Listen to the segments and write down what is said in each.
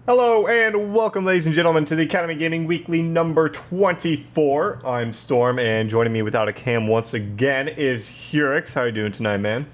Hello and welcome, ladies and gentlemen, to the Academy Gaming Weekly number 24. I'm Storm, and joining me without a cam once again is Hurix. How are you doing tonight, man?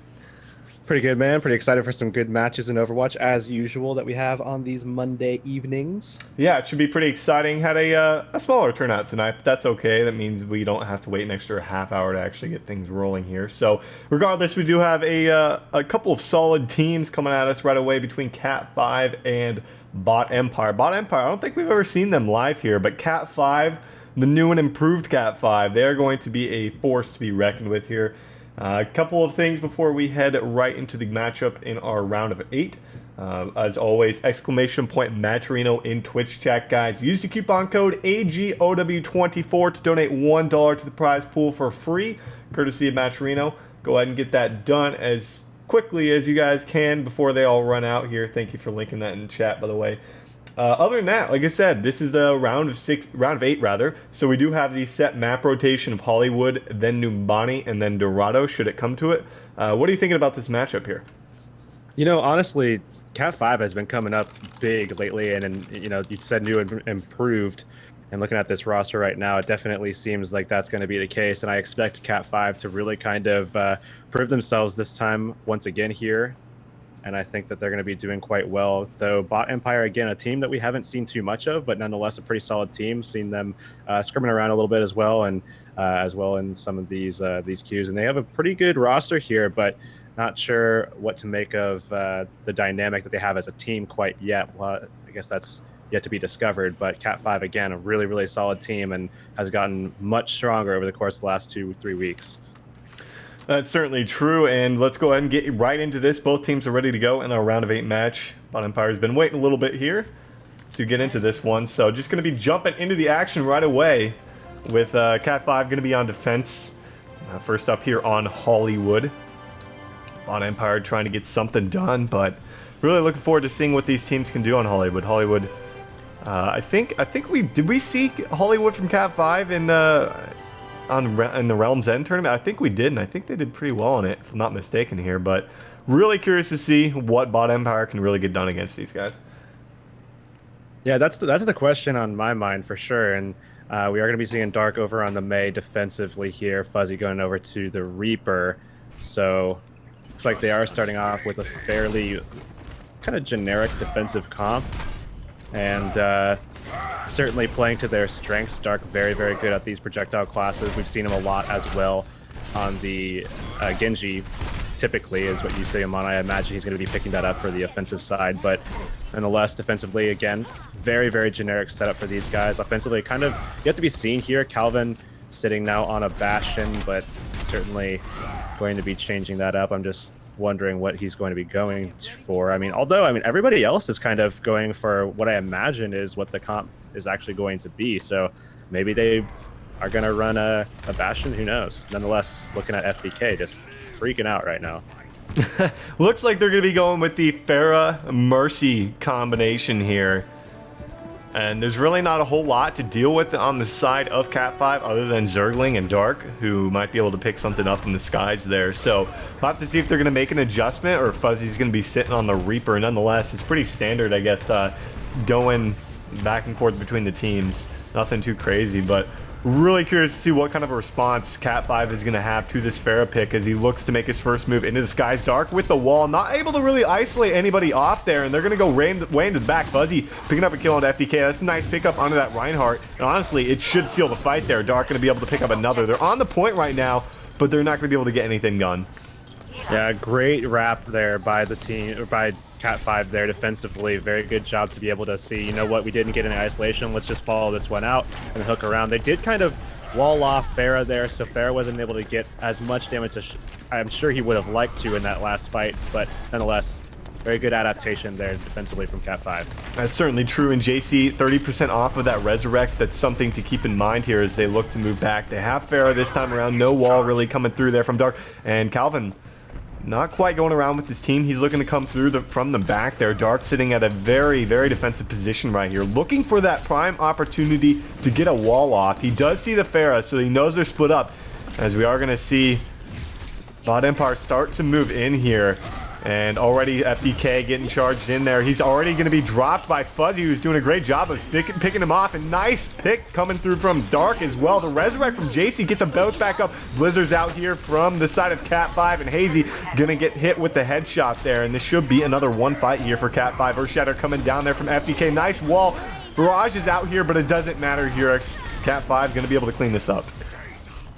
Pretty good, man. Pretty excited for some good matches in Overwatch, as usual, that we have on these Monday evenings. Yeah, it should be pretty exciting. Had a smaller turnout tonight, but that's okay. That means we don't have to wait an extra half hour to actually get things rolling here. So, regardless, we do have a couple of solid teams coming at us right away between Cat 5 and Bot Empire. Bot Empire, I don't think we've ever seen them live here, but Cat 5, the new and improved Cat 5, they are going to be a force to be reckoned with here. A couple of things before we head right into the matchup in our round of 8. As always, exclamation point Maturino in Twitch chat, guys. Use the coupon code AGOW24 to donate $1 to the prize pool for free, courtesy of Maturino. Go ahead and get that done as quickly as you guys can before they all run out here. Thank you for linking that in the chat, by the way. Other than that, like I said, this is the round of 8 rather. So we do have the set map rotation of Hollywood, then Numbani, and then Dorado, should it come to it. What are you thinking about this matchup here? You know, honestly, Cat 5 has been coming up big lately, and you know, you said new and improved. And looking at this roster right now, it definitely seems like that's going to be the case. And I expect Cat 5 to really kind of prove themselves this time once again here. And I think that they're going to be doing quite well. Though Bot Empire, again, a team that we haven't seen too much of, but nonetheless a pretty solid team. Seen them scrimming around a little bit as well, and as well in some of these queues. And they have a pretty good roster here, but not sure what to make of the dynamic that they have as a team quite yet. Well, I guess that's yet to be discovered. But Cat 5, again, a really, really solid team and has gotten much stronger over the course of the last 2-3 weeks. That's certainly true, and let's go ahead and get right into this. Both teams are ready to go in our round of 8 match. Bot Empire's been waiting a little bit here to get into this one, so just going to be jumping into the action right away with Cat 5 going to be on defense. First up here on Hollywood. Bot Empire trying to get something done, but really looking forward to seeing what these teams can do on Hollywood. Hollywood, I think we see Hollywood from Cat 5 in the Realm's End tournament? I think we did, and I think they did pretty well on it, if I'm not mistaken here. But really curious to see what Bot Empire can really get done against these guys. Yeah, that's the question on my mind for sure. And we are going to be seeing Dark over on the Mei defensively here. Fuzzy going over to the Reaper. So looks like they are starting off with a fairly kind of generic defensive comp. And certainly playing to their strengths. Dark very, very good at these projectile classes. We've seen him a lot as well on the Genji, typically, is what you say him on. I imagine he's going to be picking that up for the offensive side. But nonetheless, defensively, again, very, very generic setup for these guys. Offensively, kind of yet to be seen here. Calvin sitting now on a Bastion, but certainly going to be changing that up. I'm just wondering what he's going to be going for. I mean, everybody else is kind of going for what I imagine is what the comp is actually going to be. So maybe they are going to run a Bastion, who knows. Nonetheless, looking at FDK, just freaking out right now. Looks like they're going to be going with the Pharah Mercy combination here. And there's really not a whole lot to deal with on the side of Cat 5 other than Zergling and Dark, who might be able to pick something up in the skies there. So we'll have to see if they're going to make an adjustment or if Fuzzy's going to be sitting on the Reaper. Nonetheless, it's pretty standard, I guess, going back and forth between the teams. Nothing too crazy, but really curious to see what kind of a response Cat 5 is going to have to this Pharah pick as he looks to make his first move into the skies. Dark with the wall, not able to really isolate anybody off there, and they're going to go way into the back. Fuzzy picking up a kill on FDK. That's a nice pickup onto that Reinhardt, and honestly, it should seal the fight there. Dark going to be able to pick up another. They're on the point right now, but they're not going to be able to get anything done. Yeah, great wrap there by the team, or by Cat 5 there defensively. Very good job to be able to see, you know what, we didn't get any isolation. Let's just follow this one out and hook around. They did kind of wall off Pharah there, so Pharah wasn't able to get as much damage as I'm sure he would have liked to in that last fight, but nonetheless, very good adaptation there defensively from Cat 5. That's certainly true, and JC 30% off of that Resurrect. That's something to keep in mind here as they look to move back. They have Pharah this time around, no wall really coming through there from Dark, and Calvin not quite going around with his team. He's looking to come through from the back there. Dark sitting at a very, very defensive position right here, looking for that prime opportunity to get a wall off. He does see the Pharah, so he knows they're split up, as we are going to see Bot Empire start to move in here. And already FDK getting charged in there. He's already going to be dropped by Fuzzy, who's doing a great job of picking him off. And nice pick coming through from Dark as well. The resurrect from JC gets a bounce back up. Blizzard's out here from the side of Cat 5, and Hazy going to get hit with the headshot there. And this should be another one fight here for Cat 5. Earthshatter coming down there from FDK. Nice wall. Barrage is out here, but it doesn't matter here. Cat 5 going to be able to clean this up.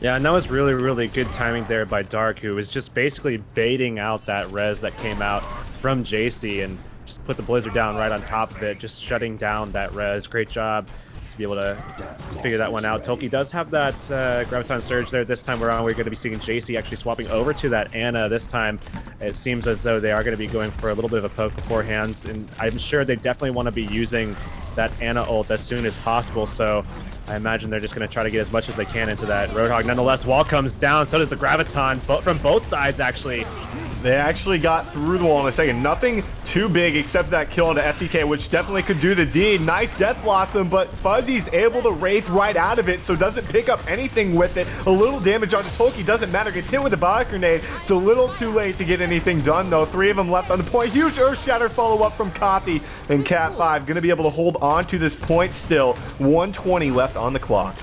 Yeah, and that was really, really good timing there by Dark, who was just basically baiting out that res that came out from JC and just put the Blizzard down right on top of it, just shutting down that res. Great job to be able to figure that one out. Toki does have that Graviton Surge there. This time around, we're going to be seeing JC actually swapping over to that Ana this time. It seems as though they are going to be going for a little bit of a poke beforehand, and I'm sure they definitely want to be using that Ana ult as soon as possible, so I imagine they're just going to try to get as much as they can into that Roadhog. Nonetheless, wall comes down, so does the Graviton, from both sides, actually. They actually got through the wall in a second. Nothing too big except that kill into FDK, which definitely could do the deed. Nice Death Blossom, but Fuzzy's able to Wraith right out of it, so doesn't pick up anything with it. A little damage on Toki, doesn't matter. Gets hit with a body grenade. It's a little too late to get anything done, though. 3 of them left on the point. Huge Earthshatter follow-up from Coffee, and Cat 5 going to be able to hold on to this point still. 120 left on the clock.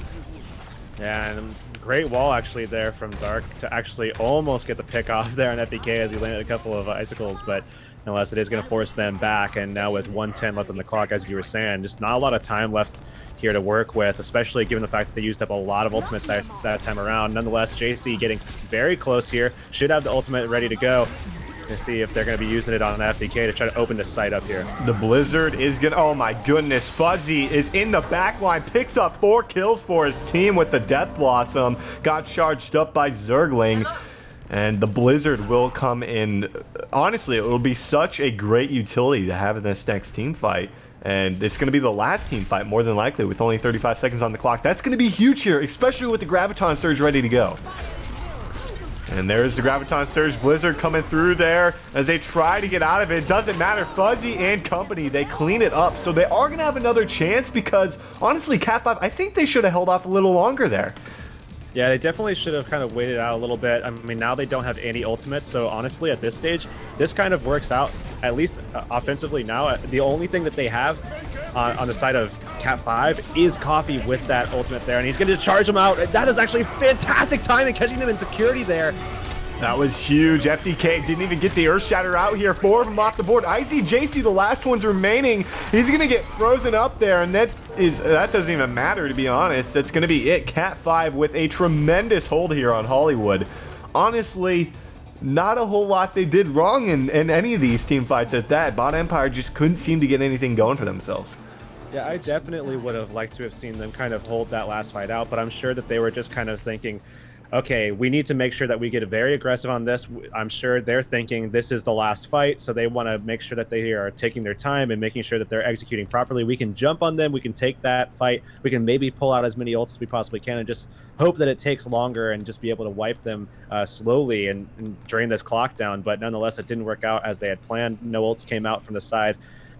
Yeah, and great wall actually there from Dark to actually almost get the pick off there on FDK as he landed a couple of icicles, but nonetheless it is going to force them back. And now with 110 left on the clock, as you were saying, just not a lot of time left here to work with, especially given the fact that they used up a lot of ultimates that time around. Nonetheless, JC getting very close here, should have the ultimate ready to go. To see if they're going to be using it on FDK to try to open the site up here. The Blizzard is going to... Oh my goodness. Fuzzy is in the back line. Picks up 4 kills for his team with the Death Blossom. Got charged up by Zergling. And the Blizzard will come in. Honestly, it will be such a great utility to have in this next team fight. And it's going to be the last team fight, more than likely, with only 35 seconds on the clock. That's going to be huge here, especially with the Graviton Surge ready to go. And there's the Graviton Surge. Blizzard coming through there as they try to get out of it. Doesn't matter. Fuzzy and company, they clean it up. So they are going to have another chance because, honestly, Cat 5, I think they should have held off a little longer there. Yeah, they definitely should have kind of waited out a little bit. I mean, now they don't have any ultimates, so honestly, at this stage, this kind of works out, at least offensively now. The only thing that they have on the side of Cat 5 is Coffee with that ultimate there, and he's going to charge him out. That is actually fantastic timing, catching him in security there. That was huge. FDK didn't even get the Earthshatter out here. 4 of them off the board. JC, the last one's remaining. He's going to get frozen up there, and that doesn't even matter, to be honest. That's going to be it. Cat 5 with a tremendous hold here on Hollywood. Honestly, not a whole lot they did wrong in any of these team fights at that. Bot Empire just couldn't seem to get anything going for themselves. Yeah, I definitely would have liked to have seen them kind of hold that last fight out, but I'm sure that they were just kind of thinking, okay, we need to make sure that we get very aggressive on this. I'm sure they're thinking this is the last fight, so they want to make sure that they are taking their time and making sure that they're executing properly. We can jump on them, we can take that fight, we can maybe pull out as many ults as we possibly can and just hope that it takes longer and just be able to wipe them slowly and drain this clock down. But nonetheless, it didn't work out as they had planned. No ults came out from the side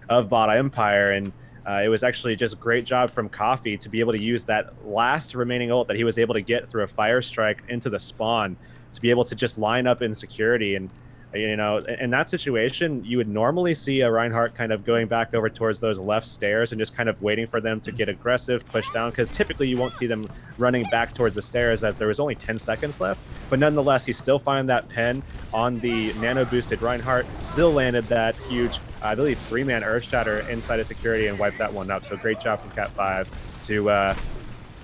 of Bot Empire, and it was actually just a great job from Coffee to be able to use that last remaining ult that he was able to get through a fire strike into the spawn to be able to just line up in security. And, you know, in that situation, you would normally see a Reinhardt kind of going back over towards those left stairs and just kind of waiting for them to get aggressive, push down, because typically you won't see them running back towards the stairs as there was only 10 seconds left. But nonetheless, he still found that pen on the nano-boosted Reinhardt, still landed that huge, I believe, 3-man Earthshatter inside of security and wiped that one up. So great job from Cat 5 to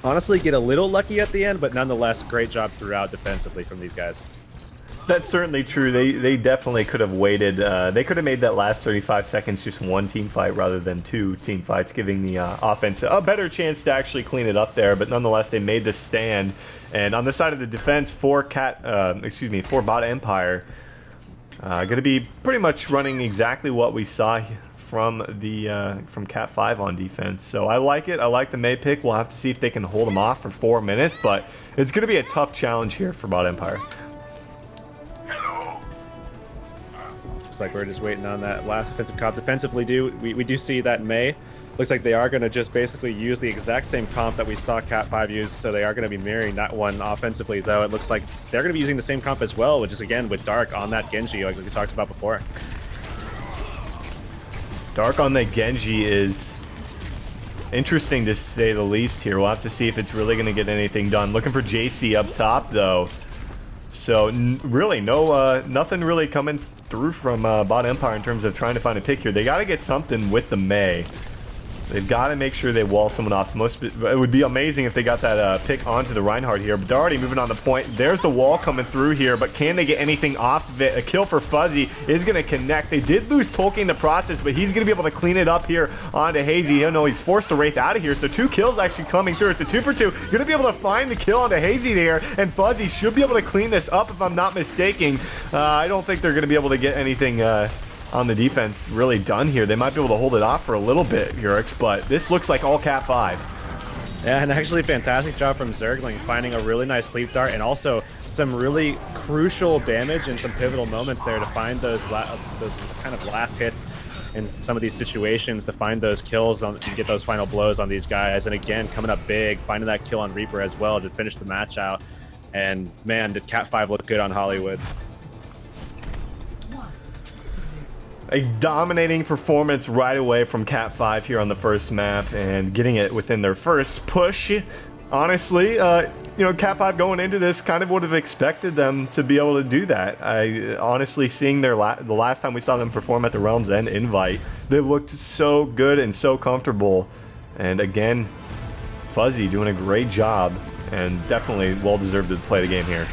honestly get a little lucky at the end, but nonetheless, great job throughout defensively from these guys. That's certainly true. They definitely could have waited. They could have made that last 35 seconds just one team fight rather than 2 team fights, giving the offense a better chance to actually clean it up there. But nonetheless, they made the stand. And on the side of the defense for Bot Empire, going to be pretty much running exactly what we saw from Cat 5 on defense. So I like it. I like the May pick. We'll have to see if they can hold them off for 4 minutes, but it's going to be a tough challenge here for Bot Empire. Like we're just waiting on that last offensive cop. Defensively, we do see that May looks like they are going to just basically use the exact same comp that we saw Cat5 use, so they are going to be mirroring that one offensively, though it looks like they're going to be using the same comp as well, which is, again, with Dark on that Genji, like we talked about before. Dark on the Genji is interesting to say the least here. We'll have to see if it's really going to get anything done. Looking for JC up top, though. So, really, nothing really coming through from Bot Empire in terms of trying to find a pick here. They got to get something with the Mei. They've got to make sure they wall someone off. It would be amazing if they got that pick onto the Reinhardt here, but they're already moving on the point. There's the wall coming through here, but can they get anything off of it? A kill for Fuzzy is going to connect. They did lose Tolkien in the process, but he's going to be able to clean it up here onto Hazy. You know, he's forced to Wraith out of here, so 2 kills actually coming through. It's a 2 for 2. Going to be able to find the kill onto Hazy there, and Fuzzy should be able to clean this up if I'm not mistaken. I don't think they're going to be able to get anything on the defense really done here. They might be able to hold it off for a little bit, Urix, but this looks like all Cat5. Yeah, and actually fantastic job from Zergling, finding a really nice sleep dart and also some really crucial damage in some pivotal moments there to find those kind of last hits in some of these situations, to find those kills and get those final blows on these guys. And again, coming up big, finding that kill on Reaper as well to finish the match out. And man, did Cat5 look good on Hollywood. A dominating performance right away from Cat5 here on the first map and getting it within their first push. Honestly, you know, Cat5 going into this kind of would have expected them to be able to do that. I honestly, seeing the last time we saw them perform at the Realms End Invite, they looked so good and so comfortable. And again, Fuzzy doing a great job and definitely well-deserved to play the game here.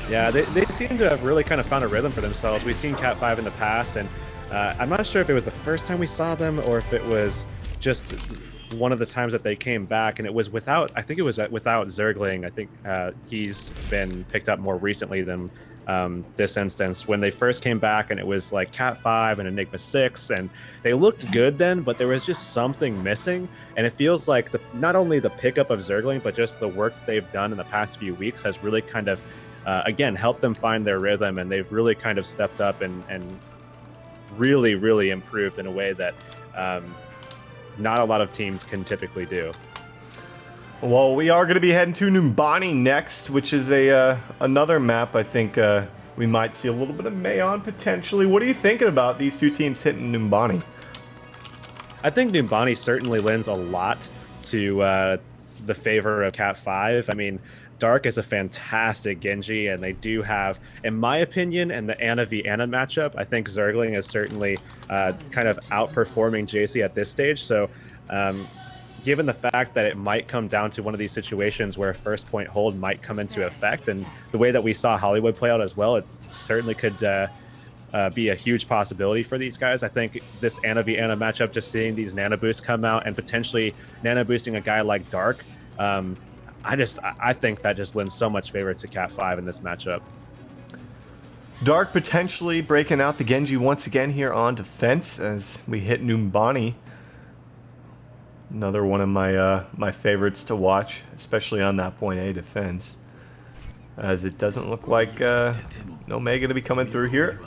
Yeah, they seem to have really kind of found a rhythm for themselves. We've seen Cat5 in the past, and I'm not sure if it was the first time we saw them or if it was just one of the times that they came back, and it was without, I think it was without Zergling. I think he's been picked up more recently than this instance. When they first came back, and it was like Cat5 and Enigma 6, and they looked good then, but there was just something missing, and it feels like not only the pickup of Zergling, but just the work that they've done in the past few weeks has really kind of again, help them find their rhythm, and they've really kind of stepped up and really, really improved in a way that not a lot of teams can typically do. Well, we are going to be heading to Numbani next, which is another map I think we might see a little bit of Mei on potentially. What are you thinking about these two teams hitting Numbani? I think Numbani certainly lends a lot to the favor of Cat5. I mean, Dark is a fantastic Genji, and they do have, in my opinion, and the Ana v Ana matchup, I think Zergling is certainly kind of outperforming JC at this stage. So given the fact that it might come down to one of these situations where a first point hold might come into effect, and the way that we saw Hollywood play out as well, it certainly could be a huge possibility for these guys. I think this Ana v Ana matchup, just seeing these nano boosts come out and potentially nano boosting a guy like Dark, I think that just lends so much favor to Cat5 in this matchup. Dark potentially breaking out the Genji once again here on defense as we hit Numbani. Another one of my favorites to watch, especially on that point A defense, as it doesn't look like no Mei going to be coming through here.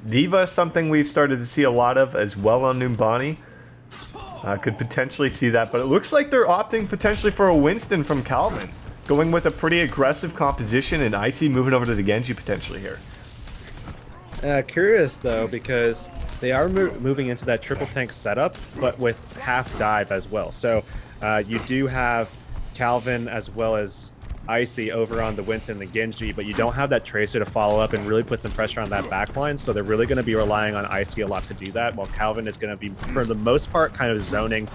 Diva is something we've started to see a lot of as well on Numbani. Could potentially see that, but it looks like they're opting potentially for a Winston from Calvin, going with a pretty aggressive composition, and Icy moving over to the Genji potentially here. Curious though, because they are moving into that triple tank setup, but with half dive as well. So you do have Calvin as well as Icy over on the Winston and the Genji, but you don't have that Tracer to follow up and really put some pressure on that backline, so they're really going to be relying on Icy a lot to do that, while Calvin is going to be, for the most part, kind of zoning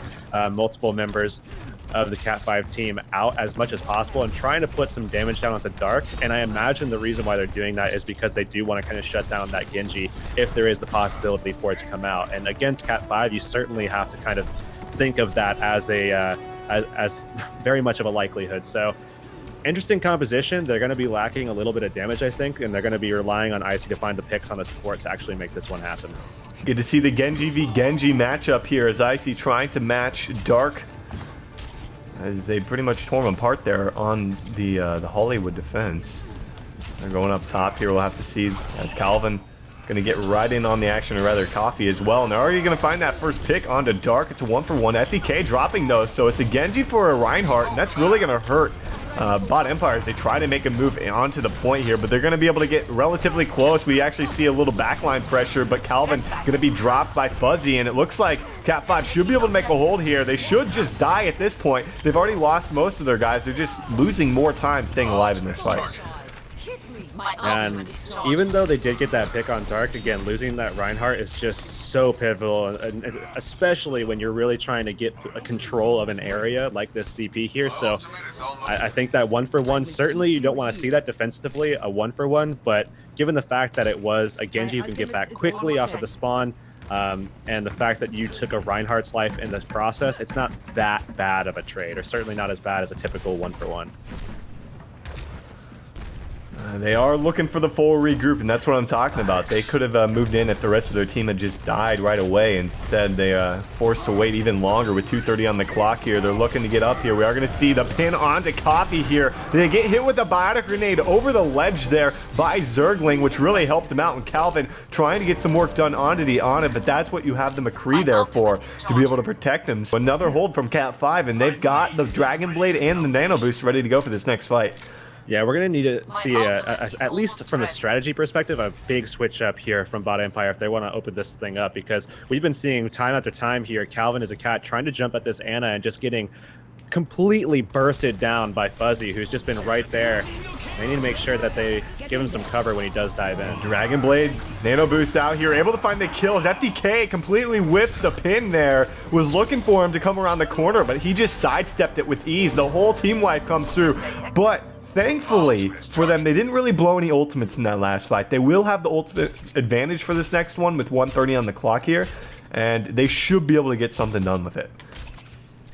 multiple members of the Cat5 team out as much as possible and trying to put some damage down onto Dark. And I imagine the reason why they're doing that is because they do want to kind of shut down that Genji if there is the possibility for it to come out. And against Cat5, you certainly have to kind of think of that as as very much of a likelihood. So interesting composition. They're going to be lacking a little bit of damage, I think, and they're going to be relying on Icy to find the picks on the support to actually make this one happen. Good to see the Genji v Genji matchup here as Icy trying to match Dark, as they pretty much tore him apart there on the Hollywood defense. They're going up top here. We'll have to see as Calvin Going to get right in on the action, or rather Coffee as well. And they're already going to find that first pick onto Dark. It's a 1-for-1. FDK dropping though, so it's a Genji for a Reinhardt, and that's really going to hurt Bot Empire as they try to make a move onto the point here, but they're going to be able to get relatively close. We actually see a little backline pressure, but Calvin going to be dropped by Fuzzy, and it looks like Cat5 should be able to make a hold here. They should just die at this point. They've already lost most of their guys. They're just losing more time staying alive in this fight. And even though they did get that pick on Dark, again, losing that Reinhardt is just so pivotal, and especially when you're really trying to get a control of an area like this CP here. So I think that 1-for-1, certainly you don't want to see that defensively, a 1-for-1, but given the fact that it was a Genji who can get back quickly off of the spawn, and the fact that you took a Reinhardt's life in this process, it's not that bad of a trade, or certainly not as bad as a typical 1-for-1. They are looking for the full regroup, and that's what I'm talking about. They could have moved in if the rest of their team had just died right away. Instead, they forced to wait even longer with 2:30 on the clock here. They're looking to get up here. We are going to see the pin onto Coffee here. They get hit with a biotic grenade over the ledge there by Zergling, which really helped him out. And Calvin trying to get some work done onto the Ana, but that's what you have the McCree there for, to be able to protect him. So another hold from Cat5, and they've got the Dragon Blade and the Nano Boost ready to go for this next fight. Yeah, we're going to need to see, at least from a strategy perspective, a big switch up here from Bot Empire if they want to open this thing up, because we've been seeing time after time here, Calvin as a cat trying to jump at this Ana and just getting completely bursted down by Fuzzy, who's just been right there. They need to make sure that they give him some cover when he does dive in. Dragon Blade, Nano Boost out here, able to find the kills. FDK completely whiffs the pin there. Was looking for him to come around the corner, but he just sidestepped it with ease. The whole team wipe comes through, but thankfully for them, they didn't really blow any ultimates in that last fight. They will have the ultimate advantage for this next one with 1:30 on the clock here, and they should be able to get something done with it.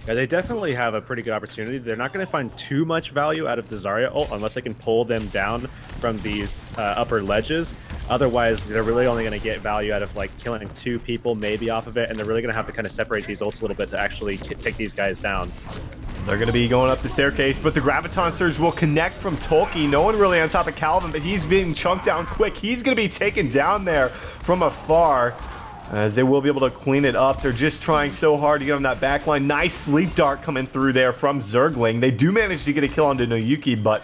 Yeah, they definitely have a pretty good opportunity. They're not going to find too much value out of the Zarya ult unless they can pull them down from these upper ledges. Otherwise, they're really only going to get value out of like killing 2 people maybe off of it, and they're really going to have to kind of separate these ults a little bit to actually take these guys down. They're going to be going up the staircase, but the Graviton Surge will connect from Tolkien. No one really on top of Calvin, but he's being chunked down quick. He's going to be taken down there from afar, as they will be able to clean it up. They're just trying so hard to get on that back line. Nice Sleep Dart coming through there from Zergling. They do manage to get a kill onto Noyuki, but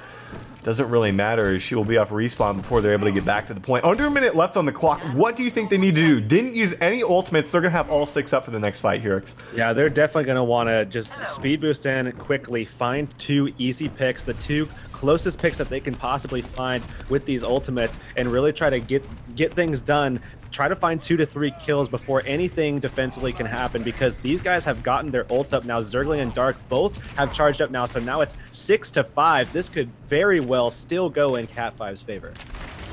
doesn't really matter, as she will be off respawn before they're able to get back to the point. Under a minute left on the clock. What do you think they need to do? Didn't use any ultimates. They're going to have all 6 up for the next fight, Hurix. Yeah, they're definitely going to want to just speed boost in quickly, find 2 easy picks, the 2 closest picks that they can possibly find with these ultimates, and really try to get things done. Try to find 2 to 3 kills before anything defensively can happen, because these guys have gotten their ults up now. Zergling and Dark both have charged up now, so now it's 6 to 5. This could very well still go in Cat5's favor.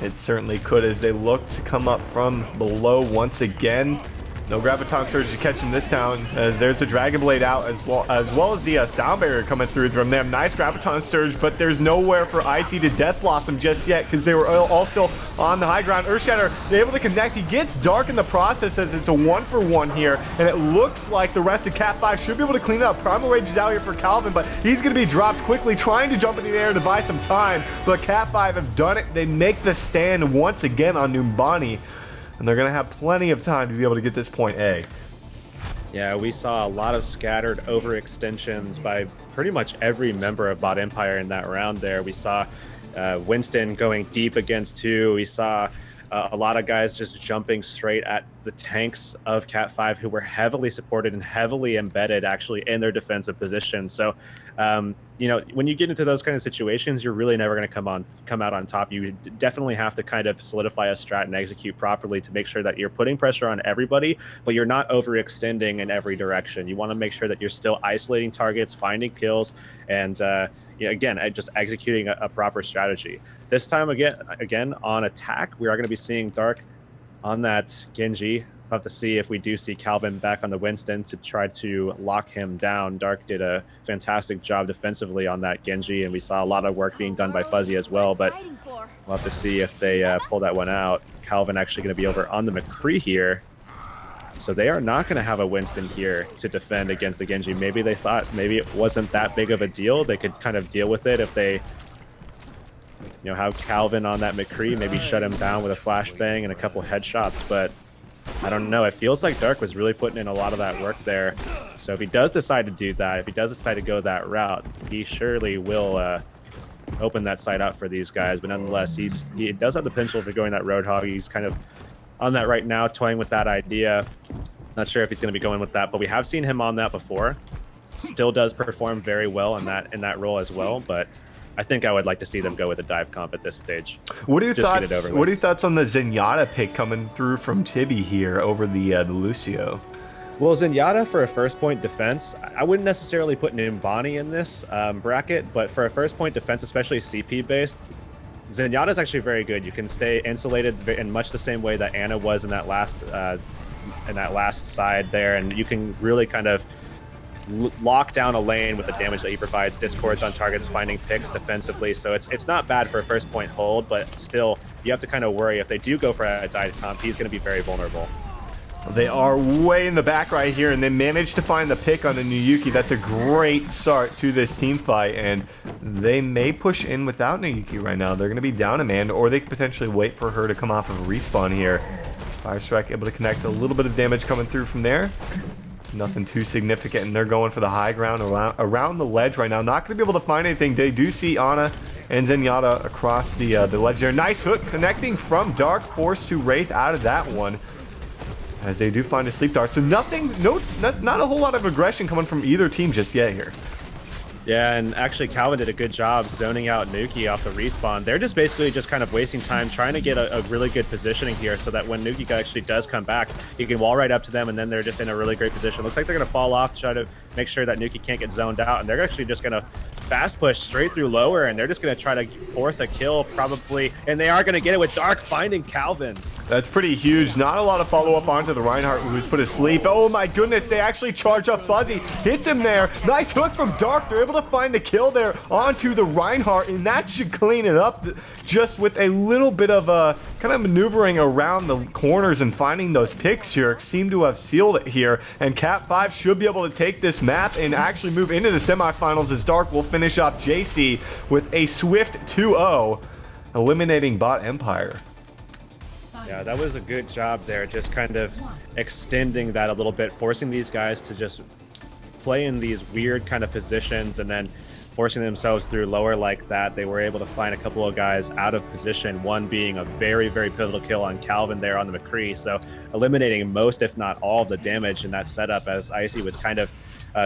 It certainly could, as they look to come up from below once again. No Graviton Surge to catch him this time, as there's the Dragon Blade out, as well as the Sound Barrier coming through from them. Nice Graviton Surge, but there's nowhere for Icy to Death Blossom just yet, because they were all still on the high ground. Earthshatter, they're able to connect. He gets Dark in the process, as it's a 1-for-1 here, and it looks like the rest of Cat5 should be able to clean up. Primal Rage is out here for Calvin, but he's going to be dropped quickly, trying to jump into the air to buy some time, but Cat5 have done it. They make the stand once again on Numbani, and they're going to have plenty of time to be able to get this point A. Yeah, we saw a lot of scattered overextensions by pretty much every member of Bot Empire in that round there. We saw Winston going deep against 2. We saw a lot of guys just jumping straight at the tanks of Cat5, who were heavily supported and heavily embedded actually in their defensive position. So, you know, when you get into those kind of situations, you're really never going to come out on top. You definitely have to kind of solidify a strat and execute properly to make sure that you're putting pressure on everybody, but you're not overextending in every direction. You want to make sure that you're still isolating targets, finding kills, and you know, again, just executing a proper strategy. This time again on attack, we are going to be seeing Dark on that Genji. We'll have to see if we do see Calvin back on the Winston to try to lock him down. Dark did a fantastic job defensively on that Genji, and we saw a lot of work being done by Fuzzy as well, but we'll have to see if they pull that one out. Calvin actually going to be over on the McCree here. So they are not going to have a Winston here to defend against the Genji. Maybe they thought maybe it wasn't that big of a deal. They could kind of deal with it if they you know, have Calvin on that McCree, maybe shut him down with a flashbang and a couple headshots. But I don't know. It feels like Dark was really putting in a lot of that work there. So if he does decide to do that, if he does decide to go that route, he surely will open that site up for these guys. But nonetheless, he does have the potential for going that Roadhog. He's kind of on that right now, toying with that idea. Not sure if he's going to be going with that, but we have seen him on that before. Still does perform very well in that role as well, but I think I would like to see them go with a dive comp at this stage. What are your thoughts? What are your thoughts on the Zenyatta pick coming through from Tibby here over the Lucio? Well, Zenyatta for a first point defense, I wouldn't necessarily put Nimbani in this bracket, but for a first point defense, especially CP based, Zenyatta is actually very good. You can stay insulated in much the same way that Ana was in that last side there, and you can really kind of lock down a lane with the damage that he provides, discords on targets, finding picks defensively. So it's not bad for a first point hold, but still you have to kind of worry if they do go for a dive comp, he's going to be very vulnerable. They are way in the back right here, and they managed to find the pick on the Nuyuki. That's a great start to this team fight, and they may push in without Nuyuki right now. They're going to be down a man, or they could potentially wait for her to come off of a respawn here. Fire Strike able to connect, a little bit of damage coming through from there. Nothing too significant, and they're going for the high ground around the ledge right now. Not going to be able to find anything. They do see Ana and Zenyatta across the ledge there. Nice hook connecting from Dark, forced to Wraith out of that one, as they do find a sleep dart. So nothing, not a whole lot of aggression coming from either team just yet here. Yeah, and actually Calvin did a good job zoning out Nuki off the respawn. They're just basically just kind of wasting time trying to get a really good positioning here so that when Nuki actually does come back, he can wall right up to them, and then they're just in a really great position. Looks like they're going to fall off, try to make sure that Nuki can't get zoned out, and they're actually just going to fast push straight through lower, and they're just going to try to force a kill probably, and they are going to get it with Dark finding Calvin. That's pretty huge. Not a lot of follow-up onto the Reinhardt, who's put asleep. Oh my goodness, they actually charge up Fuzzy. Hits him there. Nice hook from Dark. They're able to find the kill there onto the Reinhardt, and that should clean it up just with a little bit of kind of maneuvering around the corners and finding those picks here. Seem to have sealed it here, and Cat 5 should be able to take this map and actually move into the semifinals, as Dark will finish off JC with a swift 2-0, eliminating Bot Empire. Yeah, that was a good job there, just kind of extending that a little bit, forcing these guys to just play in these weird kind of positions and then forcing themselves through lower like that. They were able to find a couple of guys out of position, one being a very, very pivotal kill on Calvin there on the McCree, so eliminating most, if not all, of the damage in that setup, as Icy was kind of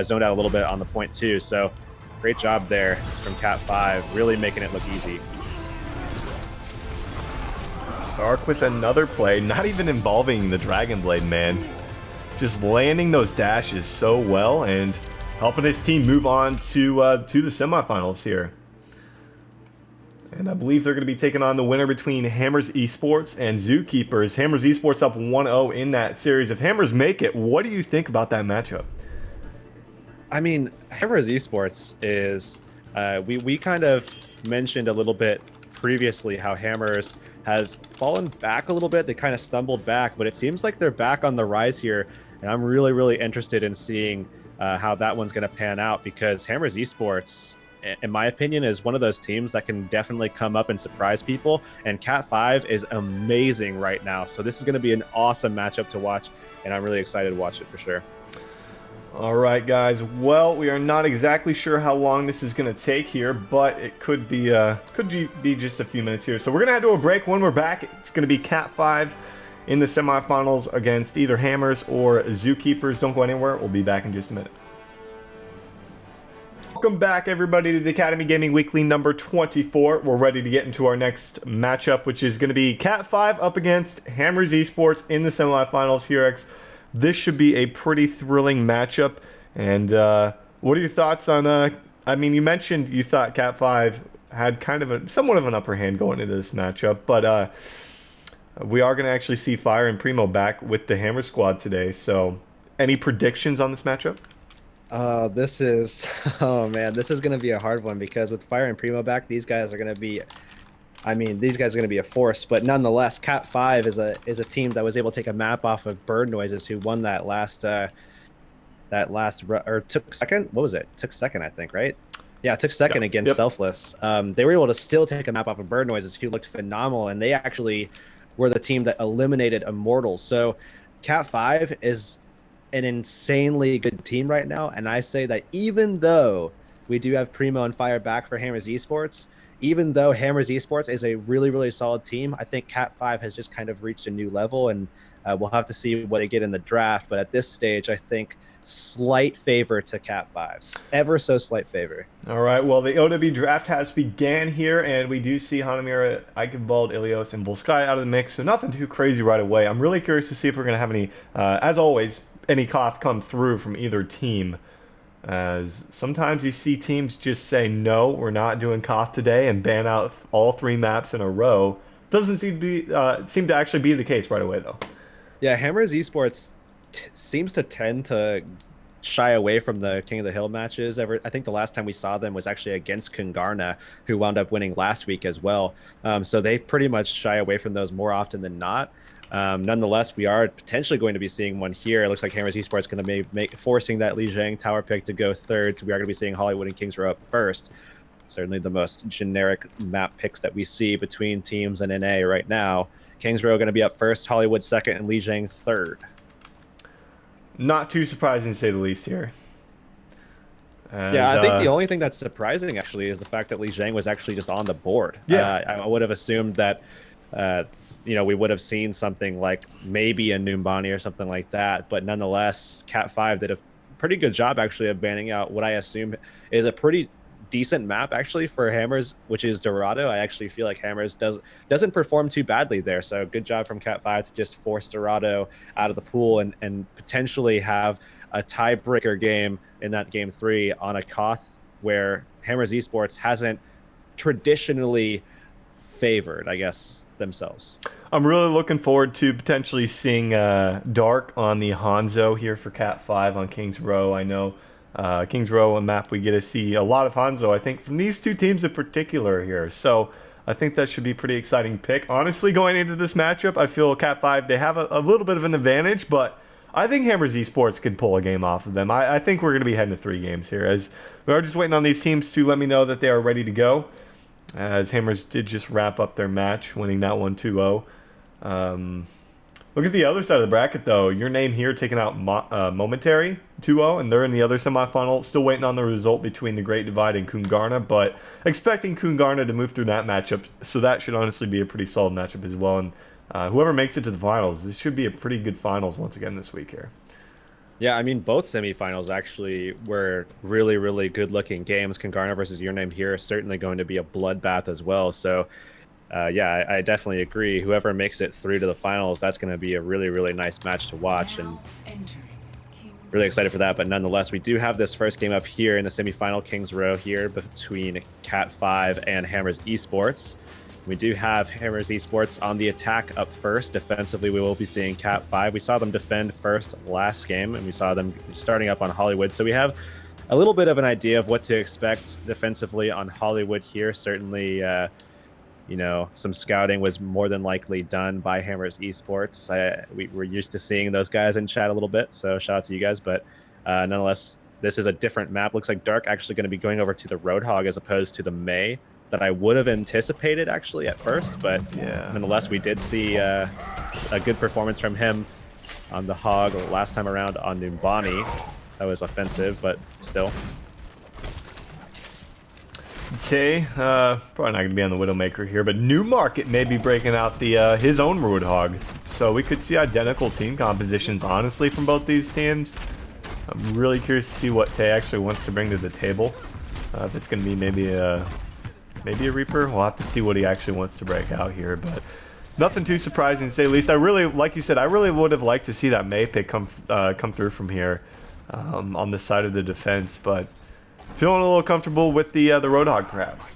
zoned out a little bit on the point too. So great job there from Cat 5, really making it look easy. Dark with another play, not even involving the Dragon Blade, man. Just landing those dashes so well and helping his team move on to the semifinals here. And I believe they're going to be taking on the winner between Hammers Esports and Zookeepers. Hammers Esports up 1-0 in that series. If Hammers make it, what do you think about that matchup? I mean, Hammers Esports is, we kind of mentioned a little bit previously how Hammers has fallen back a little bit. They kind of stumbled back, but it seems like they're back on the rise here. And I'm really, really interested in seeing how that one's going to pan out, because Hammers Esports, in my opinion, is one of those teams that can definitely come up and surprise people. And Cat 5 is amazing right now. So this is going to be an awesome matchup to watch, and I'm really excited to watch it for sure. All right, guys. Well, we are not exactly sure how long this is going to take here, but it could be just a few minutes here. So we're going to head to a break. When we're back, it's going to be Cat 5 in the semifinals against either Hammers or Zookeepers. Don't go anywhere. We'll be back in just a minute. Welcome back, everybody, to the Academy Gaming Weekly number 24. We're ready to get into our next matchup, which is going to be Cat 5 up against Hammers Esports in the semifinals here. This should be a pretty thrilling matchup. And what are your thoughts on, I mean, you mentioned you thought Cat 5 had kind of somewhat of an upper hand going into this matchup, but we are going to actually see Fire and Primo back with the Hammer squad today. So any predictions on this matchup? This is, oh man, this is going to be a hard one, because with Fire and Primo back, these guys are going to be, I mean, these guys are going to be a force. But nonetheless, Cat 5 is a team that was able to take a map off of Bird Noises, who won or took second. What was it? Took second, I think, right? Yeah, it took second against Yep. Selfless. They were able to still take a map off of Bird Noises, who looked phenomenal, and they actually were the team that eliminated Immortals. So Cat 5 is an insanely good team right now, and I say that even though we do have Primo and Fire back for Hammers Esports, even though Hammers Esports is a really, really solid team, I think Cat 5 has just kind of reached a new level, and we'll have to see what they get in the draft. But at this stage, I think slight favor to Cat 5. Ever so slight favor. All right, well, the OW draft has began here, and we do see Hanamira, Eichenwald, Ilios, and Volsky out of the mix, so nothing too crazy right away. I'm really curious to see if we're going to have any, as always, any Koth come through from either team, as sometimes you see teams just say, no, we're not doing Koth today, and ban out all 3 maps in a row. Doesn't seem to actually be the case right away, though. Yeah, Hammers Esports seems to tend to shy away from the King of the Hill matches. I think the last time we saw them was actually against Kungarna, who wound up winning last week as well. So they pretty much shy away from those more often than not. Nonetheless, we are potentially going to be seeing one here. It looks like Hammers Esports is going to be forcing that Li Jiang tower pick to go third. So we are going to be seeing Hollywood and Kings Row up first. Certainly the most generic map picks that we see between teams and NA right now. Kings Row going to be up first, Hollywood second, and Li Jiang third. Not too surprising to say the least here. Yeah, I think the only thing that's surprising actually is the fact that Li Jiang was actually just on the board. Yeah. I would have assumed that, we would have seen something like maybe a Numbani or something like that. But nonetheless, Cat 5 did a pretty good job actually of banning out what I assume is a pretty decent map actually for Hammers, which is Dorado. I actually feel like Hammers doesn't perform too badly there. So good job from Cat 5 to just force Dorado out of the pool and potentially have a tiebreaker game in that game 3 on a Koth where Hammers Esports hasn't traditionally favored, I guess, themselves. I'm really looking forward to potentially seeing Dark on the Hanzo here for Cat 5 on Kings Row. I know Kings Row, a map we get to see a lot of Hanzo, I think, from these 2 teams in particular here. So I think that should be a pretty exciting pick. Honestly, going into this matchup, I feel Cat 5, they have a little bit of an advantage, but I think Hammers Esports could pull a game off of them. I think we're going to be heading to 3 games here, as we are just waiting on these teams to let me know that they are ready to go, as Hammers did just wrap up their match, winning that one 2-0. Look at the other side of the bracket, though. Your name here taking out Momentary 2-0, and they're in the other semifinal. Still waiting on the result between the Great Divide and Kungarna, but expecting Kungarna to move through that matchup, so that should honestly be a pretty solid matchup as well. And whoever makes it to the finals, this should be a pretty good finals once again this week here. Yeah, I mean, both semifinals actually were really, really good-looking games. Kungarna versus Your Name here is certainly going to be a bloodbath as well. So, yeah, I definitely agree. Whoever makes it through to the finals, that's going to be a really, really nice match to watch, and really excited for that. But nonetheless, we do have this first game up here in the semifinal, Kings Row here between Cat 5 and Hammers Esports. We do have Hammers Esports on the attack up first. Defensively, we will be seeing Cat 5. We saw them defend first last game, and we saw them starting up on Hollywood. So we have a little bit of an idea of what to expect defensively on Hollywood here. Certainly, some scouting was more than likely done by Hammers Esports. We're used to seeing those guys in chat a little bit, so shout out to you guys. But nonetheless, this is a different map. Looks like Dark actually going to be going over to the Roadhog as opposed to the May that I would have anticipated actually at first. But yeah, nonetheless, we did see a good performance from him on the Hog last time around on Numbani. That was offensive, but still. Tay, probably not going to be on the Widowmaker here, but New Market may be breaking out the his own Roadhog. So we could see identical team compositions, honestly, from both these teams. I'm really curious to see what Tay actually wants to bring to the table. If it's going to be maybe a Reaper, we'll have to see what he actually wants to break out here. But nothing too surprising to say the least. I really, like you said, I really would have liked to see that May pick come through from here on the side of the defense, but feeling a little comfortable with the Roadhog, perhaps.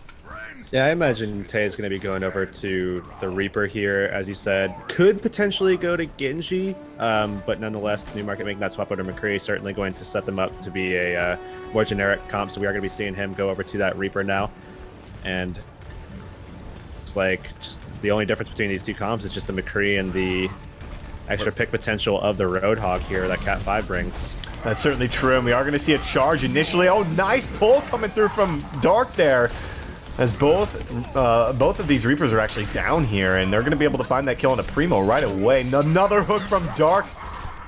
Yeah, I imagine Tay is going to be going over to the Reaper here, as you said. Could potentially go to Genji, but nonetheless, New Market making that swap over to McCree, certainly going to set them up to be a more generic comp, so we are going to be seeing him go over to that Reaper now. And it's like just the only difference between these two comps is just the McCree and the extra pick potential of the Roadhog here that Cat 5 brings. That's certainly true, and we are going to see a charge initially. Oh, nice pull coming through from Dark there. As both of these Reapers are actually down here, and they're going to be able to find that kill on a Primo right away. Another hook from Dark,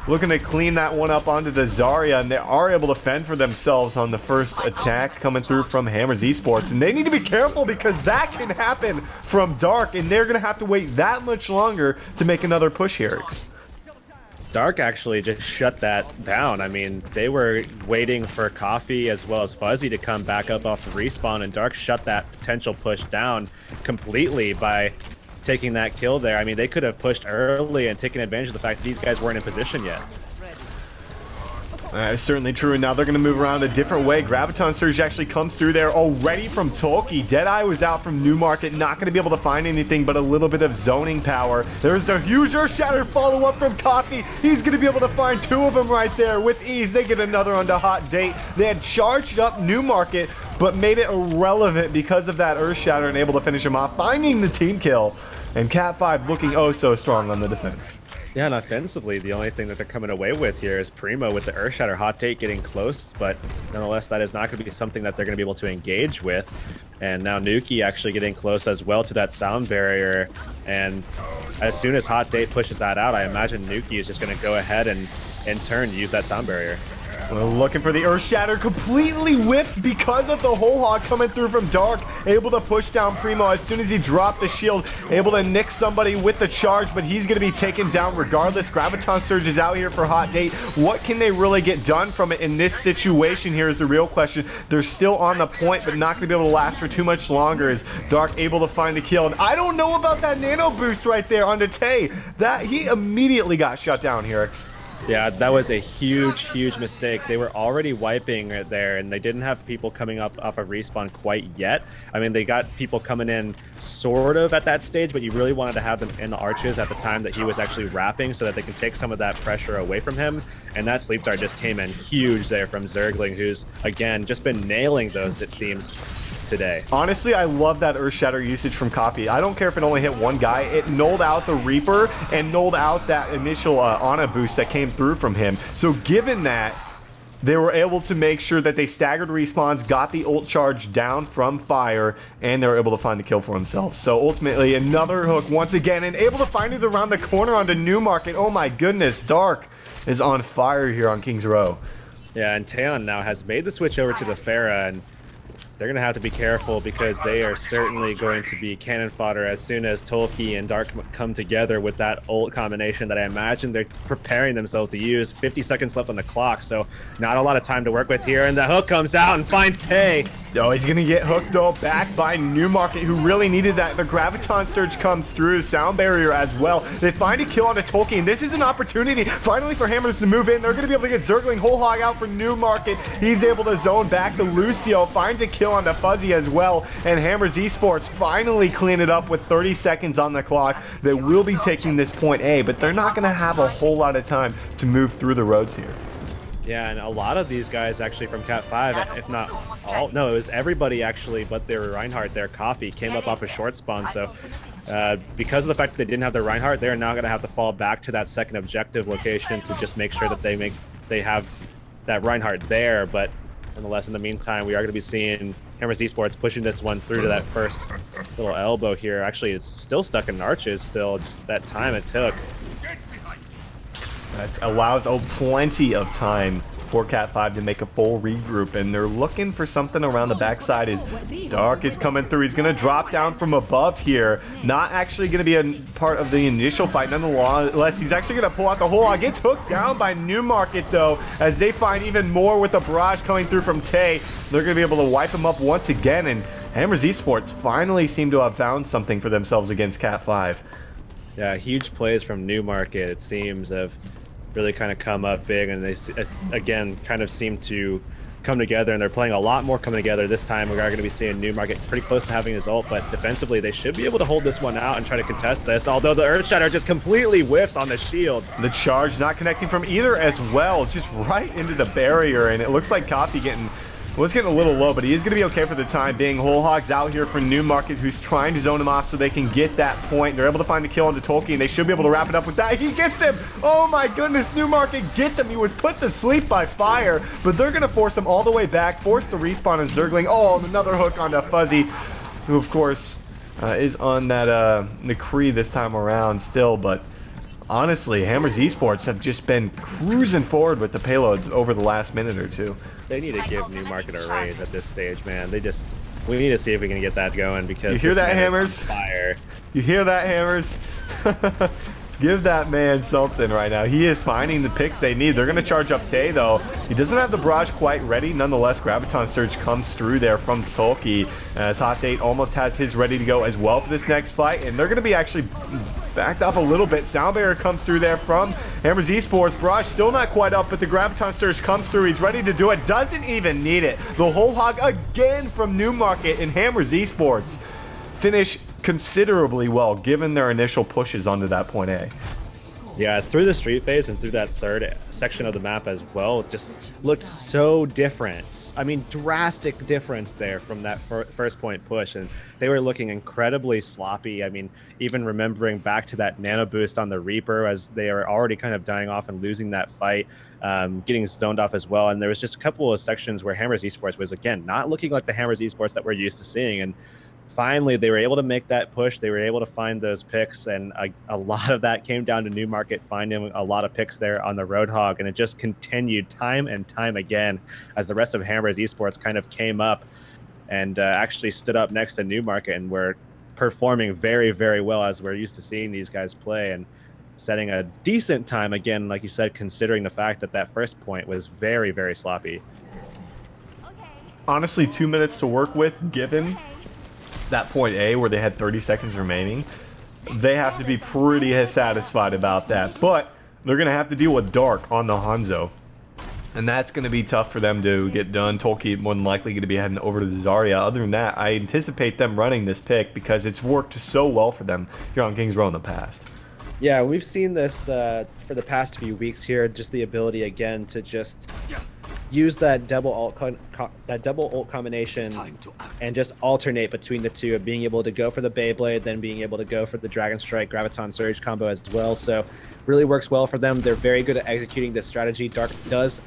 looking to clean that one up onto the Zarya, and they are able to fend for themselves on the first attack coming through from Hammers Esports. And they need to be careful because that can happen from Dark, and they're going to have to wait that much longer to make another push here. Dark actually just shut that down. I mean, they were waiting for Coffee as well as Fuzzy to come back up off the respawn, and Dark shut that potential push down completely by taking that kill there. I mean, they could have pushed early and taken advantage of the fact that these guys weren't in position yet. That is certainly true, and now they're going to move around a different way. Graviton Surge actually comes through there already from Tolki. Deadeye was out from Newmarket, not going to be able to find anything but a little bit of zoning power. There's the huge Earth Shatter follow-up from Coffee. He's going to be able to find two of them right there with ease. They get another onto Hot Date. They had charged up Newmarket, but made it irrelevant because of that Earth Shatter and able to finish him off, finding the team kill. And Cat5 looking oh so strong on the defense. Yeah, and offensively, the only thing that they're coming away with here is Primo with the Earthshatter. Hot Date getting close, but nonetheless, that is not going to be something that they're going to be able to engage with. And now Nuki actually getting close as well to that sound barrier. And as soon as Hot Date pushes that out, I imagine Nuki is just going to go ahead and in turn use that sound barrier. We're looking for the Earth Shatter, completely whiffed because of the Whole Hog coming through from Dark, able to push down Primo as soon as he dropped the shield, able to nick somebody with the charge, but he's going to be taken down regardless. Graviton Surge is out here for Hot Date. What can they really get done from it in this situation here is the real question. They're still on the point, but not going to be able to last for too much longer as Dark able to find a kill. And I don't know about that nano boost right there onto Tay. That he immediately got shut down here. Yeah, that was a huge mistake. They were already wiping it there, and they didn't have people coming up off of respawn quite yet. I mean, they got people coming in sort of at that stage, but you really wanted to have them in the arches at the time that he was actually wrapping so that they can take some of that pressure away from him. And that sleep dart just came in huge there from Zergling, who's, again, just been nailing those, it seems, today. Honestly, I love that Earth Shatter usage from Coffee. I don't care if it only hit one guy. It nulled out the Reaper and nulled out that initial Ana boost that came through from him. So given that, they were able to make sure that they staggered respawns, got the ult charge down from Fire, and they were able to find the kill for themselves. So ultimately, another hook once again, and able to find it around the corner onto Newmarket. Oh my goodness, Dark is on fire here on Kings Row. Yeah, and Taeon now has made the switch over to the Pharah, and they're going to have to be careful because they are certainly going to be cannon fodder as soon as Tolki and Dark come together with that ult combination that I imagine they're preparing themselves to use. 50 seconds left on the clock, so not a lot of time to work with here. And the hook comes out and finds Tay. Oh, he's going to get hooked, though, back by Newmarket, who really needed that. The Graviton Surge comes through, sound barrier as well. They find a kill onto Tolki, and this is an opportunity finally for Hammers to move in. They're going to be able to get Zergling Whole Hog out for Newmarket. He's able to zone back. The Lucio finds a kill onto Fuzzy as well, and Hammers Esports finally clean it up with 30 seconds on the clock. They will be taking this point A, but they're not going to have a whole lot of time to move through the roads here. Yeah, and a lot of these guys actually from Cat 5, if not all, no, it was everybody actually, but their Reinhardt, their Coffee, came up off a short spawn, so because of the fact that they didn't have their Reinhardt, they're now going to have to fall back to that second objective location to just make sure that they have that Reinhardt there, but nonetheless, in the meantime, we are going to be seeing Hammers Esports pushing this one through to that first little elbow here. Actually, it's still stuck in arches still, just that time it took. That allows plenty of time for Cat 5 to make a full regroup, and they're looking for something around the backside as Dark is coming through. He's going to drop down from above here. Not actually going to be a part of the initial fight nonetheless. He's actually going to pull out the whole. Gets hooked down by Newmarket, though, as they find even more with the barrage coming through from Tay. They're going to be able to wipe him up once again, and Hammers Esports finally seem to have found something for themselves against Cat 5. Yeah, huge plays from Newmarket, it seems, have really kind of come up big, and they again kind of seem to come together, and they're playing a lot more coming together this time. We are going to be seeing Newmarket pretty close to having his ult, but defensively they should be able to hold this one out and try to contest this, although the Earthshatter just completely whiffs on the shield. The charge not connecting from either as well, just right into the barrier, and it looks like Coffee getting Was getting a little low, but he is going to be okay for the time being. Whole Hog's out here for Newmarket, who's trying to zone him off so they can get that point. They're able to find the kill onto Tolkien. They should be able to wrap it up with that. He gets him! Oh my goodness, Newmarket gets him. He was put to sleep by fire, but they're going to force him all the way back, force the respawn on Zergling. Oh, another hook onto Fuzzy, who of course is on that McCree this time around still, but honestly, Hammers Esports have just been cruising forward with the payload over the last minute or two. They need to give Newmarket a raise at this stage, man. We need to see if we can get that going because you hear that, Hammers? Fire. You hear that, Hammers? Give that man something right now. He is finding the picks they need. They're going to charge up Tay, though. He doesn't have the barrage quite ready. Nonetheless, Graviton Surge comes through there from Tolkien, as Hot Date almost has his ready to go as well for this next fight. And they're going to be actually backed off a little bit. Sound Barrier comes through there from Hammers Esports. Barrage still not quite up, but the Graviton Surge comes through. He's ready to do it. Doesn't even need it. The Whole Hog again from Newmarket, and Hammers Esports finish considerably well given their initial pushes onto that point A. Yeah, through the street phase and through that third section of the map as well, it just looked so different. I mean, drastic difference there from that first point push, and they were looking incredibly sloppy. I mean, even remembering back to that nano boost on the Reaper as they are already kind of dying off and losing that fight, getting stoned off as well. And there was just a couple of sections where Hammers Esports was, again, not looking like the Hammers Esports that we're used to seeing. And finally, they were able to make that push. They were able to find those picks, and a lot of that came down to Newmarket finding a lot of picks there on the Roadhog, and it just continued time and time again as the rest of Hammers Esports kind of came up and actually stood up next to Newmarket and were performing very, very well as we're used to seeing these guys play and setting a decent time, again, like you said, considering the fact that that first point was very, very sloppy. Honestly, 2 minutes to work with given that point A where they had 30 seconds remaining. They have to be pretty satisfied about that, but they're going to have to deal with Dark on the Hanzo, and that's going to be tough for them to get done. Tolkien more than likely going to be heading over to the Zarya. Other than that, I anticipate them running this pick because it's worked so well for them here on Kings Row in the past. Yeah, we've seen this for the past few weeks here, just the ability again to just use that double ult combination and just alternate between the two, of being able to go for the Beyblade, then being able to go for the Dragon Strike Graviton Surge combo as well. So really works well for them. They're very good at executing this strategy. Dark does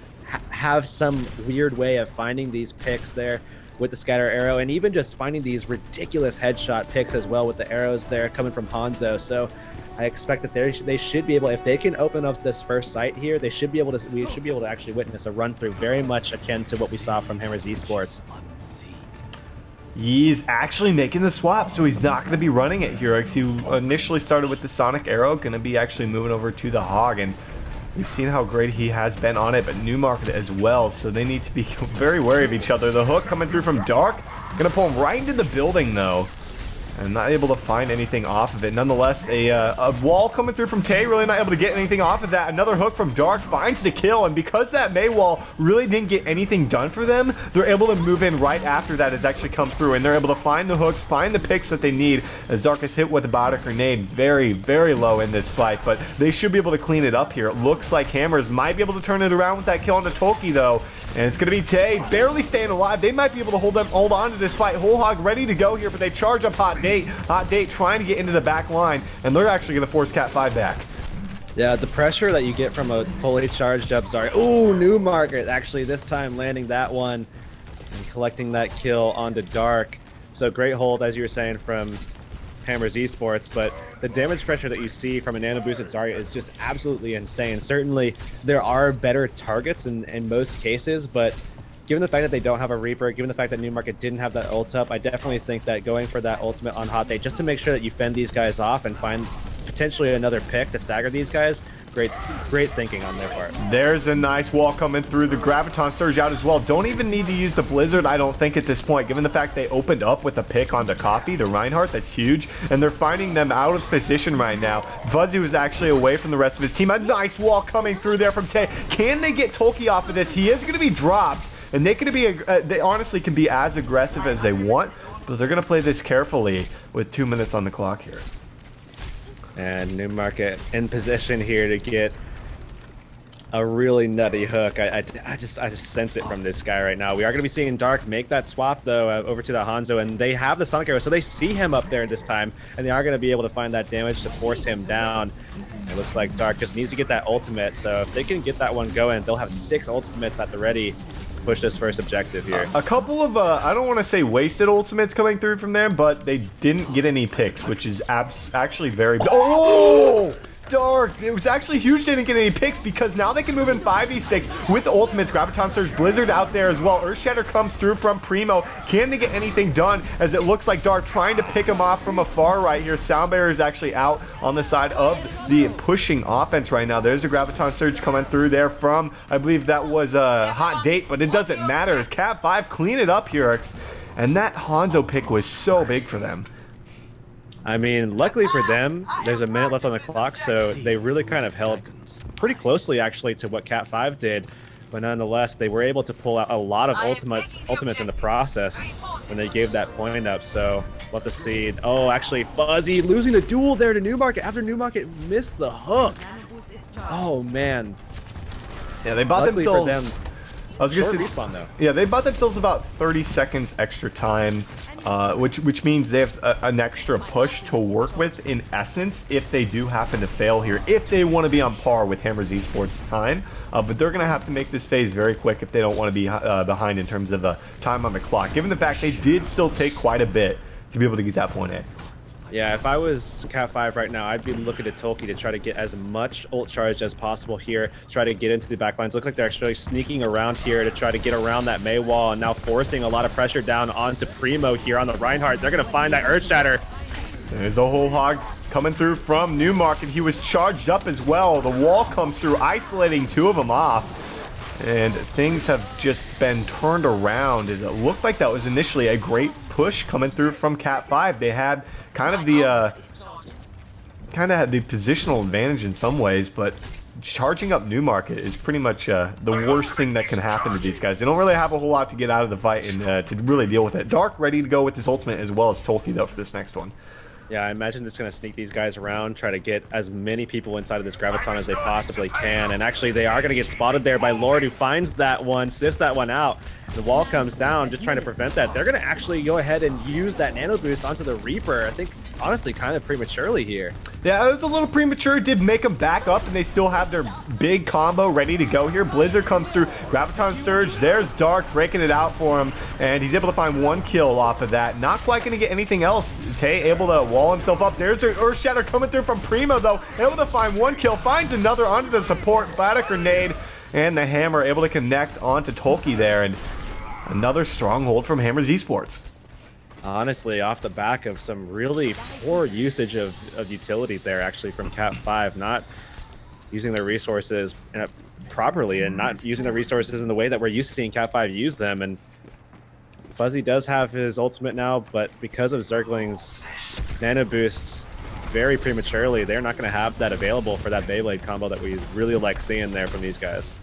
have some weird way of finding these picks there with the scatter arrow, and even just finding these ridiculous headshot picks as well with the arrows there coming from Hanzo. So I expect that they should be able, if they can open up this first site here, we should be able to actually witness a run through very much akin to what we saw from Hammers Esports. He's actually making the swap, so he's not going to be running it here. He initially started with the Sonic Arrow, going to be actually moving over to the Hog, and we've seen how great he has been on it, but Newmarket as well, so they need to be very wary of each other. The hook coming through from Dark, going to pull him right into the building, though, and not able to find anything off of it. Nonetheless, a wall coming through from Tay, really not able to get anything off of that. Another hook from Dark finds the kill, and because that May wall really didn't get anything done for them, they're able to move in right after that has actually come through, and they're able to find the hooks, find the picks that they need, as Dark is hit with about a grenade very, very low in this fight, but they should be able to clean it up here. It looks like Hammers might be able to turn it around with that kill on the Tolkien, though, and it's going to be Tay barely staying alive. They might be able to hold on to this fight. Whole Hog ready to go here, but they charge up Hot Date. Hot Date trying to get into the back line, and they're actually going to force Cat 5 back. Yeah, the pressure that you get from a fully charged up Zarya. Ooh, Newmarket actually this time landing that one and collecting that kill onto Dark. So great hold, as you were saying, from Hammers Esports, but the damage pressure that you see from a nano boosted Zarya is just absolutely insane. Certainly, there are better targets in most cases, but given the fact that they don't have a Reaper, given the fact that Newmarket didn't have that ult up, I definitely think that going for that ultimate on Hot Day, just to make sure that you fend these guys off and find potentially another pick to stagger these guys, great thinking on their part. There's a nice wall coming through. The Graviton Surge out as well. Don't even need to use the Blizzard, I don't think, at this point, given the fact they opened up with a pick onto Coffee, the Reinhardt. That's huge, and they're finding them out of position right now. Fuzzy was actually away from the rest of his team. A nice wall coming through there from Tay. Can they get Tolkien off of this? He is going to be dropped, and they honestly can be as aggressive as they want, but they're going to play this carefully with 2 minutes on the clock here. And Newmarket in position here to get a really nutty hook. I just sense it from this guy right now. We are going to be seeing Dark make that swap though over to the Hanzo, and they have the Sonic Arrow, so they see him up there this time, and they are going to be able to find that damage to force him down. It looks like Dark just needs to get that ultimate, so if they can get that one going, they'll have 6 ultimates at the ready to push this first objective here. A couple of, I don't want to say wasted ultimates coming through from there, but they didn't get any picks, which is actually very... Oh! Dark. It was actually huge they didn't get any picks because now they can move in 5v6 with the ultimates. Graviton Surge, Blizzard out there as well. Earthshatter comes through from Primo. Can they get anything done as it looks like Dark trying to pick him off from afar right here. Sound Barrier is actually out on the side of the pushing offense right now. There's a Graviton Surge coming through there from, I believe that was a Hot Date, but it doesn't matter as Cat 5 clean it up here. And that Hanzo pick was so big for them. I mean, luckily for them, there's a minute left on the clock, so they really kind of held pretty closely, actually, to what Cat 5 did. But nonetheless, they were able to pull out a lot of ultimates in the process when they gave that point up. So, we'll have to see. Oh, actually, Fuzzy losing the duel there to Newmarket after Newmarket missed the hook. Oh, man. Yeah, they bought Luckily themselves... for them, I was gonna say, respawn though. Yeah, they bought themselves about 30 seconds extra time, which means they have an extra push to work with in essence if they do happen to fail here, if they want to be on par with Hammers Esports time. But they're going to have to make this phase very quick if they don't want to be behind in terms of the time on the clock, given the fact they did still take quite a bit to be able to get that point A. Yeah, if I was Cat 5 right now, I'd be looking to Tolkien to try to get as much ult charge as possible here, try to get into the backlines. Look like they're actually sneaking around here to try to get around that Mei wall and now forcing a lot of pressure down onto Primo here on the Reinhardt. They're going to find that Earthshatter. There's a whole hog coming through from Newmarket. He was charged up as well. The wall comes through, isolating 2 of them off. And things have just been turned around. It looked like that was initially a great push coming through from Cat 5. They had kind of the positional advantage in some ways, but charging up Newmarket is pretty much the worst thing that can happen to these guys. They don't really have a whole lot to get out of the fight and to really deal with it. Dark ready to go with his ultimate as well as Tolkien though for this next one. Yeah, I imagine it's going to sneak these guys around, try to get as many people inside of this Graviton as they possibly can. And actually, they are going to get spotted there by Lord, who finds that one, sniffs that one out. The wall comes down, just trying to prevent that. They're going to actually go ahead and use that nano boost onto the Reaper. I think, honestly, kind of prematurely here. Yeah, it was a little premature. It did make them back up, and they still have their big combo ready to go here. Blizzard comes through. Graviton Surge. There's Dark breaking it out for him, and he's able to find 1 kill off of that. Not quite going to get anything else. Tay able to wall himself up. There's an Earthshatter coming through from Primo, though. Able to find 1 kill. Finds another onto the support. Flatter Grenade, and the Hammer able to connect onto Tolkien there, and another stronghold from Hammers Esports. Honestly, off the back of some really poor usage of utility there, actually, from Cat 5, not using their resources properly and not using the resources in the way that we're used to seeing Cat 5 use them. And Fuzzy does have his ultimate now, but because of Zergling's nano boost very prematurely, they're not going to have that available for that Beyblade combo that we really like seeing there from these guys.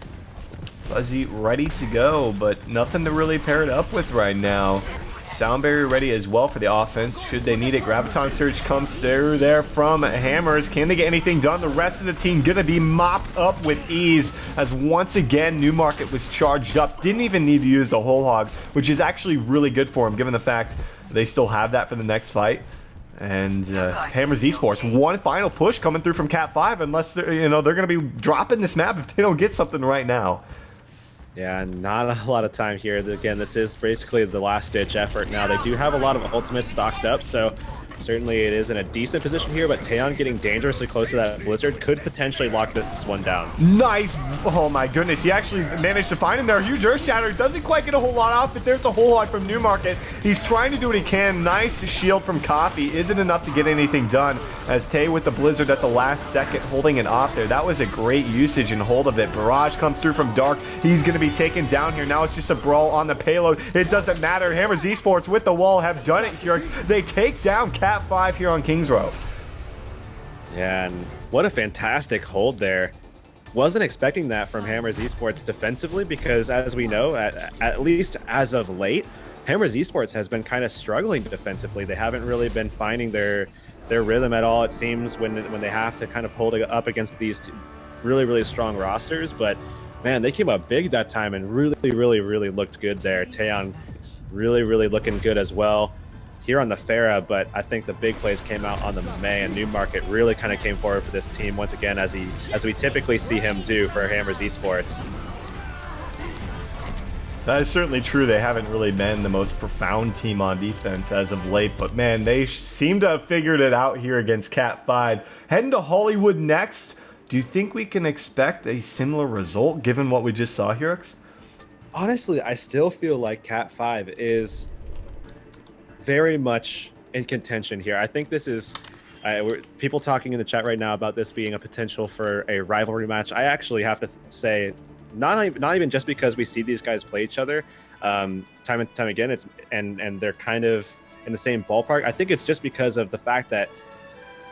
Fuzzy ready to go, but nothing to really pair it up with right now. Sound Barrier ready as well for the offense, should they need it. Graviton Surge comes through there from Hammers. Can they get anything done? The rest of the team gonna be mopped up with ease, as once again Newmarket was charged up. Didn't even need to use the whole hog, which is actually really good for him, given the fact they still have that for the next fight. And Hammers Esports, 1 final push coming through from Cat 5, unless they're gonna be dropping this map if they don't get something right now. Yeah, not a lot of time here. Again, this is basically the last-ditch effort now. They do have a lot of ultimates stocked up, so certainly it is in a decent position here, but Taeyeon getting dangerously close to that Blizzard could potentially lock this one down. Nice! Oh my goodness, he actually managed to find him there. Huge Earthshatter, doesn't quite get a whole lot off, but there's a whole lot from Newmarket. He's trying to do what he can. Nice shield from Coffee. Isn't enough to get anything done, as Tay with the Blizzard at the last second holding it off there. That was a great usage and hold of it. Barrage comes through from Dark. He's going to be taken down here. Now it's just a brawl on the payload. It doesn't matter. Hammers Esports with the wall have done it here. They take down Cat 5 here on Kings Row. Yeah, and what a fantastic hold there. Wasn't expecting that from Hammers Esports defensively, because as we know, at least as of late, Hammers Esports has been kind of struggling defensively. They haven't really been finding their rhythm at all, it seems, when they have to kind of hold it up against these really strong rosters, but man, they came up big that time and really looked good there. Taeyeon really looking good as well here on the Pharah, but I think the big plays came out on the Mei, and Newmarket really kind of came forward for this team once again, as we typically see him do for Hammers Esports. That is certainly true. They haven't really been the most profound team on defense as of late, but man, they seem to have figured it out here against Cat 5. Heading to Hollywood next. Do you think we can expect a similar result given what we just saw here, X? Honestly, I still feel like Cat 5 is very much in contention here. I think this is people talking in the chat right now about this being a potential for a rivalry match. I actually have to say, not even just because we see these guys play each other time and time again, and they're kind of in the same ballpark. I think it's just because of the fact that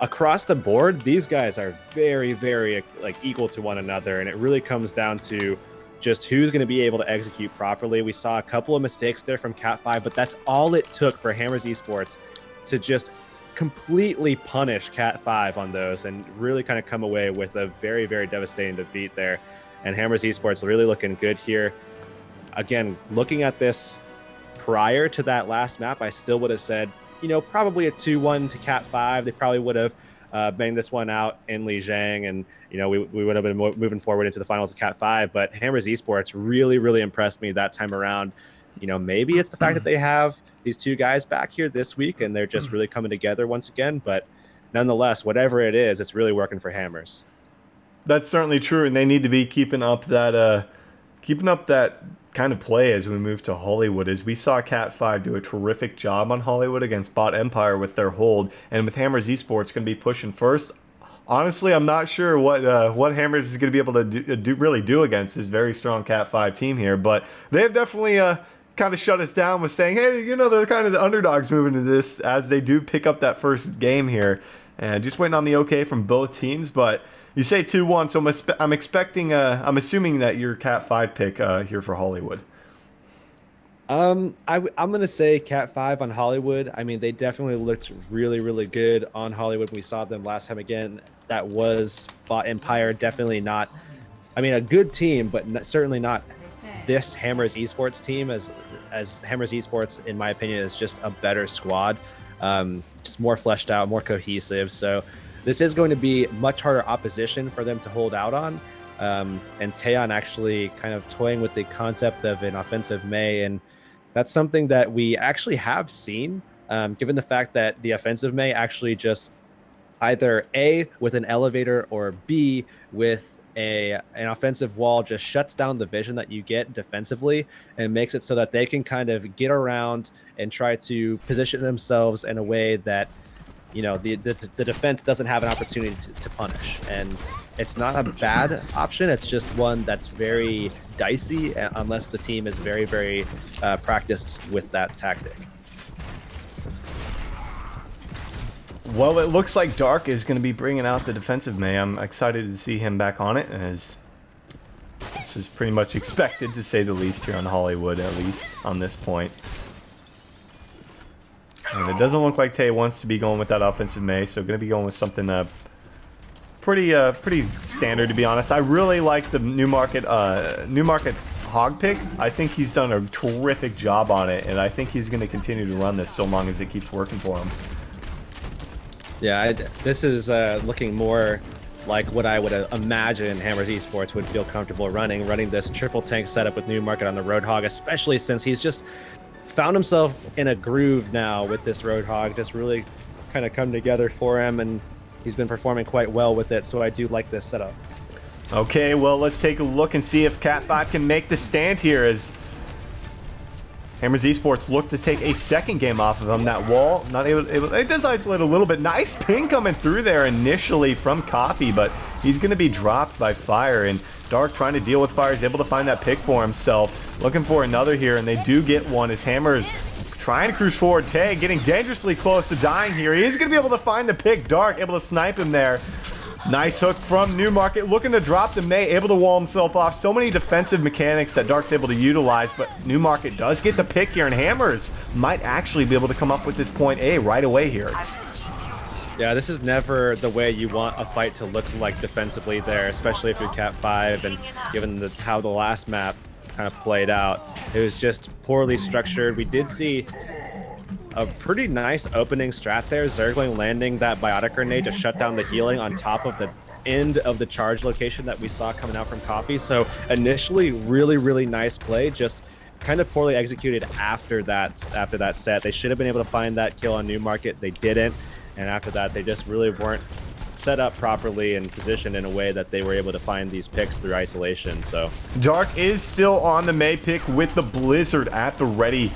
across the board, these guys are very like equal to one another, and it really comes down to just who's going to be able to execute properly. We saw a couple of mistakes there from Cat 5, but that's all it took for Hammers Esports to just completely punish Cat 5 on those and really kind of come away with a very devastating defeat there. And Hammers Esports really looking good here. Again, looking at this prior to that last map, I still would have said, you know, probably a 2-1 to Cat 5. They probably would have banged this one out in Lijiang, and you know, we would have been moving forward into the finals of Cat 5. But Hammers Esports really impressed me that time around. You know, maybe it's the fact that they have these two guys back here this week and they're just really coming together once again. But nonetheless, whatever it is, it's really working for Hammers. That's certainly true, and they need to be keeping up that kind of play as we move to Hollywood. As we saw Cat 5 do a terrific job on Hollywood against Bot Empire with their hold, and with Hammers Esports going to be pushing first. Honestly, I'm not sure what Hammers is going to be able to really do against this very strong Cat 5 team here, but they have definitely kind of shut us down with saying, hey, you know, they're kind of the underdogs moving into this, as they do pick up that first game here, and just waiting on the okay from both teams. But you say 2-1, so I'm assuming that your Cat 5 pick here for Hollywood. I'm gonna say Cat 5 on Hollywood. I mean, they definitely looked really good on Hollywood. We saw them last time again. That was Bot Empire. Definitely not, I mean, a good team, but certainly not this Hammers Esports team. As Hammers Esports, in my opinion, is just a better squad, just more fleshed out, more cohesive. So this is going to be much harder opposition for them to hold out on. And Taeyeon actually kind of toying with the concept of an offensive Mei, and that's something that we actually have seen, given the fact that the offensive Mei actually just either A, with an elevator, or B, with an offensive wall, just shuts down the vision that you get defensively and makes it so that they can kind of get around and try to position themselves in a way that, you know, the defense doesn't have an opportunity to punish. And it's not a bad option. It's just one that's very dicey unless the team is very practiced with that tactic. Well, it looks like Dark is going to be bringing out the defensive Mei. I'm excited to see him back on it, as this is pretty much expected, to say the least, here on Hollywood, at least on this point. And it doesn't look like Tay wants to be going with that offensive Mei, so going to be going with something pretty standard, to be honest. I really like the Newmarket Hog pick. I think he's done a terrific job on it, and I think he's going to continue to run this so long as it keeps working for him. Yeah, this is looking more like what I would imagine Hammers Esports would feel comfortable running this triple tank setup with Newmarket on the Roadhog, especially since he's just found himself in a groove now with this Roadhog, just really kind of come together for him, and he's been performing quite well with it, so I do like this setup. Okay, well, let's take a look and see if Cat 5 can make the stand here, as Hammers Esports look to take a second game off of him. That wall, not able, it does isolate a little bit. Nice ping coming through there initially from Coffee, but he's going to be dropped by Fire, and Dark trying to deal with Fire is able to find that pick for himself. Looking for another here, and they do get one as Hammers trying to cruise forward. Tay getting dangerously close to dying here. He's going to be able to find the pick. Dark able to snipe him there. Nice hook from Newmarket, looking to drop the Mei, able to wall himself off. So many defensive mechanics that Dark's able to utilize, but Newmarket does get the pick here, and Hammers might actually be able to come up with this point A right away here. Yeah, this is never the way you want a fight to look like defensively there, especially if you're Cat 5, and given how the last map kind of played out. It was just poorly structured. We did see a pretty nice opening strat there. Zergling landing that biotic grenade to shut down the healing on top of the end of the charge location that we saw coming out from Coffee. So initially, really nice play, just kind of poorly executed after that set. They should have been able to find that kill on Newmarket. They didn't. And after that, they just really weren't set up properly and positioned in a way that they were able to find these picks through isolation. So Dark is still on the May pick with the Blizzard at the ready.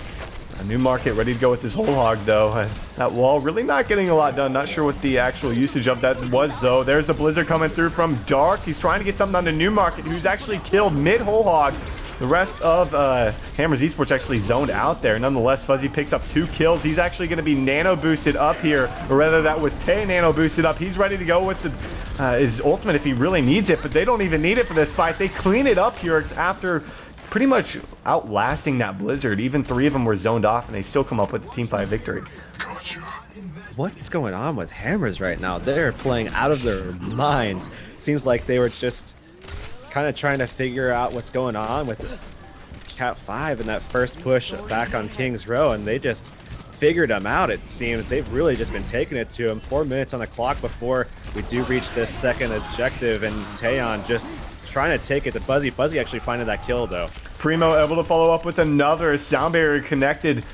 A Newmarket ready to go with his whole hog, though. That wall really not getting a lot done. Not sure what the actual usage of that was, though. There's the Blizzard coming through from Dark. He's trying to get something on the Newmarket, who's actually killed mid-whole hog. The rest of Hammers Esports actually zoned out there. Nonetheless, Fuzzy picks up 2 kills. He's actually going to be nano boosted up here, or rather that was Tay nano boosted up. He's ready to go with his ultimate if he really needs it, but they don't even need it for this fight. They clean it up here. It's after pretty much outlasting that Blizzard. Even 3 of them were zoned off, and they still come up with the Team 5 victory. What's going on with Hammers right now? They're playing out of their minds. Seems like they were just kind of trying to figure out what's going on with Cat 5 and that first push back on King's Row, and they just figured them out. It seems they've really just been taking it to him. 4 minutes on the clock before we do reach this second objective, and Taeyeon just trying to take it to Fuzzy. Fuzzy actually finding that kill, though. Primo able to follow up with another sound barrier connected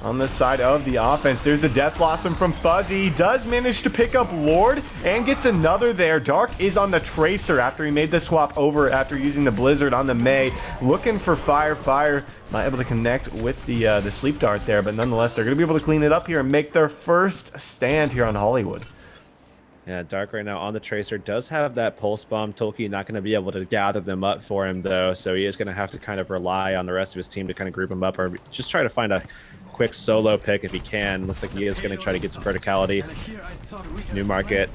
on the side of the offense. There's a Death Blossom from Fuzzy. He does manage to pick up Lord and gets another there. Dark is on the Tracer after he made the swap over after using the Blizzard on the May. Looking for Fire. Fire not able to connect with the Sleep Dart there, but nonetheless, they're going to be able to clean it up here and make their first stand here on Hollywood. Yeah, Dark right now on the Tracer does have that Pulse Bomb. Tolkien not going to be able to gather them up for him, though, so he is going to have to kind of rely on the rest of his team to kind of group him up, or just try to find a quick solo pick if he can. Looks like he is going to try to get some verticality. Newmarket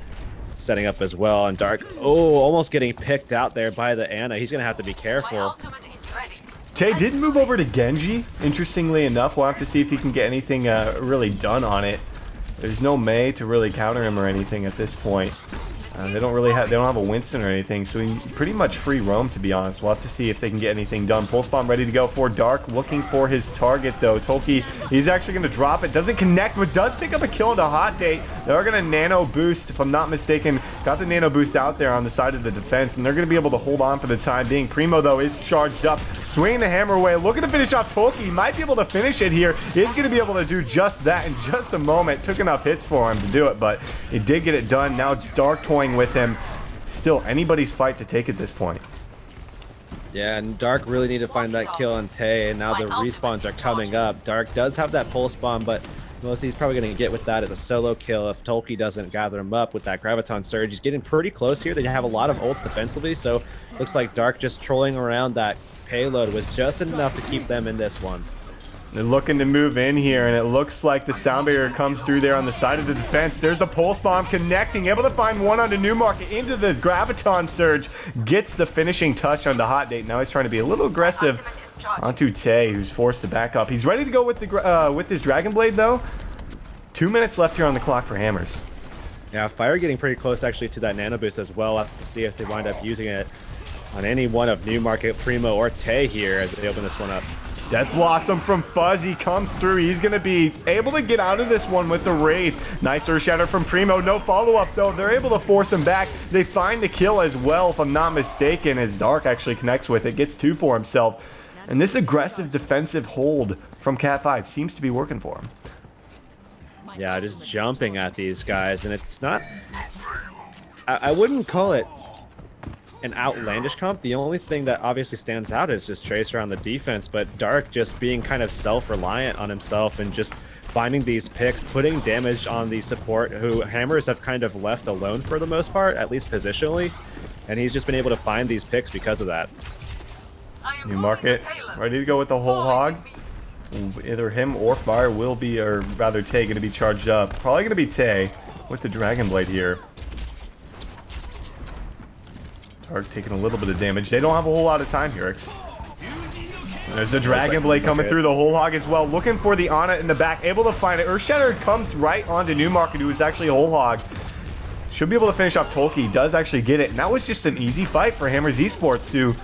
setting up as well, and Dark, almost getting picked out there by the Ana. He's going to have to be careful. Tay did move over to Genji, interestingly enough. We'll have to see if he can get anything really done on it. There's no Mei to really counter him or anything at this point. They don't have a Winston or anything, so he pretty much free roam, to be honest. We'll have to see if they can get anything done. Pulse Bomb ready to go for Dark, looking for his target, though. Tolkien, he's actually going to drop it. Doesn't connect, but does pick up a kill into Hot Date. They're going to nano boost, if I'm not mistaken. Got the nano boost out there on the side of the defense, and they're going to be able to hold on for the time being. Primo, though, is charged up, swinging the hammer away, looking to finish off Tolkien. He might be able to finish it here. He's going to be able to do just that in just a moment. Took enough hits for him to do it, but he did get it done. Now it's Dark toying with him. Still anybody's fight to take at this point. Yeah, and Dark really need to find that kill on Tay, and now the respawns are coming up. Dark does have that Pulse Bomb, but most he's probably going to get with that as a solo kill if Tolkien doesn't gather him up with that Graviton Surge. He's getting pretty close here. They have a lot of ults defensively, so looks like Dark just trolling around that payload was just enough to keep them in this one. They're looking to move in here, and it looks like the sound barrier comes through there on the side of the defense. There's a Pulse Bomb connecting, able to find one onto Newmarket into the Graviton Surge. Gets the finishing touch onto Hot Date. Now he's trying to be a little aggressive onto Tay, who's forced to back up. He's ready to go with his Dragon Blade, though. 2 minutes left here on the clock for Hammers. Yeah, Fire getting pretty close actually to that nano boost as well. We'll have to see if they wind up using it on any one of Newmarket, Primo, or Tay here as they open this one up. Death Blossom from Fuzzy comes through. He's going to be able to get out of this one with the Wraith. Nice Earth Shatter from Primo. No follow-up, though. They're able to force him back. They find the kill as well, if I'm not mistaken, as Dark actually connects with it. Gets 2 for himself. And this aggressive defensive hold from Cat 5 seems to be working for him. Yeah, just jumping at these guys. And it's not... I wouldn't call it an outlandish comp. The only thing that obviously stands out is just Tracer on the defense, but Dark just being kind of self-reliant on himself and just finding these picks, putting damage on the support who Hammers have kind of left alone for the most part, at least positionally, and he's just been able to find these picks because of that. Newmarket ready to go with the whole hog. Either him or Fire will be, or rather Tay, going to be charged up. Probably going to be Tay with the Dragon Blade here. Dark taking a little bit of damage. They don't have a whole lot of time here. There's a Dragon Blade coming through the whole hog as well, looking for the Ana in the back, able to find it. Earthshatter comes right onto Newmarket, who is actually a whole hog. Should be able to finish off Tolkien, does actually get it. And that was just an easy fight for Hammers Esports, who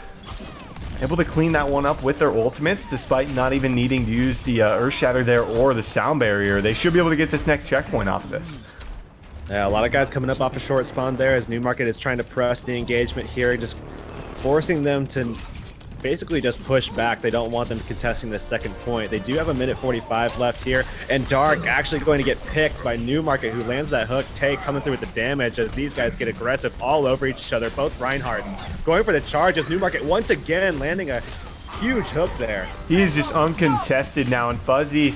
able to clean that one up with their ultimates, despite not even needing to use the Earthshatter there or the Sound Barrier. They should be able to get this next checkpoint off of this. Yeah, a lot of guys coming up off a short spawn there as Newmarket is trying to press the engagement here, just forcing them to basically just push back. They don't want them contesting the second point. They do have a minute 45 left here, and Dark actually going to get picked by Newmarket, who lands that hook. Tay coming through with the damage as these guys get aggressive all over each other. Both Reinhardts going for the charge as Newmarket once again landing a huge hook there. He's just uncontested now, and Fuzzy,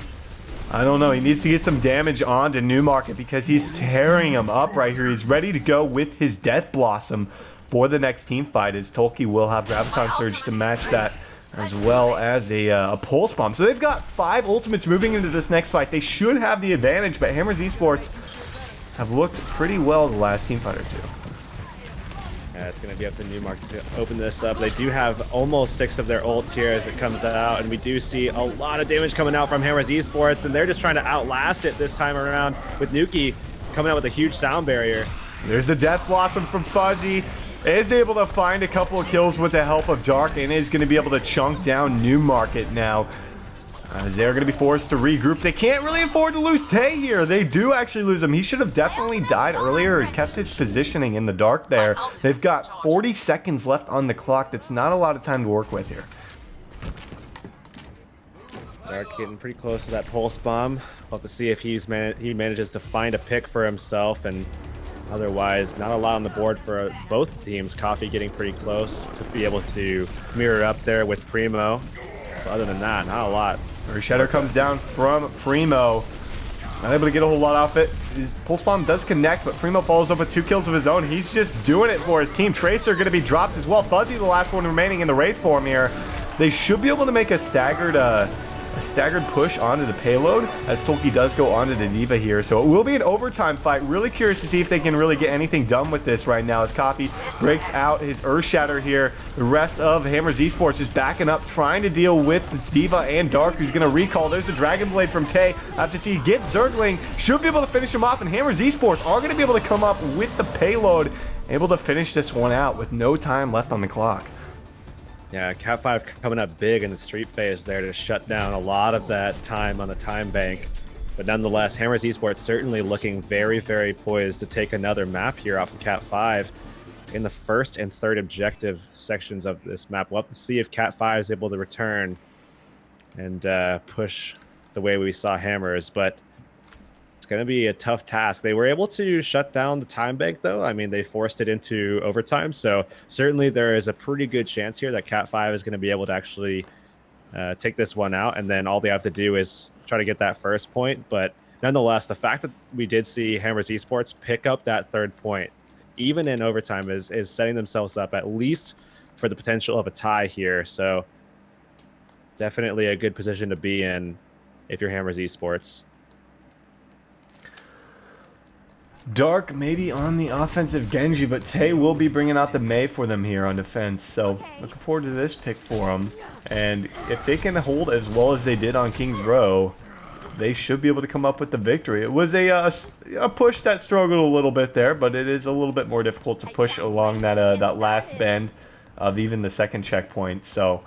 I don't know, he needs to get some damage onto Newmarket because he's tearing him up right here. He's ready to go with his Death Blossom for the next team fight, as Tolkien will have Graviton Surge to match that, as well as a Pulse Bomb. So they've got 5 ultimates moving into this next fight. They should have the advantage, but Hammers Esports have looked pretty well the last team fight or two. Yeah, it's going to be up to Newmarket to open this up. They do have almost 6 of their ults here as it comes out, and we do see a lot of damage coming out from Hammers Esports, and they're just trying to outlast it this time around with Nuki coming out with a huge Sound Barrier. There's a Death Blossom from Fuzzy. Is able to find a couple of kills with the help of Dark, and is going to be able to chunk down Newmarket now, as they're going to be forced to regroup. They can't really afford to lose Tay here. They do actually lose him. He should have definitely died earlier and kept his positioning in the dark there. They've got 40 seconds left on the clock. That's not a lot of time to work with here. Dark getting pretty close to that Pulse Bomb. We'll have to see if he manages to find a pick for himself, and otherwise, not a lot on the board for both teams. Coffee getting pretty close to be able to mirror up there with Primo. But other than that, not a lot. Shadow comes down from Primo. Not able to get a whole lot off it. His Pulse Bomb does connect, but Primo follows up with 2 kills of his own. He's just doing it for his team. Tracer going to be dropped as well. Fuzzy, the last one remaining in the Wraith form here. They should be able to make a staggered push onto the payload, as Tolkien does go onto the Diva here. So it will be an overtime fight. Really curious to see if they can really get anything done with this right now, as Coffee breaks out his Earthshatter here. The rest of Hammers Esports just backing up, trying to deal with the Diva and Dark, who's going to recall. There's the Dragon Blade from Tay. Have to see, get Zergling. Should be able to finish him off, and Hammers Esports are going to be able to come up with the payload, able to finish this one out with no time left on the clock. Yeah, Cat 5 coming up big in the street phase there to shut down a lot of that time on the time bank. But nonetheless, Hammers Esports certainly looking very, very poised to take another map here off of Cat 5 in the first and third objective sections of this map. We'll have to see if Cat 5 is able to return and push the way we saw Hammers, but it's going to be a tough task. They were able to shut down the time bank, though. I mean, they forced it into overtime, so certainly there is a pretty good chance here that Cat 5 is going to be able to actually take this one out, and then all they have to do is try to get that first point. But nonetheless, the fact that we did see Hammers Esports pick up that third point, even in overtime, is setting themselves up at least for the potential of a tie here. So definitely a good position to be in if you're Hammers Esports. Dark maybe on the offensive Genji, but Tay will be bringing out the Mei for them here on defense. So looking forward to this pick for them. And if they can hold as well as they did on King's Row, they should be able to come up with the victory. It was a push that struggled a little bit there, but it is a little bit more difficult to push along that that last bend of even the second checkpoint. So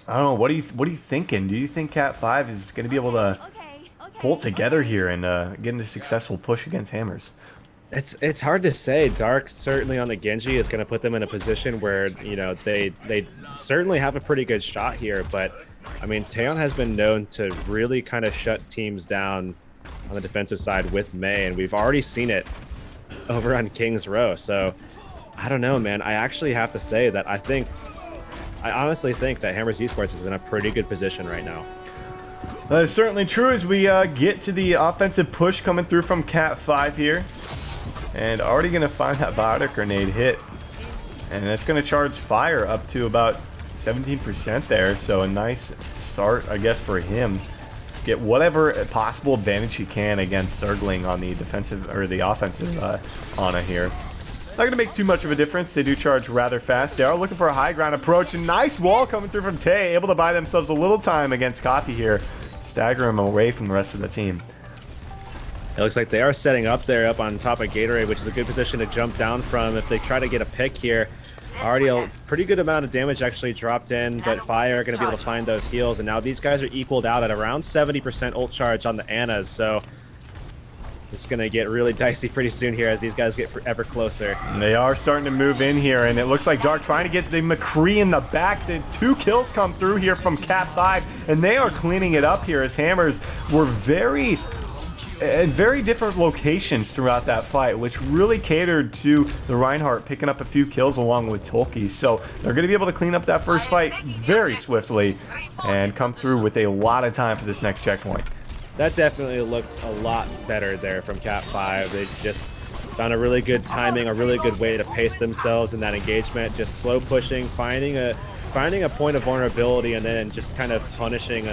I don't know. What are you thinking? Do you think Cat 5 is going to be able to pull together here and get a successful push against Hammers? It's hard to say. Dark certainly on the Genji is going to put them in a position where, you know, they certainly have a pretty good shot here. But I mean, Taeyeon has been known to really kind of shut teams down on the defensive side with Mei, and we've already seen it over on King's Row. So I don't know, man. I actually have to say that I honestly think that Hammers Esports is in a pretty good position right now. That is certainly true as we get to the offensive push coming through from Cat 5 here. And already going to find that biotic grenade hit. And that's going to charge fire up to about 17% there. So a nice start, I guess, for him. Get whatever possible advantage he can against Zergling on the defensive or the offensive Ana here. going to make too much of a difference. They do charge rather fast. They are looking for a high ground approach. A nice wall coming through from Tay, able to buy themselves a little time against Coffee here. Stagger him away from the rest of the team. It looks like they are setting up there up on top of Gatorade, which is a good position to jump down from if they try to get a pick here. Already a pretty good amount of damage actually dropped in, but Fire are going to be able to find those heals. And now these guys are equaled out at around 70% ult charge on the Annas. So it's going to get really dicey pretty soon here as these guys get ever closer. And they are starting to move in here, and it looks like Dark trying to get the McCree in the back. The 2 kills come through here from Cat 5, and they are cleaning it up here as Hammers were at very different locations throughout that fight, which really catered to the Reinhardt picking up a few kills along with Tolkien. So they're going to be able to clean up that first fight very swiftly and come through with a lot of time for this next checkpoint. That definitely looked a lot better there from Cat 5. They just found a really good timing, a really good way to pace themselves in that engagement, just slow pushing, finding a point of vulnerability, and then just kind of punishing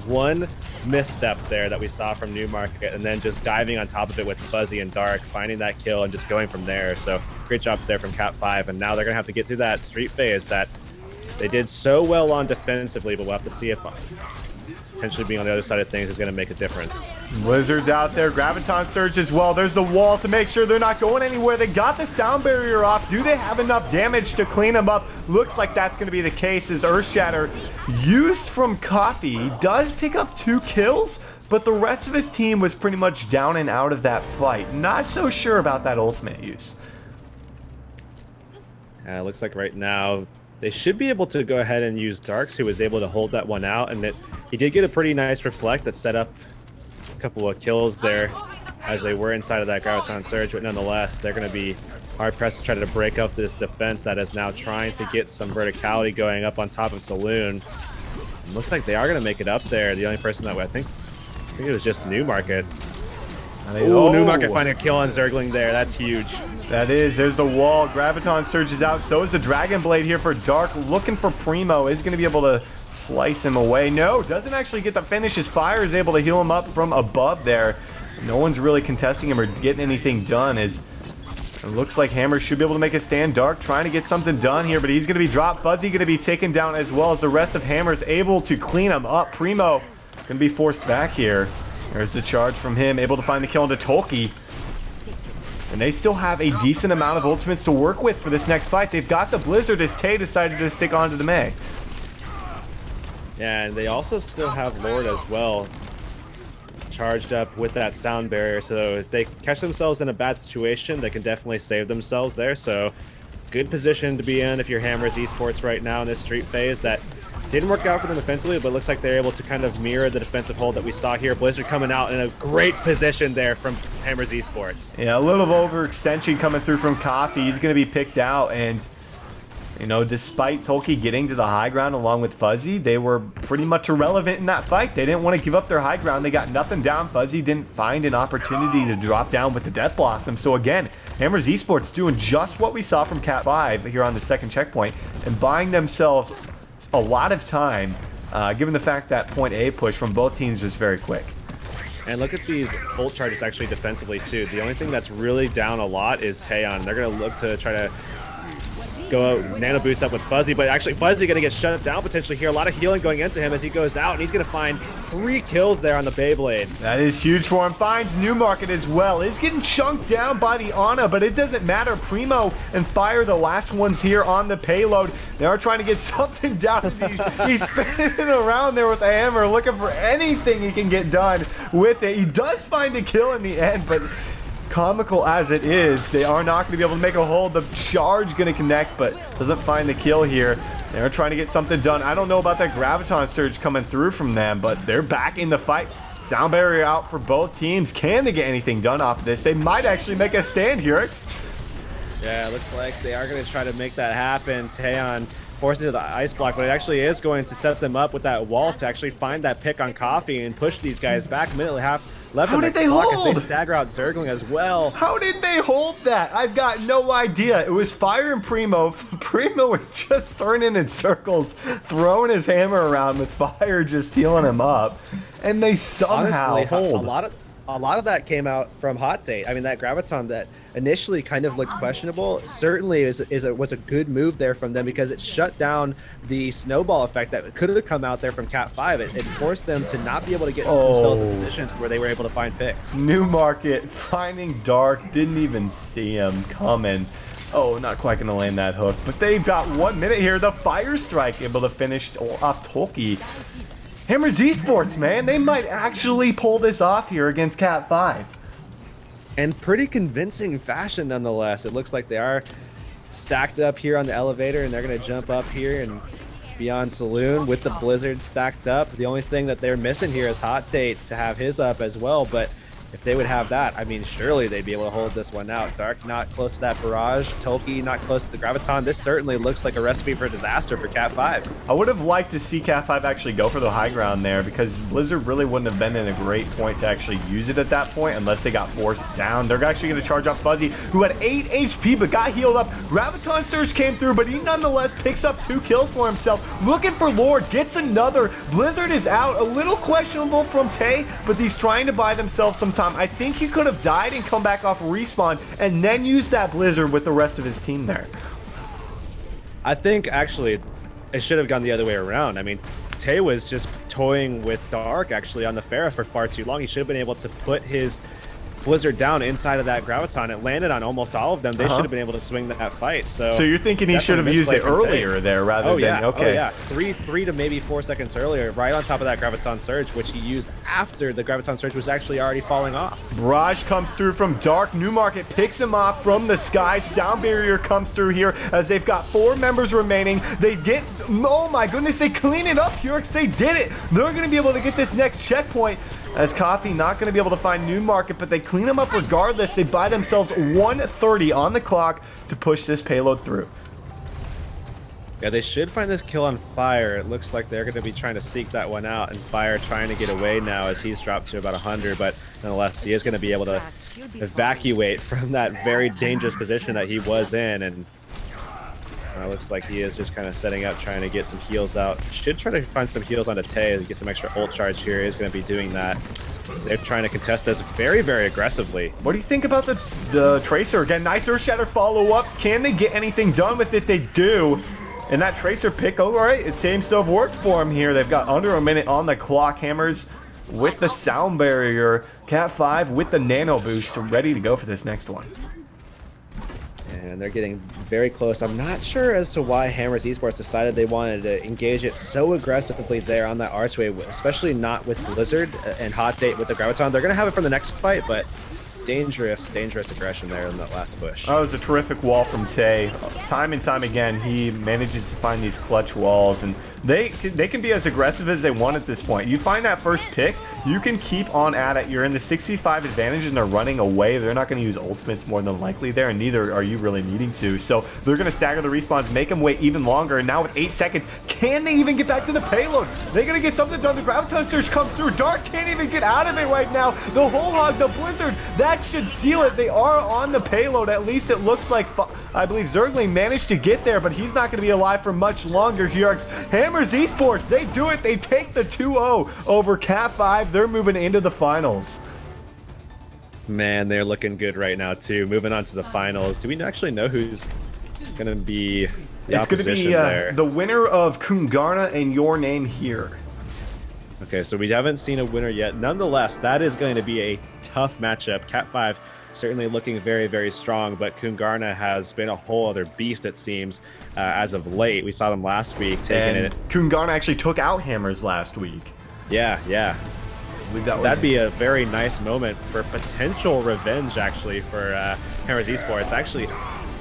one misstep there that we saw from Newmarket, and then just diving on top of it with Fuzzy and Dark, finding that kill and just going from there. So great job there from Cat 5, and now they're going to have to get through that street phase that they did so well on defensively, but we'll have to see if potentially being on the other side of things is going to make a difference. Blizzard's out there, Graviton Surge as well. There's the wall to make sure they're not going anywhere. They got the sound barrier off. Do they have enough damage to clean them up? Looks like that's going to be the case as Earthshatter, used from Coffee, does pick up 2 kills, but the rest of his team was pretty much down and out of that fight. Not so sure about that ultimate use. It looks like right now they should be able to go ahead and use Darks, who was able to hold that one out, and he did get a pretty nice reflect that set up a couple of kills there as they were inside of that Graviton Surge, but nonetheless, they're going to be hard-pressed to try to break up this defense that is now trying to get some verticality going up on top of Saloon. It looks like they are going to make it up there. The only person that I think it was just Newmarket. Oh, Newmarket finding a kill on Zergling there. That's huge. That is. There's the wall. Graviton surges out. So is the Dragon Blade here for Dark. Looking for Primo. Is going to be able to slice him away. No, doesn't actually get the finish. His Fire is able to heal him up from above there. No one's really contesting him or getting anything done. It looks like Hammer should be able to make a stand. Dark trying to get something done here, but he's going to be dropped. Fuzzy going to be taken down as well as the rest of Hammer's able to clean him up. Primo going to be forced back here. There's the charge from him, able to find the kill into Tolkien. And they still have a decent amount of ultimates to work with for this next fight. They've got the Blizzard as Tay decided to stick on to the Mei. Yeah, and they also still have Lord as well, charged up with that sound barrier. So if they catch themselves in a bad situation, they can definitely save themselves there. So good position to be in if you're Hammers Esports right now in this street phase. That didn't work out for them defensively, but it looks like they're able to kind of mirror the defensive hold that we saw here. Blizzard coming out in a great position there from Hammers Esports. Yeah, a little overextension coming through from Coffee. He's going to be picked out, and you know, despite Tolkien getting to the high ground along with Fuzzy, they were pretty much irrelevant in that fight. They didn't want to give up their high ground. They got nothing down. Fuzzy didn't find an opportunity to drop down with the Death Blossom. So again, Hammers Esports doing just what we saw from Cat 5 here on the second checkpoint and buying themselves a lot of time, given the fact that point A push from both teams was very quick. And look at these ult charges actually defensively too. The only thing that's really down a lot is Taeyeon. They're going to look to try to go out, nano boost up with Fuzzy, but actually Fuzzy going to get shut down potentially here. A lot of healing going into him as he goes out, and he's going to find 3 kills there on the Beyblade. That is huge for him. Finds Newmarket as well. Is getting chunked down by the Ana, but it doesn't matter. Primo and Fire, the last ones here on the payload. They are trying to get something down. He's spinning around there with a hammer, looking for anything he can get done with it. He does find a kill in the end, but comical as it is, they are not going to be able to make a hold. The charge going to connect, but doesn't find the kill here. They're trying to get something done. I don't know about that Graviton Surge coming through from them, but they're back in the fight. Sound barrier out for both teams. Can they get anything done off of this? They might actually make a stand here. Yeah, it looks like they are going to try to make that happen. Taeyeon forced into the ice block, but it actually is going to set them up with that wall to actually find that pick on Coffee and push these guys back. Minute and a half left. How did they hold? As they stagger out Zergling as well. How did they hold that? I've got no idea. It was Fire and Primo. Primo was just turning in circles, throwing his hammer around with Fire just healing him up, and they somehow Honestly, hold. A a lot of that came out from Hot Date. I mean, that Graviton that initially kind of looked questionable certainly was a good move there from them because it shut down the snowball effect that could have come out there from Cat 5. It forced them to not be able to get themselves in positions where they were able to find picks. Newmarket finding Dark, didn't even see him coming. Oh, not quite going to land that hook, but they've got 1 minute here. The Fire Strike able to finish off Tolkien. Hammers Esports, man, they might actually pull this off here against Cat 5. And pretty convincing fashion nonetheless. It looks like they are stacked up here on the elevator, and they're going to jump up here and beyond Saloon with the Blizzard stacked up. The only thing that they're missing here is Hot Date to have his up as well, but if they would have that, I mean, surely they'd be able to hold this one out. Dark not close to that barrage. Tolkien not close to the Graviton. This certainly looks like a recipe for disaster for Cat 5. I would have liked to see Cat 5 actually go for the high ground there because Blizzard really wouldn't have been in a great point to actually use it at that point unless they got forced down. They're actually going to charge up Fuzzy, who had 8 HP but got healed up. Graviton Surge came through, but he nonetheless picks up 2 kills for himself. Looking for Lord, gets another. Blizzard is out. A little questionable from Tay, but he's trying to buy themselves some time. I think he could have died and come back off respawn and then use that Blizzard with the rest of his team there. I think actually it should have gone the other way around. I mean, Tay was just toying with Dark actually on the Pharah for far too long. He should have been able to put his Blizzard down inside of that Graviton. It landed on almost all of them. They should have been able to swing that fight. So you're thinking he should have used it earlier there rather than okay. Oh yeah, three to maybe 4 seconds earlier, right on top of that Graviton Surge, which he used after the Graviton Surge was actually already falling off. Barrage comes through from Dark. Newmarket picks him off from the sky. Sound Barrier comes through here as they've got 4 members remaining. They get, oh my goodness, they clean it up, Purix. They did it. They're going to be able to get this next checkpoint. As Coffee not going to be able to find Newmarket, but they clean them up regardless. They buy themselves 1:30 on the clock to push this payload through. Yeah, they should find this kill on Fire. It looks like they're going to be trying to seek that one out, and Fire trying to get away now as he's dropped to about 100, but nonetheless, he is going to be able to evacuate from that very dangerous position that he was in, and looks like he is just kind of setting up, trying to get some heals out. Should try to find some heals onto Tay and get some extra ult charge here. He's going to be doing that. They're trying to contest this very, very aggressively. What do you think about the Tracer? Again, nice Earth Shatter follow-up. Can they get anything done with it? They do. And that Tracer pick, all right, it seems to have worked for him here. They've got under a minute on the clock. Hammers with the Sound Barrier. Cat 5 with the Nano Boost ready to go for this next one. And they're getting very close. I'm not sure as to why Hammers Esports decided they wanted to engage it so aggressively there on that archway, especially not with Blizzard and Hot Date with the Graviton. They're going to have it for the next fight, but dangerous aggression there in that last push. Oh, it was a terrific wall from Tay. Time and time again, he manages to find these clutch walls, and they can be as aggressive as they want at this point. You find that first pick, you can keep on at it. You're in the 65 advantage, and they're running away. They're not going to use ultimates more than likely there, and neither are you really needing to. So they're going to stagger the respawns, make them wait even longer, and now with 8 seconds, can they even get back to the payload? They're going to get something done. The Graviton Surge comes through. Dark can't even get out of it right now. The Whole Hog, the Blizzard, that should seal it. They are on the payload. At least it looks like, I believe Zergling managed to get there, but he's not going to be alive for much longer. Hurix, Hammers Esports, they do it. They take the 2-0 over Cat 5. They're moving into the finals. Man, they're looking good right now, too. Moving on to the finals. Do we actually know who's going to be the It's going to be the winner of Kungarna and Your Name Here. Okay, so we haven't seen a winner yet. Nonetheless, that is going to be a tough matchup. Cat 5 certainly looking very, very strong, but Kungarna has been a whole other beast, it seems, as of late. We saw them last week taking it. Kungarna actually took out Hammers last week. Yeah. That'd be a very nice moment for potential revenge, actually, for Hammers Esports. Actually,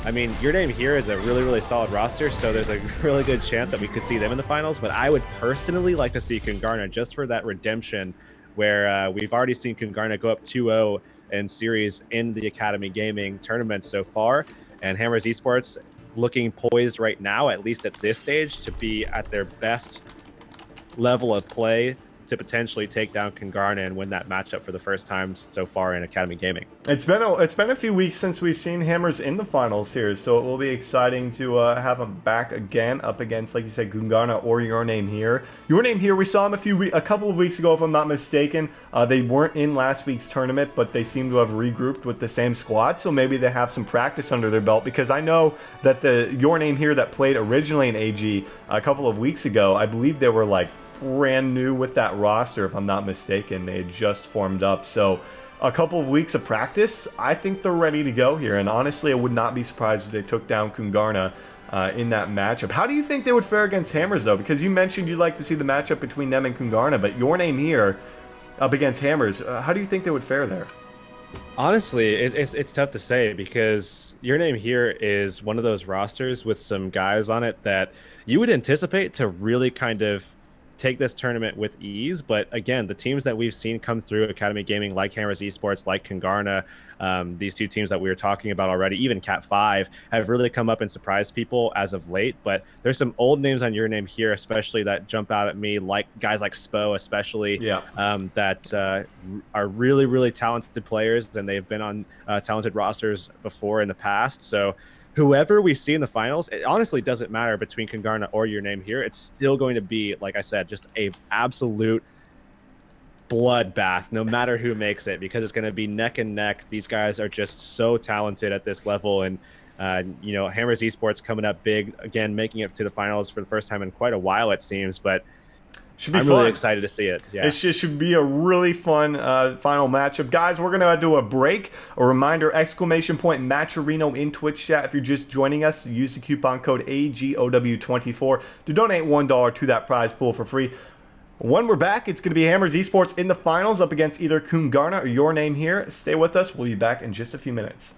I mean, Your Name Here is a really, really solid roster, so there's a really good chance that we could see them in the finals, but I would personally like to see Kungarna just for that redemption, where we've already seen Kungarna go up 2-0 in series in the Academy Gaming tournament so far, and Hammers Esports looking poised right now, at least at this stage, to be at their best level of play to potentially take down Kungarna and win that matchup for the first time so far in Academy Gaming. It's been a few weeks since we've seen Hammers in the finals here, so it will be exciting to have him back again up against, like you said, Kungarna or Your Name Here. Your Name Here, we saw him a couple of weeks ago, if I'm not mistaken. They weren't in last week's tournament, but they seem to have regrouped with the same squad, so maybe they have some practice under their belt, because I know that the Your Name Here that played originally in AG a couple of weeks ago, I believe they were like brand new with that roster, if I'm not mistaken. They had just formed up, so a couple of weeks of practice, I think they're ready to go here. And honestly, I would not be surprised if they took down Kungarna in that matchup. How do you think they would fare against Hammers, though? Because you mentioned you'd like to see the matchup between them and Kungarna, but Your Name Here up against Hammers, how do you think they would fare there? Honestly, it's tough to say, because Your Name Here is one of those rosters with some guys on it that you would anticipate to really kind of take this tournament with ease. But again, the teams that we've seen come through Academy Gaming, like Hammers Esports, like Kungarna, these two teams that we were talking about already, even Cat 5, have really come up and surprised people as of late. But there's some old names on Your Name Here, especially, that jump out at me, like guys like Spo, especially, that are really, really talented players, and they've been on talented rosters before in the past. So whoever we see in the finals, it honestly doesn't matter between Kungarna or Your Name Here. It's still going to be, like I said, just a absolute bloodbath, no matter who makes it, because it's going to be neck and neck. These guys are just so talented at this level, and you know, Hammers Esports coming up big again, making it to the finals for the first time in quite a while, it seems. But should be I'm fun. really excited to see it. Yeah. It should be a really fun final matchup. Guys, we're going to do a break. A reminder, !Matcherino in Twitch chat. If you're just joining us, use the coupon code AGOW24 to donate $1 to that prize pool for free. When we're back, it's going to be Hammers Esports in the finals up against either Kungarna or Your Name Here. Stay with us. We'll be back in just a few minutes.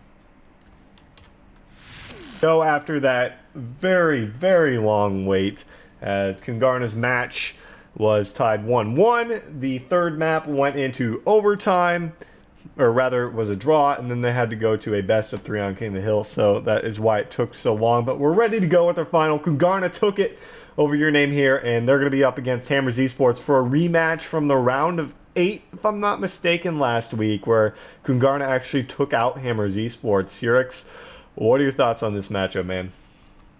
So after that very, very long wait, as Kungarna's match was tied 1-1. The third map went into overtime, or rather was a draw, and then they had to go to a best of 3 on King of the Hill, so that is why it took so long. But we're ready to go with our final. Kungarna took it over Your Name Here, and they're going to be up against Hammers Esports for a rematch from the round of 8, if I'm not mistaken, last week, where Kungarna actually took out Hammers Esports. Urix, what are your thoughts on this matchup, man?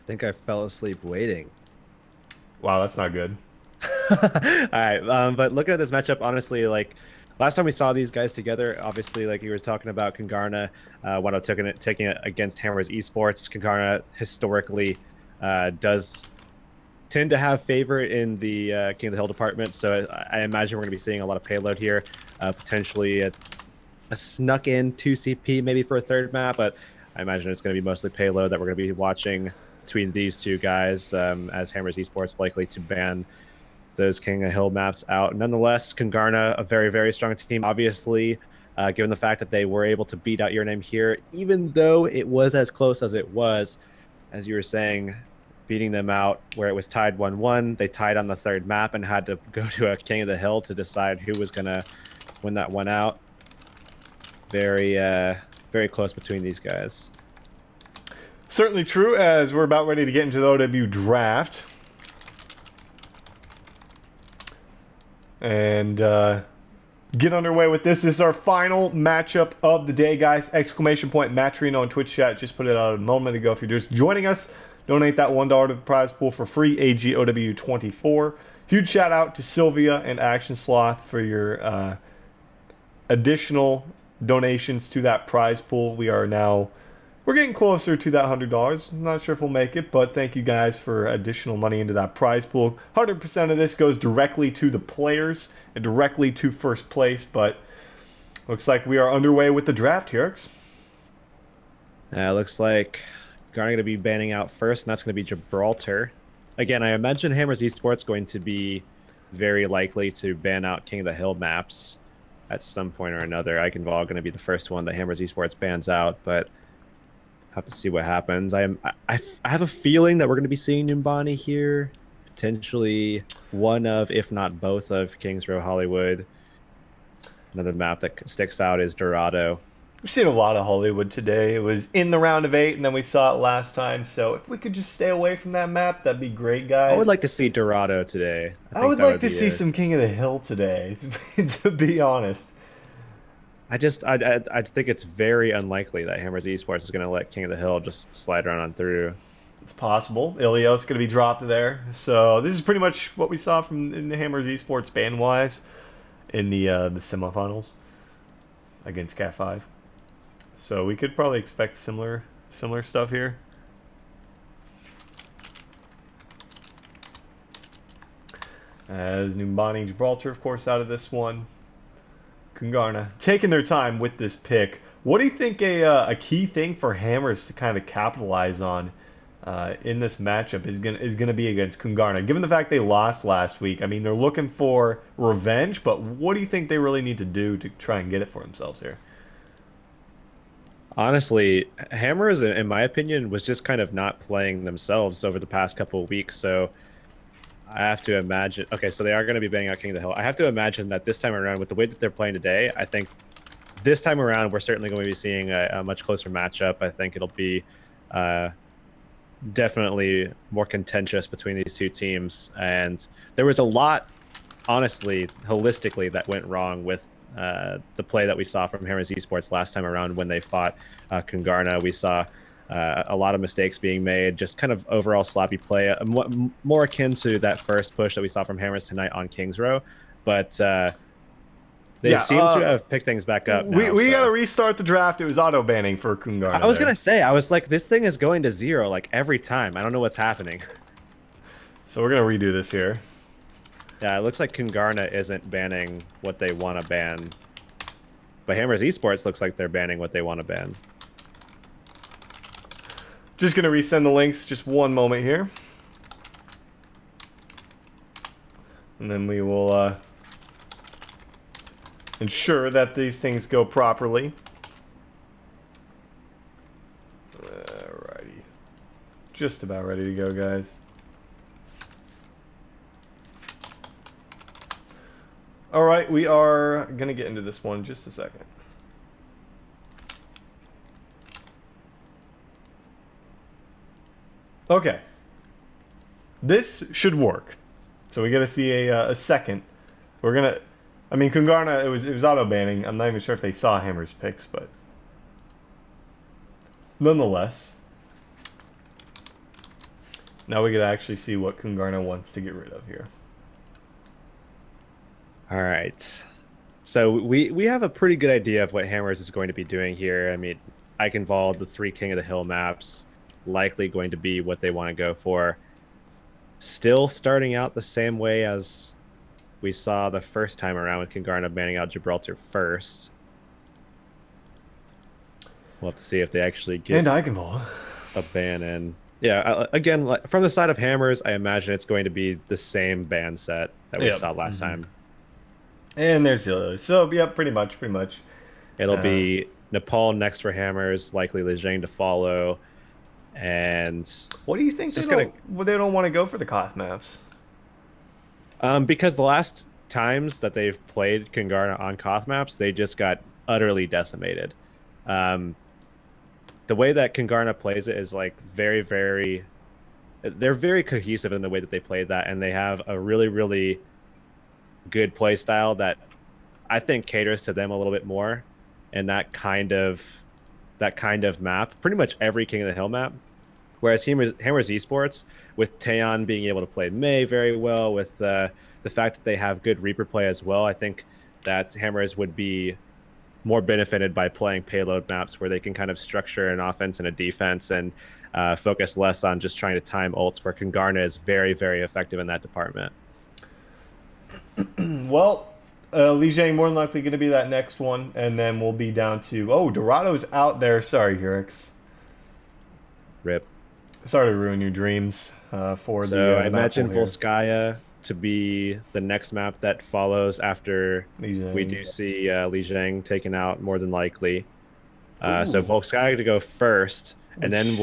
I think I fell asleep waiting. Wow, that's not good. All right, but looking at this matchup, honestly, like last time we saw these guys together, obviously, like you were talking about, Kungarna when I was taking it against Hammers Esports. Kungarna historically does tend to have favor in the King of the Hill department, so I imagine we're going to be seeing a lot of payload here, potentially a snuck in 2CP maybe for a third map, but I imagine it's going to be mostly payload that we're going to be watching between these two guys, as Hammers Esports likely to ban those King of Hill maps out. Nonetheless, Kungarna, a very, very strong team, obviously, given the fact that they were able to beat out Your Name Here, even though it was as close as it was, as you were saying, beating them out where it was tied 1-1. They tied on the third map and had to go to a King of the Hill to decide who was going to win that one out. Very, very close between these guys. Certainly true, as we're about ready to get into the OW draft. And get underway with this. This is our final matchup of the day, guys. ! Matcherino on Twitch chat. Just put it out a moment ago. If you're just joining us, donate that $1 to the prize pool for free, AGOW24. Huge shout out to Sylvia and Action Sloth for your additional donations to that prize pool. We're getting closer to that $100. I'm not sure if we'll make it, but thank you guys for additional money into that prize pool. 100% of this goes directly to the players and directly to first place, but looks like we are underway with the draft here. Looks like Garner going to be banning out first, and that's going to be Gibraltar. Again, I imagine Hammers Esports going to be very likely to ban out King of the Hill maps at some point or another. Eichenwald going to be the first one that Hammers Esports bans out, but have to see what happens. I have a feeling that we're going to be seeing Numbani here, potentially one of, if not both of, Kings Row Hollywood. Another map that sticks out is Dorado. We've seen a lot of Hollywood today. It was in the round of 8, and then we saw it last time. So if we could just stay away from that map, that'd be great, guys. I would like to see Dorado today. I would like to see some King of the Hill today, to be honest. I think it's very unlikely that Hammers Esports is going to let King of the Hill just slide around on through. It's possible. Ilios going to be dropped there. So this is pretty much what we saw from in the Hammers Esports ban-wise in the semifinals against Cat 5. So we could probably expect similar stuff here. As Numbani Gibraltar, of course, out of this one. Kungarna taking their time with this pick. What do you think a key thing for Hammers to kind of capitalize on in this matchup is gonna be against Kungarna? Given the fact they lost last week, I mean, they're looking for revenge, but what do you think they really need to do to try and get it for themselves here? Honestly, Hammers, in my opinion, was just kind of not playing themselves over the past couple of weeks. So I have to imagine. Okay, so they are going to be banging out King of the Hill. I have to imagine that this time around, with the way that they're playing today, I think this time around we're certainly going to be seeing a much closer matchup. I think it'll be definitely more contentious between these two teams. And there was a lot, honestly, holistically, that went wrong with the play that we saw from Hammers Esports last time around when they fought Kungarna. We saw a lot of mistakes being made, just kind of overall sloppy play, more akin to that first push that we saw from Hammers tonight on Kings Row. But they seem to have picked things back up now, we got to restart the draft. It was auto-banning for Kungarna. I was going to say, I was like, this thing is going to 0 like every time. I don't know what's happening. So we're going to redo this here. Yeah, it looks like Kungarna isn't banning what they want to ban. But Hammers Esports looks like they're banning what they want to ban. Just going to resend the links. Just one moment here. And then we will ensure that these things go properly. Alrighty. Just about ready to go, guys. Alright, we are going to get into this one in just a second. Okay. This should work. So we got to see a second. We're going to... I mean, Kungarna, it was auto-banning. I'm not even sure if they saw Hammer's picks, but... Nonetheless. Now we get to actually see what Kungarna wants to get rid of here. All right. So we have a pretty good idea of what Hammers is going to be doing here. I mean, Eichenwald, the 3 King of the Hill maps, likely going to be what they want to go for. Still starting out the same way as we saw the first time around with Kungarna banning out Gibraltar first. We'll have to see if they actually get a ban in. Yeah, again, from the side of Hammers, I imagine it's going to be the same ban set that we saw last time. And there's the so yeah, pretty much. It'll be Nepal next for Hammers, likely Lijiang to follow, and what do you think they don't want to go for the Koth maps? Because the last times that they've played Kungarna on Koth maps, they just got utterly decimated. The way that Kungarna plays it is like very, very. They're very cohesive in the way that they play that, and they have a really, really good play style that I think caters to them a little bit more, and that kind of map. Pretty much every King of the Hill map. Whereas Hammers Esports, with Taeyeon being able to play Mei very well, with the fact that they have good Reaper play as well, I think that Hammers would be more benefited by playing payload maps where they can kind of structure an offense and a defense and focus less on just trying to time ults, where Kungarna is very, very effective in that department. Well, Lijiang more than likely going to be that next one, and then we'll be down to... Oh, Dorado's out there. Sorry, Hurix. Rip. Sorry to ruin your dreams for So I imagine Volskaya to be the next map that follows after we do see Lijiang taken out, more than likely. So Volskaya to go first, and then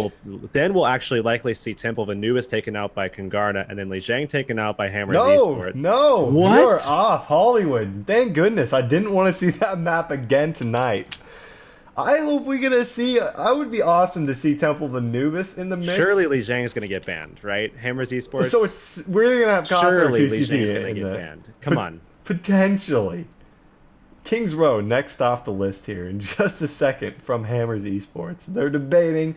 we'll actually likely see Temple of Anubis taken out by Kungarna, and then Lijiang taken out by Hammers Esports. No, what? You're off, Hollywood. Thank goodness. I didn't want to see that map again tonight. I hope we get to see. I would be awesome to see Temple of Anubis in the mix. Surely Li Zhang is going to get banned, right? Hammers Esports. So we're really gonna have surely Copper Li Zhang is 2CP going to in get the, banned. Come on. Potentially. Kings Row next off the list here in just a second from Hammers Esports. They're debating.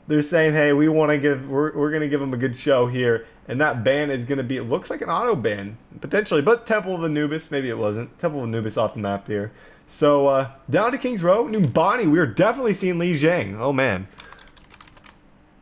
They're saying, hey, we want to give. We're gonna give them a good show here, and that ban is gonna be. It looks like an auto ban potentially, but Temple of Anubis. Maybe it wasn't. Temple of Anubis off the map here. So down to Kings Row, Numbani. We are definitely seeing Li Zhang. Oh man.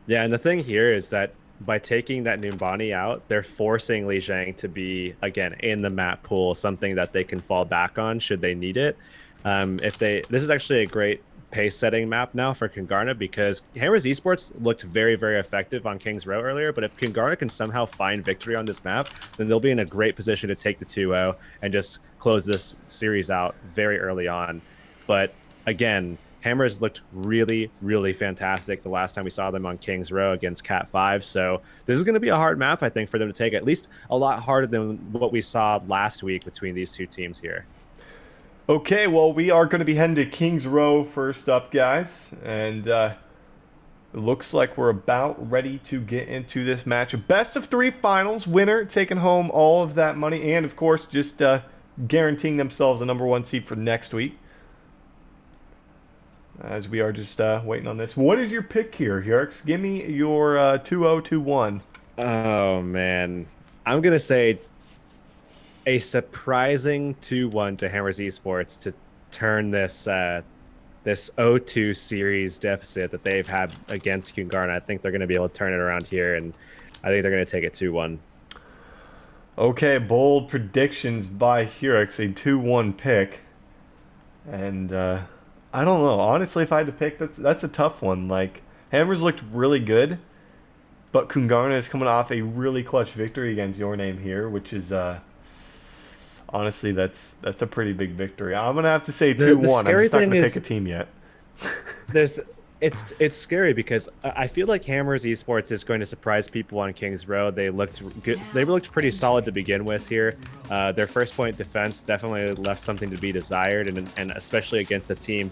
Yeah, and the thing here is that by taking that Numbani out, they're forcing Li Zhang to be, again, in the map pool, something that they can fall back on should they need it. This is actually a great pace setting map now for Kungarna, because Hammers Esports looked very, very effective on Kings Row earlier, but if Kungarna can somehow find victory on this map, then they'll be in a great position to take the 2-0 and just close this series out very early on. But again, Hammers looked really, really fantastic the last time we saw them on Kings Row against Cat 5. So this is going to be a hard map, I think, for them to take, at least a lot harder than what we saw last week between these two teams here. Okay, well, we are going to be heading to Kings Row first up, guys. And it looks like we're about ready to get into this match. A best-of-3 finals, winner taking home all of that money. And, of course, just guaranteeing themselves a #1 seed for next week. As we are just waiting on this. What is your pick here, Yerks? Give me your 2-0-2-1. Oh, man. I'm going to say a surprising 2-1 to Hammers Esports to turn this this 0-2 series deficit that they've had against Kungarna. I think they're going to be able to turn it around here, and I think they're going to take it 2-1. Okay, bold predictions by Yerks, a 2-1 pick. And I don't know. Honestly, if I had to pick, that's a tough one. Like, Hammers looked really good, but Kungarna is coming off a really clutch victory against Your Name here, which is honestly that's a pretty big victory. I'm gonna have to say 2-1. I'm just not gonna pick a team yet. It's scary because I feel like Hammers Esports is going to surprise people on Kings Row. They looked good. They looked pretty solid to begin with here. Their first point defense definitely left something to be desired, and especially against a team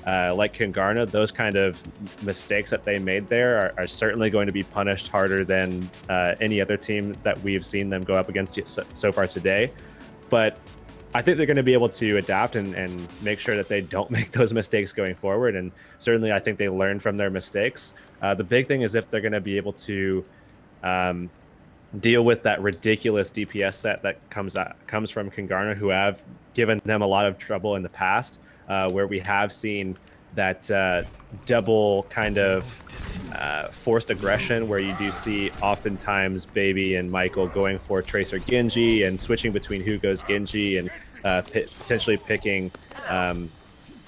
like Kungarna, those kind of mistakes that they made there are certainly going to be punished harder than any other team that we've seen them go up against so far today. But I think they're going to be able to adapt and make sure that they don't make those mistakes going forward. And certainly, I think they learn from their mistakes. The big thing is if they're going to be able to deal with that ridiculous DPS set that comes from Kungarna, who have given them a lot of trouble in the past, where we have seen that double kind of forced aggression, where you do see oftentimes Baby and Michael going for Tracer Genji and switching between who goes Genji and potentially picking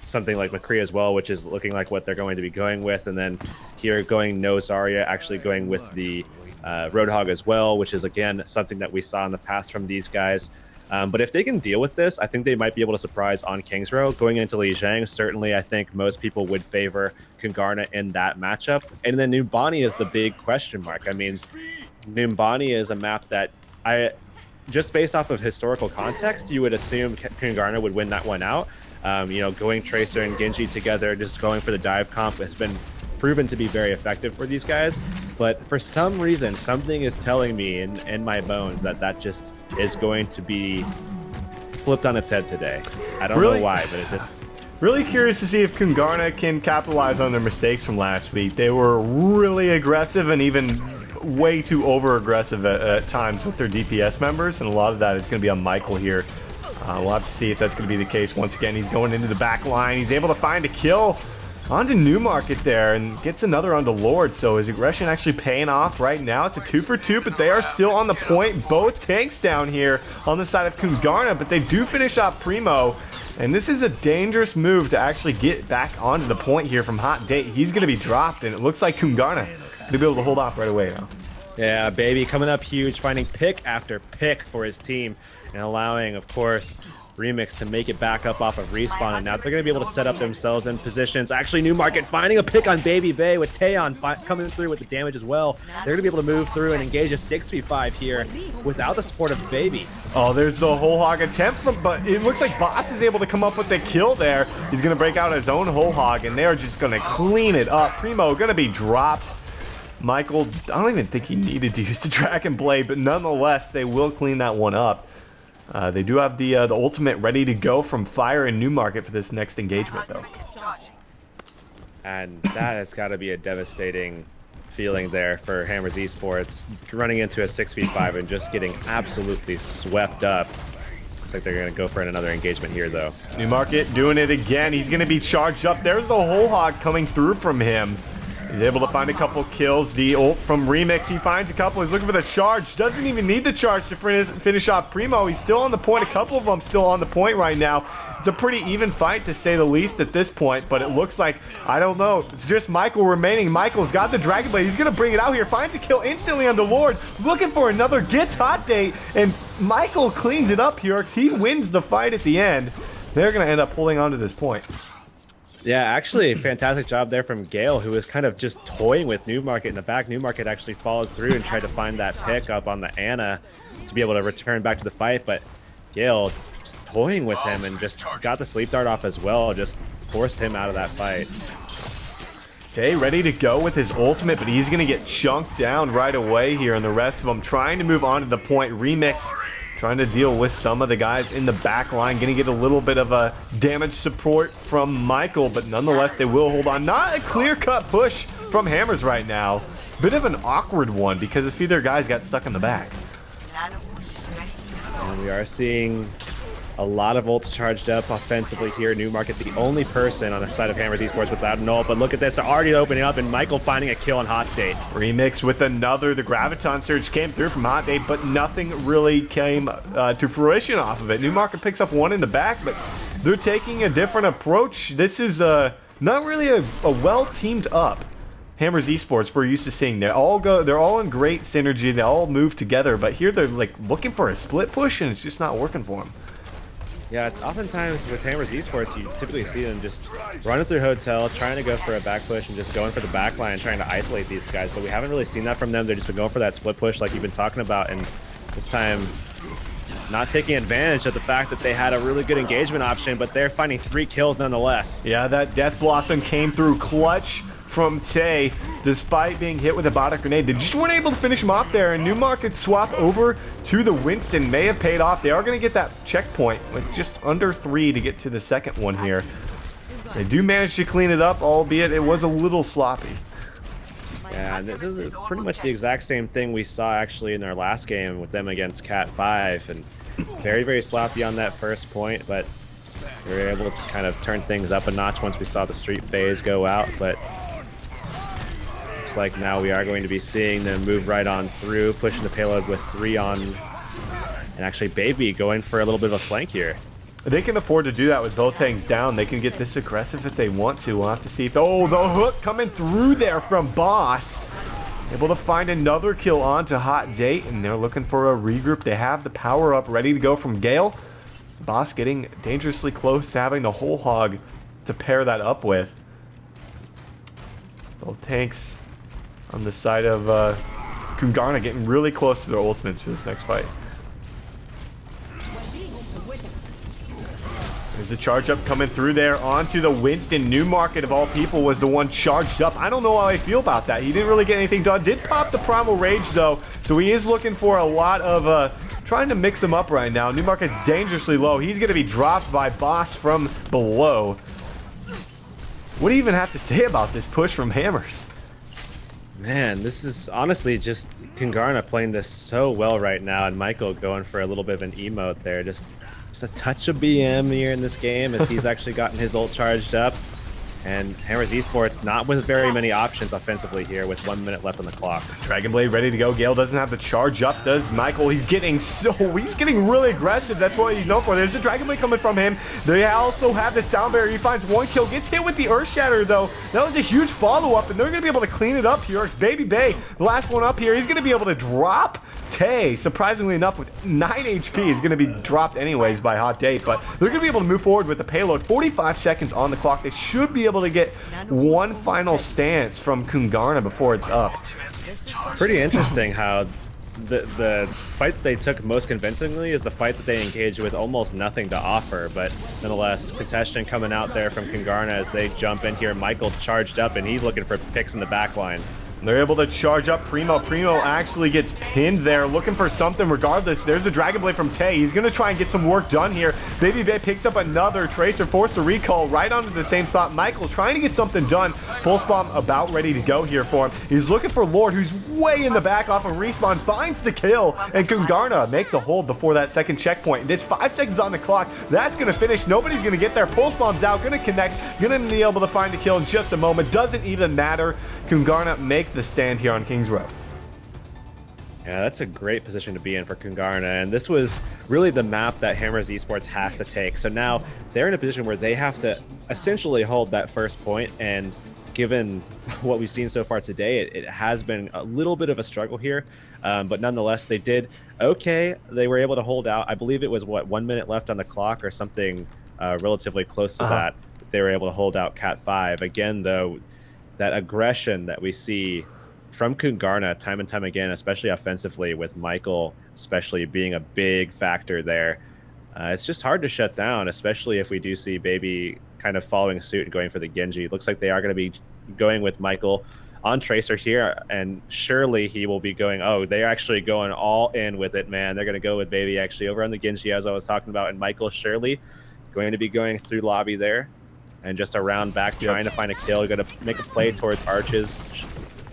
something like McCree as well, which is looking like what they're going to be going with. And then here going no Zarya, actually going with the Roadhog as well, which is, again, something that we saw in the past from these guys. But if they can deal with this, I think they might be able to surprise on Kings Row. Going into Li Zhang, certainly I think most people would favor Kungarna in that matchup. And then Numbani is the big question mark. I mean, Numbani is a map that just based off of historical context, you would assume Kungarna would win that one out. Going Tracer and Genji together, just going for the dive comp has been proven to be very effective for these guys. But for some reason, something is telling me in my bones that just is going to be flipped on its head today. I don't know why, but it just... Really curious to see if Kungarna can capitalize on their mistakes from last week. They were really aggressive and even way too over-aggressive at times with their DPS members, and a lot of that is going to be on Michael here. We'll have to see if that's going to be the case. Once again, he's going into the back line. He's able to find a kill onto Newmarket there and gets another onto Lord. So is aggression actually paying off right now? It's a 2 for 2, but they are still on the point. Both tanks down here on the side of Kungarna, but they do finish off Primo. And this is a dangerous move to actually get back onto the point here from Hot Date. He's going to be dropped, and it looks like Kungarna going to be able to hold off right away now. Yeah, Baby coming up huge, finding pick after pick for his team, and allowing, of course, Remix to make it back up off of respawn, and now they're going to be able to set up themselves in positions. Actually, Newmarket finding a pick on Baby Bay with Taeyeon coming through with the damage as well. They're going to be able to move through and engage a 6v5 here without the support of Baby. Oh, there's the whole hog attempt, but it looks like Boss is able to come up with the kill there. He's going to break out his own whole hog, and they're just going to clean it up. Primo going to be dropped. Michael, I don't even think he needed to use the Dragon Blade, but nonetheless, they will clean that one up. They do have the ultimate ready to go from Fire and Newmarket for this next engagement, though. And that has got to be a devastating feeling there for Hammers Esports, running into a 6v5 and just getting absolutely swept up. Looks like they're going to go for another engagement here, though. Newmarket doing it again. He's going to be charged up. There's the whole hog coming through from him. He's able to find a couple kills. The ult from Remix, he finds a couple. He's looking for the charge. Doesn't even need the charge to finish off Primo. He's still on the point. A couple of them still on the point right now. It's a pretty even fight, to say the least, at this point. But it looks like, I don't know, it's just Michael remaining. Michael's got the Dragon Blade. He's going to bring it out here. Finds a kill instantly on the Lord. Looking for another. Gets hot date. And Michael cleans it up here because he wins the fight at the end. They're going to end up holding on to this point. Yeah, actually, fantastic job there from Gale, who was kind of just toying with Newmarket in the back. Newmarket actually followed through and tried to find that pick up on the Ana to be able to return back to the fight, but Gale just toying with him and just got the sleep dart off as well, just forced him out of that fight. Okay, ready to go with his ultimate, but he's going to get chunked down right away here, and the rest of them trying to move on to the point. Remix trying to deal with some of the guys in the back line. Going to get a little bit of a damage support from Michael, but nonetheless, they will hold on. Not a clear-cut push from Hammers right now. Bit of an awkward one because a few of their guys got stuck in the back. And we are seeing a lot of ults charged up offensively here. Newmarket, the only person on the side of Hammers Esports without an ult, but look at this, they're already opening up, and Michael finding a kill on Hot Date. Remix with another. The Graviton Surge came through from Hot Date, but nothing really came to fruition off of it. Newmarket picks up one in the back, but they're taking a different approach. This is not really a well teamed up Hammers Esports we're used to seeing. They're all in great synergy. They all move together, but here they're like looking for a split push, and it's just not working for them. Yeah, oftentimes with Hammers Esports, you typically see them just running through Hotel, trying to go for a back push and just going for the back line and trying to isolate these guys, but we haven't really seen that from them. They've just been going for that split push like you've been talking about, and this time not taking advantage of the fact that they had a really good engagement option, but they're finding 3 kills nonetheless. Yeah, that Death Blossom came through clutch from Tay, despite being hit with a bot grenade. They just weren't able to finish him off there, and Newmarket swap over to the Winston may have paid off. They are going to get that checkpoint with just under 3 to get to the second one here. They do manage to clean it up, albeit it was a little sloppy. Yeah, and this is pretty much the exact same thing we saw actually in their last game with them against Cat 5, and very, very sloppy on that first point, but we were able to kind of turn things up a notch once we saw the street phase go out, but looks like now we are going to be seeing them move right on through, pushing the payload with 3 on, and actually Baby going for a little bit of a flank here. They can afford to do that with both tanks down. They can get this aggressive if they want to. We'll have to see if... Oh, the hook coming through there from Boss. Able to find another kill onto Hot Date, and they're looking for a regroup. They have the power up ready to go from Gale. Boss getting dangerously close to having the whole hog to pair that up with. Both tanks on the side of Kungarna getting really close to their ultimates for this next fight. There's a charge up coming through there onto the Winston. Newmarket, of all people, was the one charged up. I don't know how I feel about that. He didn't really get anything done. Did pop the Primal Rage, though, so he is looking for a lot of trying to mix him up right now. Newmarket's dangerously low. He's going to be dropped by Boss from below. What do you even have to say about this push from Hammers? Man, this is honestly just Kungarna playing this so well right now, and Michael going for a little bit of an emote there. Just a touch of BM here in this game as he's actually gotten his ult charged up. And Hammers Esports not with very many options offensively here with 1 minute left on the clock. Dragon Blade ready to go. Gale doesn't have the charge up, does Michael? He's getting really aggressive. That's what he's known for. There's the Dragon Blade coming from him. They also have the Sound Barrier. He finds 1 kill. Gets hit with the Earth Shatter, though. That was a huge follow-up, and they're going to be able to clean it up here. It's Baby Bay, the last one up here. He's going to be able to drop Tay, surprisingly enough, with 9 HP, is going to be dropped anyways by Hot Date, but they're going to be able to move forward with the payload. 45 seconds on the clock. They should be able to get one final stance from Kungarna before it's up. Pretty interesting how the fight that they took most convincingly is the fight that they engaged with almost nothing to offer, but nonetheless, contestant coming out there from Kungarna as they jump in here. Michael charged up, and he's looking for picks in the back line. They're able to charge up Primo. Primo actually gets pinned there, looking for something regardless. There's a Dragon Blade from Tay. He's going to try and get some work done here. Baby Bay picks up another Tracer, forced to recall right onto the same spot. Michael trying to get something done. Pulse Bomb about ready to go here for him. He's looking for Lord, who's way in the back off of respawn, finds the kill, and Kungarna make the hold before that second checkpoint. There's 5 seconds on the clock. That's going to finish. Nobody's going to get there. Pulse Bomb's out, going to connect, going to be able to find a kill in just a moment. Doesn't even matter. Kungarna make the stand here on Kings Row. Yeah, that's a great position to be in for Kungarna, and this was really the map that Hammers Esports has to take. So now they're in a position where they have to essentially hold that first point, and given what we've seen so far today, it has been a little bit of a struggle here, but nonetheless, they did okay. They were able to hold out. I believe it was, what, 1 minute left on the clock or something relatively close to that. They were able to hold out Cat 5. Again, though, that aggression that we see from Kungarna time and time again, especially offensively, with Michael especially being a big factor there. It's just hard to shut down, especially if we do see Baby kind of following suit and going for the Genji. It looks like they are going to be going with Michael on Tracer here, and surely he will be going, oh, they're actually going all in with it, man. They're going to go with Baby actually over on the Genji, as I was talking about, and Michael surely going to be going through lobby there. And just around back, trying to find a kill, going to make a play towards Arches.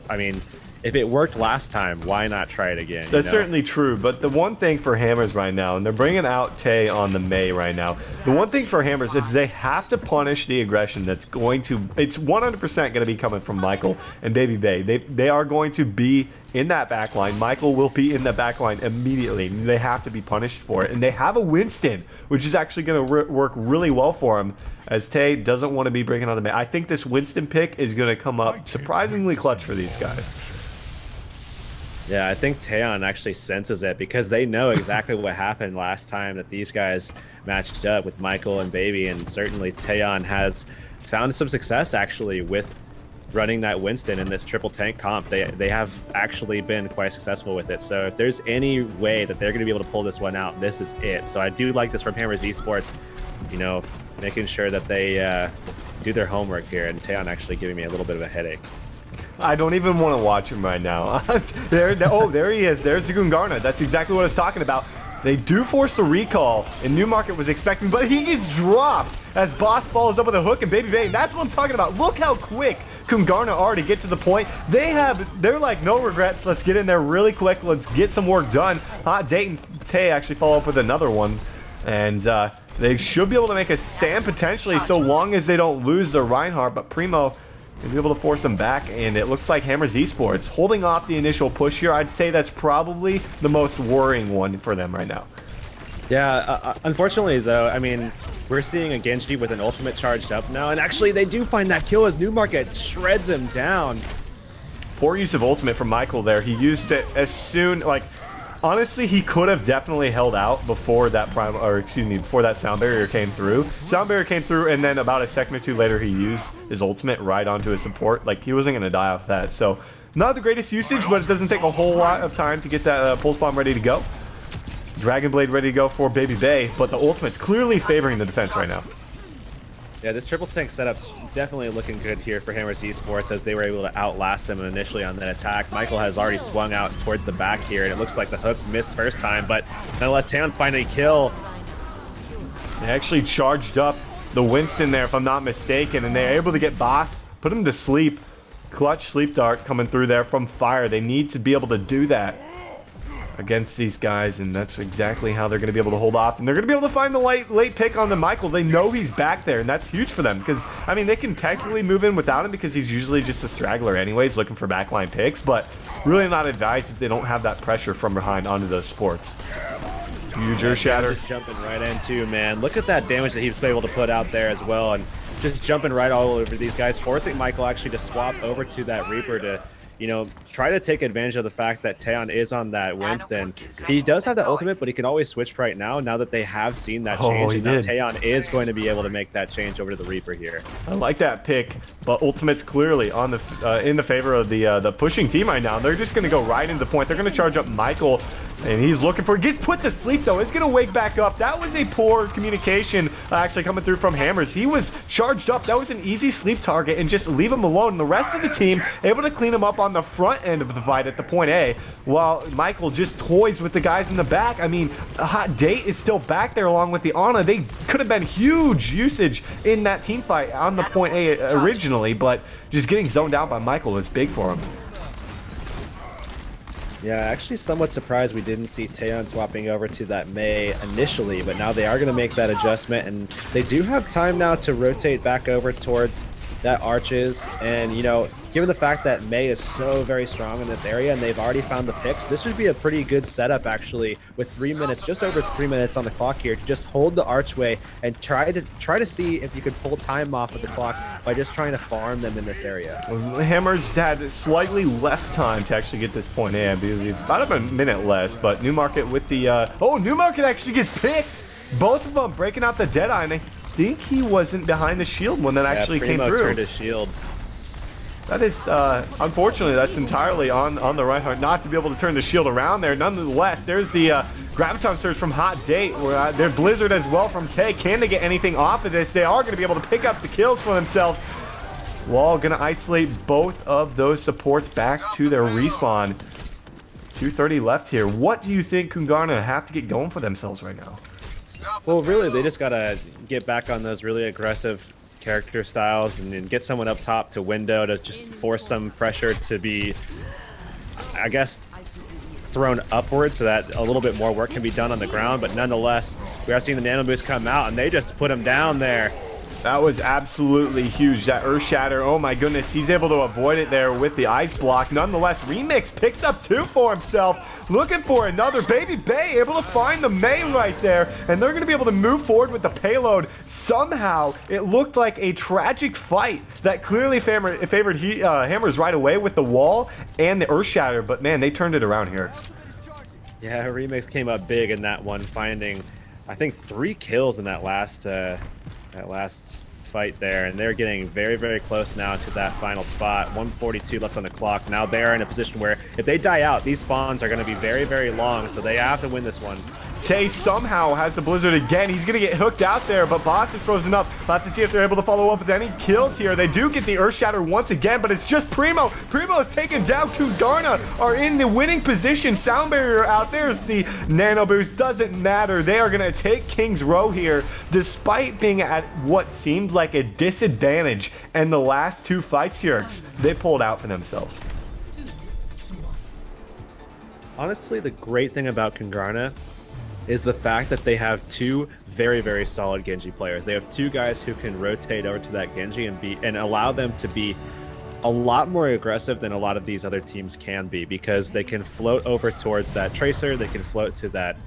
I mean, if it worked last time, why not try it again? That's certainly true, but the one thing for Hammers right now, and they're bringing out Tay on the Mei right now, the one thing for Hammers is they have to punish the aggression that's going to, it's 100% going to be coming from Michael and Baby Bay. They are going to be in that back line. Michael will be in the back line immediately. They have to be punished for it, and they have a Winston, which is actually going to work really well for him, as Tay doesn't want to be bringing on the Mei. I think this Winston pick is going to come up surprisingly clutch for these guys. Yeah, I think Taeyeon actually senses it, because they know exactly what happened last time that these guys matched up with Michael and Baby, and certainly Taeyeon has found some success actually with running that Winston in this triple tank comp. They have actually been quite successful with it. So if there's any way that they're going to be able to pull this one out, this is it. So I do like this from Hammers Esports, you know, making sure that they do their homework here, and Taeyeon actually giving me a little bit of a headache. I don't even want to watch him right now. There he is. There's the Kungarna. That's exactly what I was talking about. They do force the recall, and Newmarket was expecting, but he gets dropped as Boss follows up with a hook and Baby Bay. That's what I'm talking about. Look how quick Kungarna are to get to the point. They're like, no regrets. Let's get in there really quick. Let's get some work done. Hot Date and Tay actually follow up with another one, and they should be able to make a stand potentially, so long as they don't lose the Reinhardt. But Primo will be able to force them back, and it looks like Hammers Esports holding off the initial push here. I'd say that's probably the most worrying one for them right now. Yeah, unfortunately though, I mean, we're seeing a Genji with an ultimate charged up now, and actually they do find that kill as Newmarket shreds him down. Poor use of ultimate from Michael there. He used it as soon, like, honestly, he could have definitely held out before that before that sound barrier came through. Sound barrier came through, and then about a second or two later, he used his ultimate right onto his support. Like, he wasn't going to die off that. So, not the greatest usage, but it doesn't take a whole lot of time to get that Pulse Bomb ready to go. Dragon Blade ready to go for Baby Bay, but the ultimate's clearly favoring the defense right now. Yeah, this triple tank setup's definitely looking good here for Hammers Esports, as they were able to outlast them initially on that attack. Michael has already swung out towards the back here, and it looks like the hook missed first time, but nonetheless, Taeyeon finding a kill. They actually charged up the Winston there, if I'm not mistaken, and they're able to get Boss, put him to sleep. Clutch sleep dart coming through there from Fire. They need to be able to do that against these guys, and that's exactly how they're going to be able to hold off, and they're going to be able to find the late pick on the Michael. They know he's back there, and that's huge for them, because, I mean, they can technically move in without him, because he's usually just a straggler anyways, looking for backline picks, but really not advised if they don't have that pressure from behind onto those sports. Huge Earth Shatter. Just jumping right into, man. Look at that damage that he's able to put out there as well, and just jumping right all over these guys, forcing Michael actually to swap over to that Reaper to try to take advantage of the fact that Taeyeon is on that Winston. He does have the ultimate, but he can always switch right now that they have seen that change. He and now did. Taeyeon is going to be able to make that change over to the Reaper here. I like that pick, but ultimate's clearly on the in the favor of the pushing team right now. They're just going to go right into the point. They're going to charge up Michael, and he's looking for. Gets put to sleep though. It's going to wake back up. That was a poor communication actually coming through from Hammers. He was charged up. That was an easy sleep target, and just leave him alone. And the rest of the team able to clean him up on the front end of the fight at the point A, while Michael just toys with the guys in the back. I mean, a Hot Date is still back there along with the Ana. They could have been huge usage in that team fight on the point A originally, but just getting zoned out by Michael is big for him. Yeah, actually somewhat surprised we didn't see Taeyeon swapping over to that Mei initially, but now they are going to make that adjustment, and they do have time now to rotate back over towards that Arches. And, given the fact that Mei is so very strong in this area and they've already found the picks, this should be a pretty good setup actually with 3 minutes, just over 3 minutes on the clock here, to just hold the archway and try to see if you could pull time off of the clock by just trying to farm them in this area. Hammers had slightly less time to actually get this point A. I believe about a minute less, but Newmarket with the Newmarket actually gets picked. Both of them breaking out the Deadeye, and I think he wasn't behind the shield when that actually came through. Turned his shield. That is, unfortunately, that's entirely on the right heart not to be able to turn the shield around there. Nonetheless, there's the Graviton Surge from Hot Date. Where they're Blizzard as well from Tay. Can they get anything off of this? They are going to be able to pick up the kills for themselves. Wall going to isolate both of those supports back to their respawn. 2:30 left here. What do you think Kungarna have to get going for themselves right now? Well, really, they just got to get back on those really aggressive character styles and then get someone up top to window to just force some pressure to be, I guess, thrown upwards so that a little bit more work can be done on the ground. But nonetheless, we are seeing the Nano Boost come out, and they just put him down there. That was absolutely huge. That Earth Shatter, oh my goodness, he's able to avoid it there with the Ice Block. Nonetheless, Remix picks up 2 for himself, looking for another. Baby Bay able to find the Mei right there, and they're going to be able to move forward with the payload. Somehow, it looked like a tragic fight that clearly favored Hammers right away with the wall and the Earth Shatter, but man, they turned it around here. Yeah, Remix came up big in that one, finding, I think, 3 kills in that last fight there, and they're getting very, very close now to that final spot. 142 left on the clock. Now they're in a position where if they die out, these spawns are going to be very, very long, so they have to win this one. Tay somehow has the Blizzard again. He's going to get hooked out there, but Boss is frozen up. We'll have to see if they're able to follow up with any kills here. They do get the Earth Shatter once again, but it's just Primo. Primo is taken down. Kungarna are in the winning position. Sound Barrier out. There's the Nano Boost. Doesn't matter. They are going to take King's Row here, despite being at what seemed like a disadvantage. And the last 2 fights here, they pulled out for themselves. Honestly, the great thing about Kungarna is the fact that they have 2 very, very solid Genji players. They have 2 guys who can rotate over to that Genji and allow them to be a lot more aggressive than a lot of these other teams can be, because they can float over towards that Tracer, they can float to that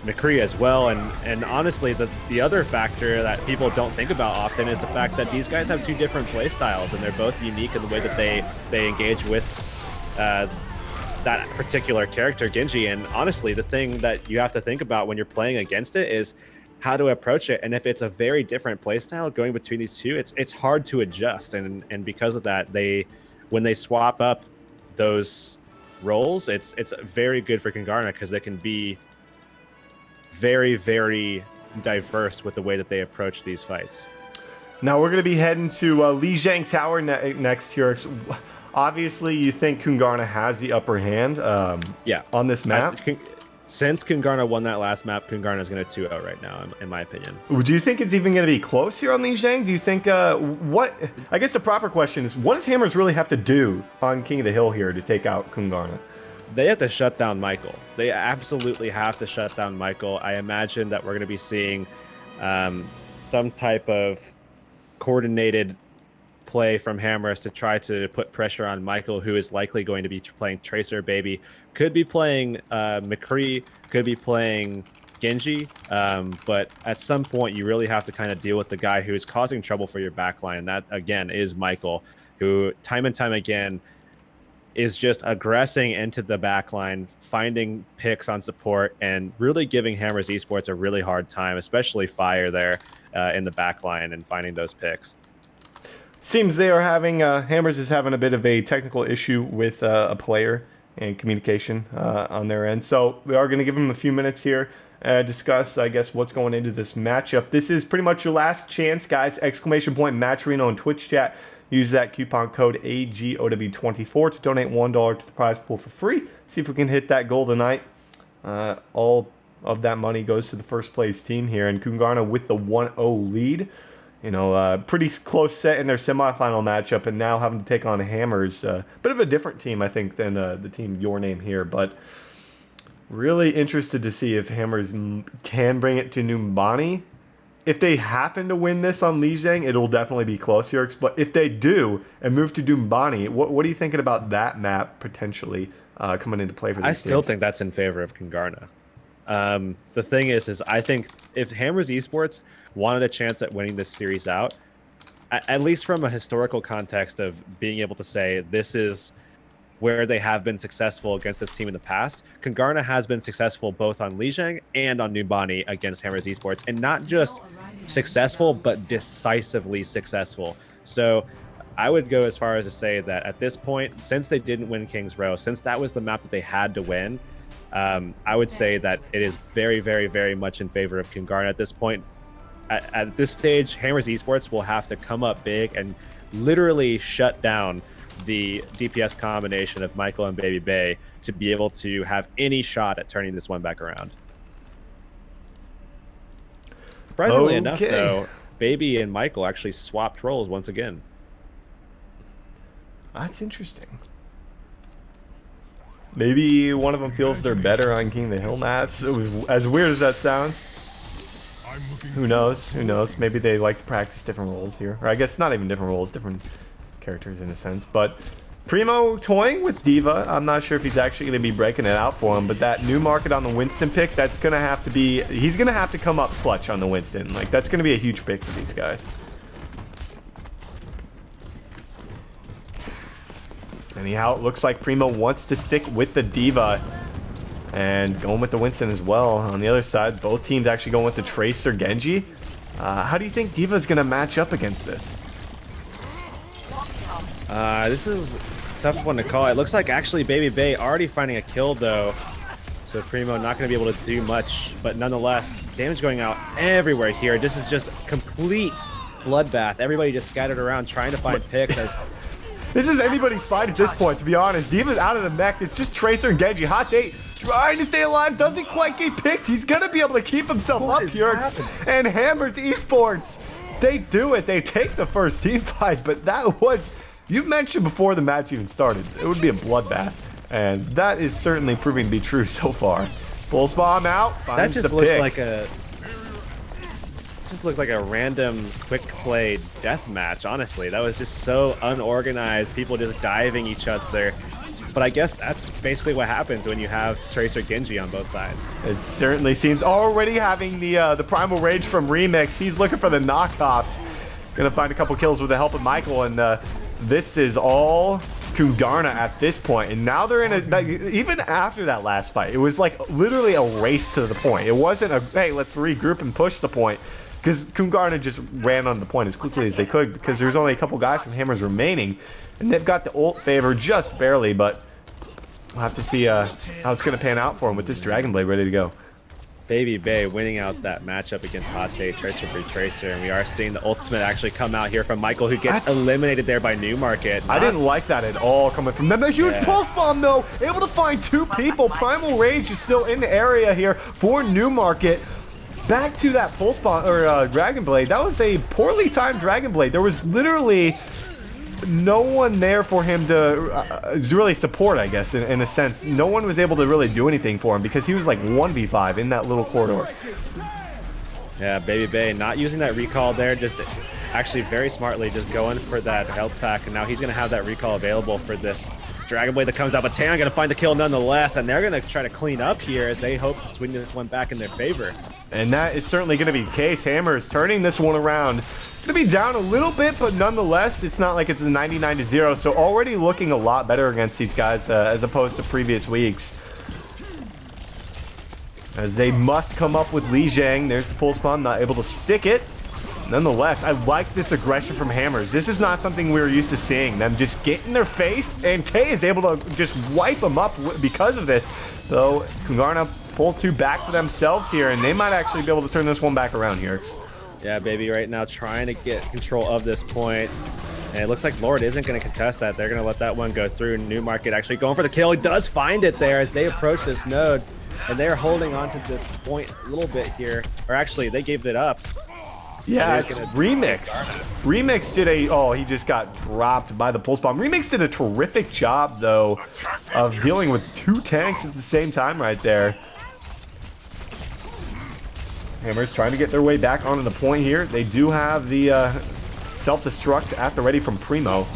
McCree as well. And honestly, the other factor that people don't think about often is the fact that these guys have 2 different play styles, and they're both unique in the way that they engage with that particular character, Genji. And honestly, the thing that you have to think about when you're playing against it is how to approach it. And if it's a very different playstyle going between these 2, it's hard to adjust. And because of that, when they swap up those roles, it's very good for Kungarna, because they can be very, very diverse with the way that they approach these fights. Now we're going to be heading to Lijiang Tower next here. Obviously, you think Kungarna has the upper hand on this map? Since Kungarna won that last map, Kungarna is going to 2-0 right now, in my opinion. Do you think it's even going to be close here on Lijiang? Do you think, I guess the proper question is, what does Hammers really have to do on King of the Hill here to take out Kungarna? They have to shut down Michael. They absolutely have to shut down Michael. I imagine that we're going to be seeing some type of coordinated play from Hammers to try to put pressure on Michael, who is likely going to be playing Tracer, Baby. Could be playing McCree, could be playing Genji, but at some point you really have to kind of deal with the guy who is causing trouble for your backline. That, again, is Michael. who time and time again is just aggressing into the backline, finding picks on support, and really giving Hammers Esports a really hard time, especially Fire there in the backline and finding those picks. Seems they are having, Hammers is having a bit of a technical issue with a player and communication on their end. So we are going to give them a few minutes here, discuss, I guess, what's going into this matchup. This is pretty much your last chance, guys. !Matcherino on Twitch chat. Use that coupon code AGOW24 to donate $1 to the prize pool for free. See if we can hit that goal tonight. All of that money goes to the first place team here, and Kungarna with the 1-0 lead. You know, pretty close set in their semifinal matchup, and now having to take on Hammers. Bit of a different team, I think, than the team Your Name here, but really interested to see if Hammers can bring it to Numbani. If they happen to win this on Lijiang, it'll definitely be close here. But if they do and move to Numbani, what are you thinking about that map potentially coming into play for these I still teams? think that's in favor of Kungarna. The thing is I think if Hammers Esports wanted a chance at winning this series out, at least from a historical context of being able to say this is where they have been successful against this team in the past, Kungarna has been successful both on Lijiang and on Numbani against Hammers Esports, and not just successful, but decisively successful. So I would go as far as to say that at this point, since they didn't win King's Row, since that was the map that they had to win, I would say that it is very, very, very much in favor of Kungarna at this point. At this stage, Hammers Esports will have to come up big and literally shut down the DPS combination of Michael and Baby Bay to be able to have any shot at turning this one back around. Surprisingly enough, though, Baby and Michael actually swapped roles once again. That's interesting. Maybe one of them feels they're better on King of the Hill mats. As weird as that sounds. Who knows? Who knows? Maybe they like to practice different roles here. Or I guess not even different roles, different characters in a sense. But Primo toying with D.Va. I'm not sure if he's actually going to be breaking it out for him. But that new market on the Winston pick, that's going to have to be... He's going to have to come up clutch on the Winston. Like, that's going to be a huge pick for these guys. Anyhow, it looks like Primo wants to stick with the D.Va and going with the Winston as well. On the other side, both teams actually going with the Tracer Genji. How do you think D.Va's going to match up against this? This is a tough one to call. It looks like actually Baby Bay already finding a kill, though. So Primo not going to be able to do much, but nonetheless, damage going out everywhere here. This is just complete bloodbath. Everybody just scattered around trying to find picks. This is anybody's fight at this point, to be honest. D.Va's out of the mech. It's just Tracer and Genji. Hot Date trying to stay alive. Doesn't quite get picked. He's going to be able to keep himself up here. And Hammers Esports, they do it. They take the first team fight. But that was, you mentioned before the match even started, it would be a bloodbath. And that is certainly proving to be true so far. Pulse bomb out. That just looked like a... Just looked like a random quick play death match, honestly. That was just so unorganized, people just diving each other. But I guess that's basically what happens when you have Tracer Genji on both sides. It certainly seems. Already having the Primal Rage from Remix. He's looking for the knockoffs. Gonna find a couple kills with the help of Michael, and this is all Kungarna at this point. And now they're in a, even after that last fight, it was like literally a race to the point. It wasn't a, hey, let's regroup and push the point. Because Kungarna just ran on the point as quickly as they could, because there's only a couple guys from Hammers remaining, and they've got the ult favor just barely, but we'll have to see how it's going to pan out for him with this Dragon Blade ready to go. Baby Bay winning out that matchup against Hot Day, Tracer for Tracer, and we are seeing the ultimate actually come out here from Michael, who gets eliminated there by Newmarket. I didn't like that at all coming from them. A huge pulse bomb, though, able to find two people. Primal Rage is still in the area here for Newmarket. Back to that pulse bomb or Dragon Blade. That was a poorly timed Dragon Blade. There was literally no one there for him to really support, I guess, in a sense. No one was able to really do anything for him because he was like 1v5 in that little corridor. Yeah, Baby Bay not using that recall there, just actually very smartly just going for that health pack, and now he's going to have that recall available for this Dragon Blade that comes out, but Tan going to find the kill nonetheless, and they're going to try to clean up here as they hope to swing this one back in their favor. And that is certainly going to be the case. Hammer is turning this one around. Going to be down a little bit, but nonetheless, it's not like it's a 99-0. So already looking a lot better against these guys as opposed to previous weeks. As they must come up with Li Jiang. There's the pulse bomb, not able to stick it. Nonetheless, I like this aggression from Hammers. This is not something we were used to seeing. Them just get in their face, and Tay is able to just wipe them up because of this. So, Kungarna pull 2 back for themselves here, and they might actually be able to turn this one back around here. Yeah, baby, right now trying to get control of this point. And it looks like Lord isn't going to contest that. They're going to let that one go through. Newmarket actually going for the kill. He does find it there as they approach this node. And they're holding on to this point a little bit here. Or actually, they gave it up. Yeah, it's Remix. Remix did a... Oh, he just got dropped by the pulse bomb. Remix did a terrific job, though, of dealing with 2 tanks at the same time right there. Hammers trying to get their way back onto the point here. They do have the self-destruct at the ready from Primo.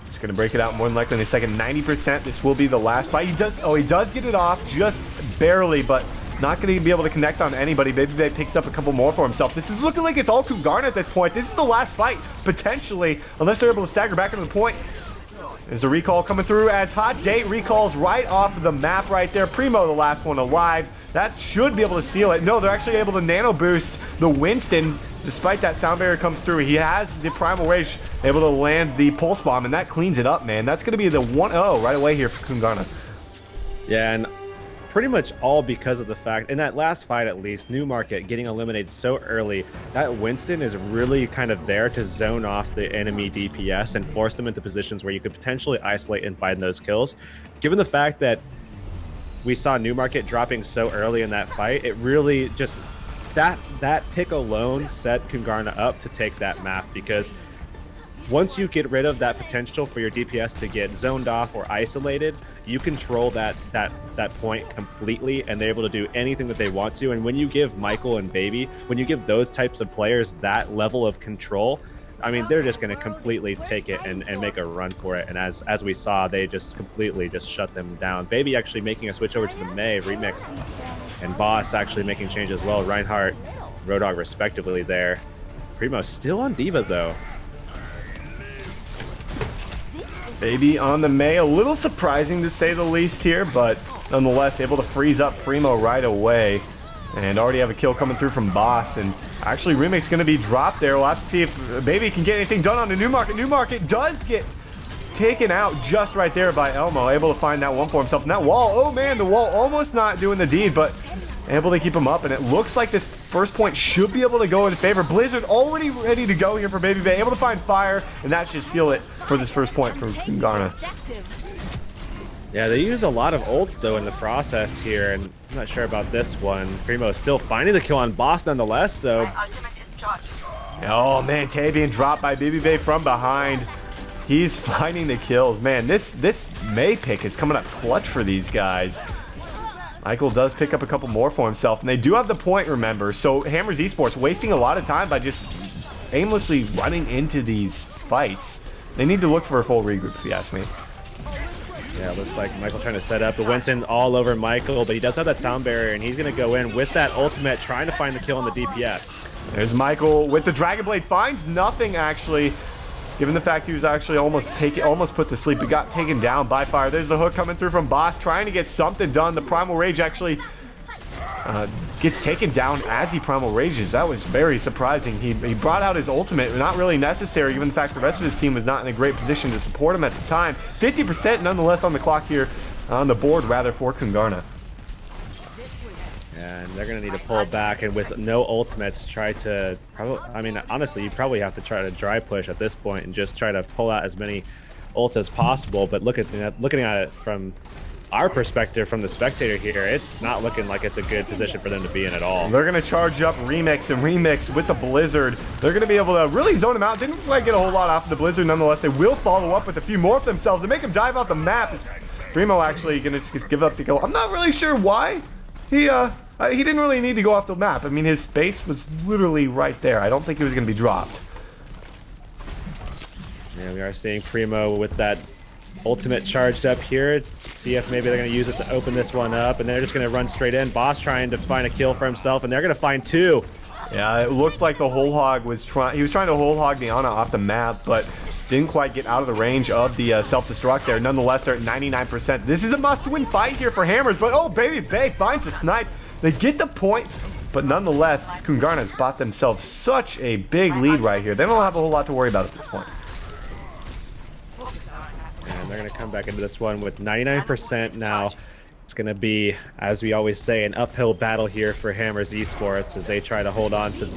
Just going to break it out more than likely in a second. 90%. This will be the last fight. He does get it off just barely, but not going to be able to connect on anybody. Baby Bay picks up a couple more for himself. This is looking like it's all Kungarna at this point. This is the last fight, potentially, unless they're able to stagger back into the point. There's a recall coming through as Hot Date recalls right off the map right there. Primo, the last one alive. That should be able to seal it. No, they're actually able to nano boost the Winston. Despite that sound barrier comes through, he has the Primal Rage able to land the Pulse Bomb, and that cleans it up, man. That's going to be the 1-0 right away here for Kungarna. Yeah, and pretty much all because of the fact, in that last fight at least, Newmarket getting eliminated so early, that Winston is really kind of there to zone off the enemy DPS and force them into positions where you could potentially isolate and find those kills. Given the fact that we saw Newmarket dropping so early in that fight, it really just, that pick alone set Kungarna up to take that map, because once you get rid of that potential for your DPS to get zoned off or isolated, you control that point completely, and they're able to do anything that they want to. And when you give Michael and Baby, when you give those types of players that level of control, I mean, they're just going to completely take it and make a run for it. And as we saw, they just completely just shut them down. Baby actually making a switch over to the May Remix, and Boss actually making change as well. Reinhardt, Road Dogg respectively there. Primo still on Diva though. Baby on the May, a little surprising to say the least here, but nonetheless able to freeze up Primo right away. And already have a kill coming through from Boss, and actually Remix going to be dropped there. We'll have to see if Baby can get anything done on the Newmarket. Newmarket does get taken out just right there by Elmo, able to find that one for himself. And that wall, oh man, the wall almost not doing the deed, but able to keep him up, and it looks like this first point should be able to go in favor. Blizzard already ready to go here for Baby Bay, able to find fire, and that should seal it for this first point from Kungarna. Yeah, they use a lot of ults though in the process here, and I'm not sure about this one. Primo still finding the kill on Boss nonetheless though. Oh man, Tay being dropped by Baby Bay from behind. He's finding the kills. Man, this May pick is coming up clutch for these guys. Michael does pick up a couple more for himself, and they do have the point, remember. So Hammers Esports wasting a lot of time by just aimlessly running into these fights. They need to look for a full regroup, if you ask me. Yeah, it looks like Michael trying to set up. The Winston all over Michael, but he does have that sound barrier, and he's going to go in with that ultimate, trying to find the kill on the DPS. There's Michael with the Dragon Blade. Finds nothing, actually. Given the fact he was actually almost put to sleep, but got taken down by fire. There's the hook coming through from Boss, trying to get something done. The Primal Rage actually gets taken down as he Primal Rages. That was very surprising. He brought out his ultimate, not really necessary, given the fact the rest of his team was not in a great position to support him at the time. 50% nonetheless on the clock here, on the board rather, for Kungarna. And they're going to need to pull back, and with no ultimates, try to I mean, honestly, you probably have to try to dry push at this point and just try to pull out as many ults as possible. But looking at it from our perspective, from the spectator here, it's not looking like it's a good position for them to be in at all. They're going to charge up Remix, and Remix with the Blizzard. They're going to be able to really zone him out. Didn't quite get a whole lot off of the Blizzard. Nonetheless, they will follow up with a few more of themselves and make him dive off the map. Primo actually going to just give up the kill. I'm not really sure why. He didn't really need to go off the map. I mean, his base was literally right there. I don't think he was going to be dropped. Yeah, we are seeing Primo with that ultimate charged up here. see if maybe they're going to use it to open this one up, and they're just going to run straight in. Boss trying to find a kill for himself, and they're going to find 2. Yeah, it looked like the whole hog was trying to whole hog the Ana off the map, but didn't quite get out of the range of the self-destruct there. Nonetheless, they're at 99%. This is a must-win fight here for Hammers, but oh, Baby Bay finds a snipe. They get the point, but nonetheless, Kungarna has bought themselves such a big lead right here. They don't have a whole lot to worry about at this point. And they're going to come back into this one with 99% now. It's going to be, as we always say, an uphill battle here for Hammers Esports as they try to hold on to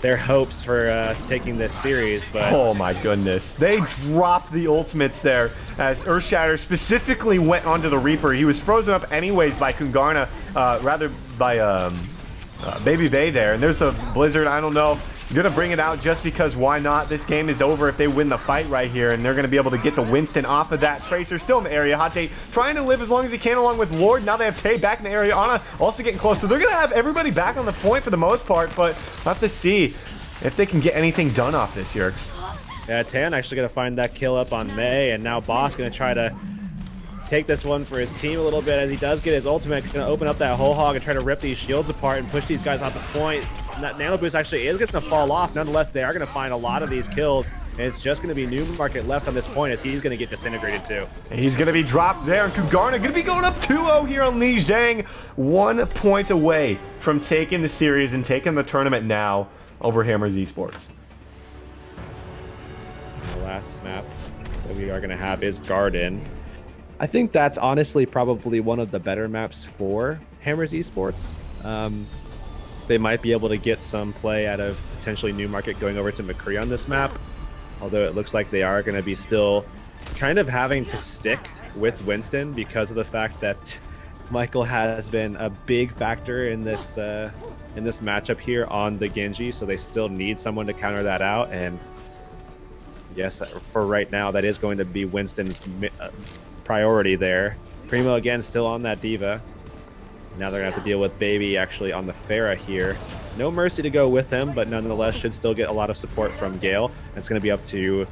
their hopes for taking this series. But oh my goodness, they dropped the ultimates there as Earthshatter specifically went onto the Reaper. He was frozen up anyways by Kungarna, rather by Baby Bay there. And there's the Blizzard. I don't know. Gonna bring it out just because why not? This game is over if they win the fight right here, and they're gonna be able to get the Winston off of that. Tracer still in the area. Hot Date trying to live as long as he can along with Lord. Now they have Tay back in the area. Ana also getting close, so they're gonna have everybody back on the point for the most part, but we'll have to see if they can get anything done off this, Yerks. yeah, Tan actually gonna find that kill up on May, and now Boss gonna try to take this one for his team a little bit as he does get his ultimate. He's gonna open up that whole hog and try to rip these shields apart and push these guys off the point. And that nano boost actually is gonna fall off. Nonetheless, they are gonna find a lot of these kills, and it's just gonna be Newmarket left on this point as he's gonna get disintegrated too. And he's gonna be dropped there, and Kungarna gonna be going up 2-0 here on Li Zhang. 1 point away from taking the series and taking the tournament now over Hammers Esports. The last snap that we are gonna have is Garden. I think that's honestly probably one of the better maps for Hammers Esports. They might be able to get some play out of potentially Newmarket going over to McCree on this map, although it looks like they are going to be still kind of having to stick with Winston because of the fact that Michael has been a big factor in this matchup here on the Genji, so they still need someone to counter that out. And yes, for right now, that is going to be Winston's priority there. Primo again still on that Diva. Now they're gonna have to deal with Baby actually on the Pharah here. No Mercy to go with him, but nonetheless should still get a lot of support from Gale. It's gonna be up to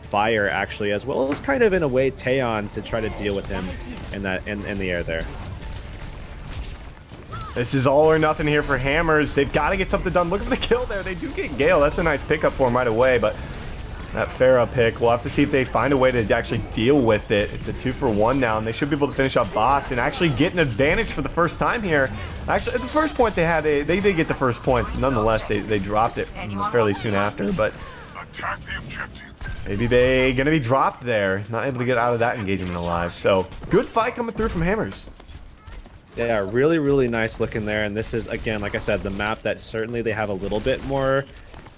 Fire actually, as well as kind of in a way Taeon to try to deal with him in the air there. This is all or nothing here for Hammers. They've got to get something done. Look at the kill there. They do get Gale. That's a nice pickup for him right away, but that Pharah pick, we'll have to see if they find a way to actually deal with it. It's a 2-for-1 now, and they should be able to finish off Boss and actually get an advantage for the first time here. Actually, at the first point they had, they did get the first points, but nonetheless, they dropped it fairly soon after. But Baby Bay gonna be dropped there, not able to get out of that engagement alive. So good fight coming through from Hammers. Yeah, really, really nice looking there. And this is, again, like I said, the map that certainly they have a little bit more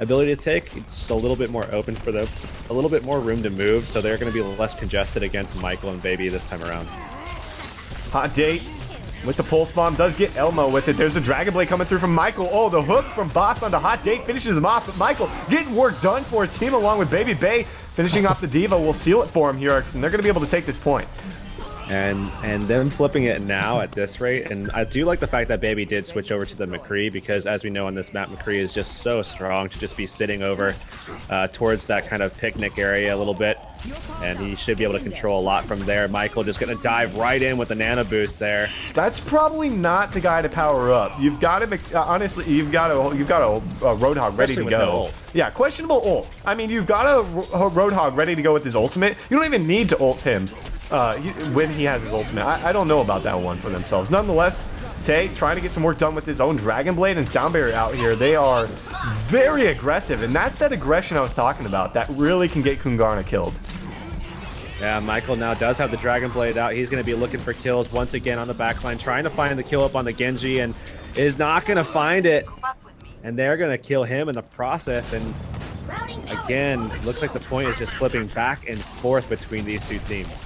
ability to take. It's just a little bit more open for them, a little bit more room to move, so they're going to be less congested against Michael and Baby this time around. Hot Date with the pulse bomb does get Elmo with it. There's the Dragon Blade coming through from Michael. Oh, the hook from Boss onto Hot Date finishes him off, but Michael getting work done for his team along with Baby Bay finishing off the Diva. Will seal it for him here, and they're going to be able to take this point. And them flipping it now at this rate, and I do like the fact that Baby did switch over to the McCree, because as we know on this map, McCree is just so strong to just be sitting over towards that kind of picnic area a little bit, and he should be able to control a lot from there. Michael just gonna dive right in with the nano boost there. That's probably not the guy to power up. You've got to honestly, you've got a Roadhog ready to Especially with no go. ult. Yeah, questionable ult. I mean, you've got a Roadhog ready to go with his ultimate. You don't even need to ult him when he has his ultimate. I don't know about that one for themselves. Nonetheless, Tay trying to get some work done with his own Dragon Blade and Sound Barrier out here. They are very aggressive, and that's that aggression I was talking about that really can get Kungarna killed. Yeah, Michael now does have the Dragon Blade out. He's going to be looking for kills once again on the backline, trying to find the kill up on the Genji, and is not going to find it. And they're going to kill him in the process. And again, looks like the point is just flipping back and forth between these two teams.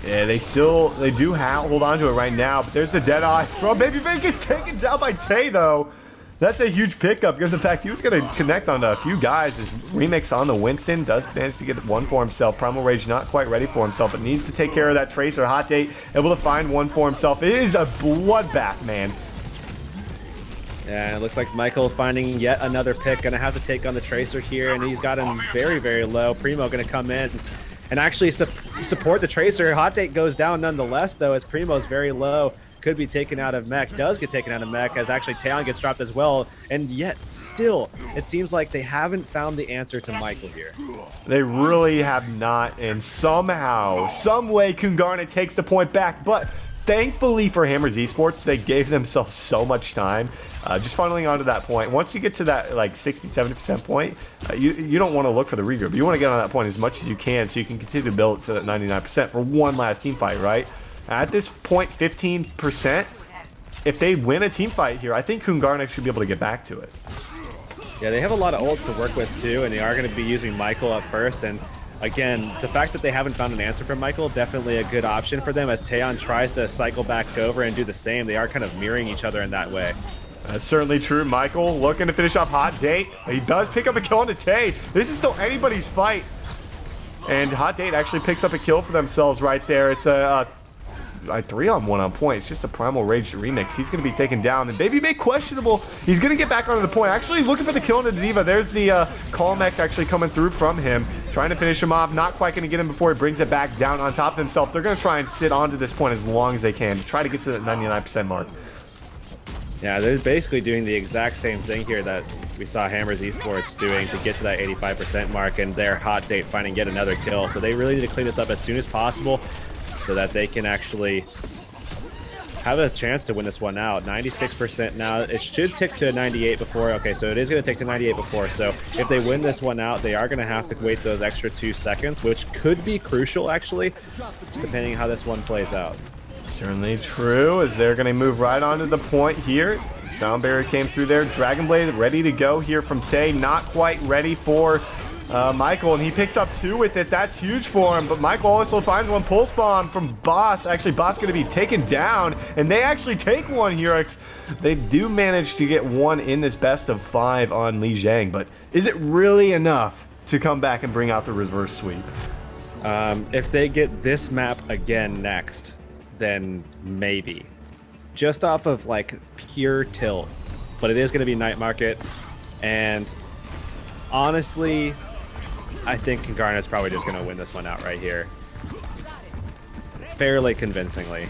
Yeah, they do hold on to it right now, but there's the Deadeye from Baby Bay gets taken down by Tay, though. That's a huge pickup, given the fact he was going to connect on a few guys. His remix on the Winston does manage to get one for himself. Primal Rage not quite ready for himself, but needs to take care of that Tracer. Hot Date able to find one for himself. It is a bloodbath, man. Yeah, it looks like Michael finding yet another pick. Going to have to take on the Tracer here, and he's got him very, very low. Primo going to come in and actually support the Tracer. Hot Take goes down nonetheless, though, as Primo's very low. Could be taken out of mech, does get taken out of mech, as actually Taeon gets dropped as well, and yet still, it seems like they haven't found the answer to Michael here. They really have not, and somehow, some way, Kungarna takes the point back, but thankfully for Hammers Esports, they gave themselves so much time. Just funneling onto that point. Once you get to that like 60-70% point, you don't want to look for the regroup. You want to get on that point as much as you can so you can continue to build it to that 99% for one last team fight, right? At this point, 15%, if they win a team fight here, I think Kungarna should be able to get back to it. Yeah, they have a lot of ults to work with too, and they are going to be using Michael up first. And again, the fact that they haven't found an answer from Michael, definitely a good option for them as Taeon tries to cycle back over and do the same. They are kind of mirroring each other in that way. That's certainly true. Michael looking to finish off Hot Date. He does pick up a kill on the Tay. This is still anybody's fight. And Hot Date actually picks up a kill for themselves right there. It's a 3-on-1 on point. It's just a Primal Rage remix. He's going to be taken down. And Baby Bay questionable. He's going to get back onto the point. Actually looking for the kill on the D.Va. There's the call mech actually coming through from him. Trying to finish him off. Not quite going to get him before he brings it back down on top of himself. They're going to try and sit onto this point as long as they can to try to get to that 99% mark. Yeah, they're basically doing the exact same thing here that we saw Hammers Esports doing to get to that 85% mark, and their Hot Date finding yet another kill. So they really need to clean this up as soon as possible so that they can actually have a chance to win this one out. 96% now. It should tick to 98 before. Okay, so it is going to tick to 98 before. So if they win this one out, they are going to have to wait those extra 2 seconds, which could be crucial, actually, just depending how this one plays out. Certainly true, as they're going to move right onto the point here. Sound Barrier came through there. Dragon Blade ready to go here from Tay. Not quite ready for Michael, and he picks up 2 with it. That's huge for him, but Michael also finds one Pulse Bomb from Boss. Actually, Boss going to be taken down, and they actually take one here. They do manage to get one in this best of 5 on Li Zhang, but is it really enough to come back and bring out the reverse sweep? If they get this map again next, then maybe. Just off of like pure tilt. But it is going to be Night Market, and honestly, I think Kungarna is probably just going to win this one out right here. Fairly convincingly.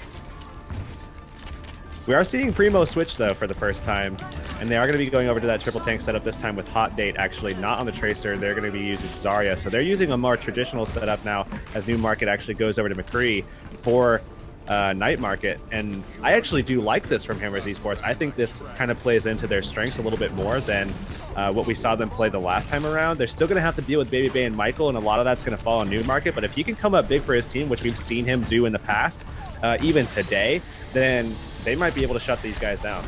We are seeing Primo switch, though, for the first time. And they are going to be going over to that triple tank setup this time with Hot Date, actually, not on the Tracer. They're going to be using Zarya. So they're using a more traditional setup now as New Market actually goes over to McCree for Night Market. And I actually do like this from Hammers Esports. I think this kind of plays into their strengths a little bit more than what we saw them play the last time around. They're still going to have to deal with Baby Bay and Michael, and a lot of that's going to fall on New Market. But if he can come up big for his team, which we've seen him do in the past, even today, then they might be able to shut these guys down.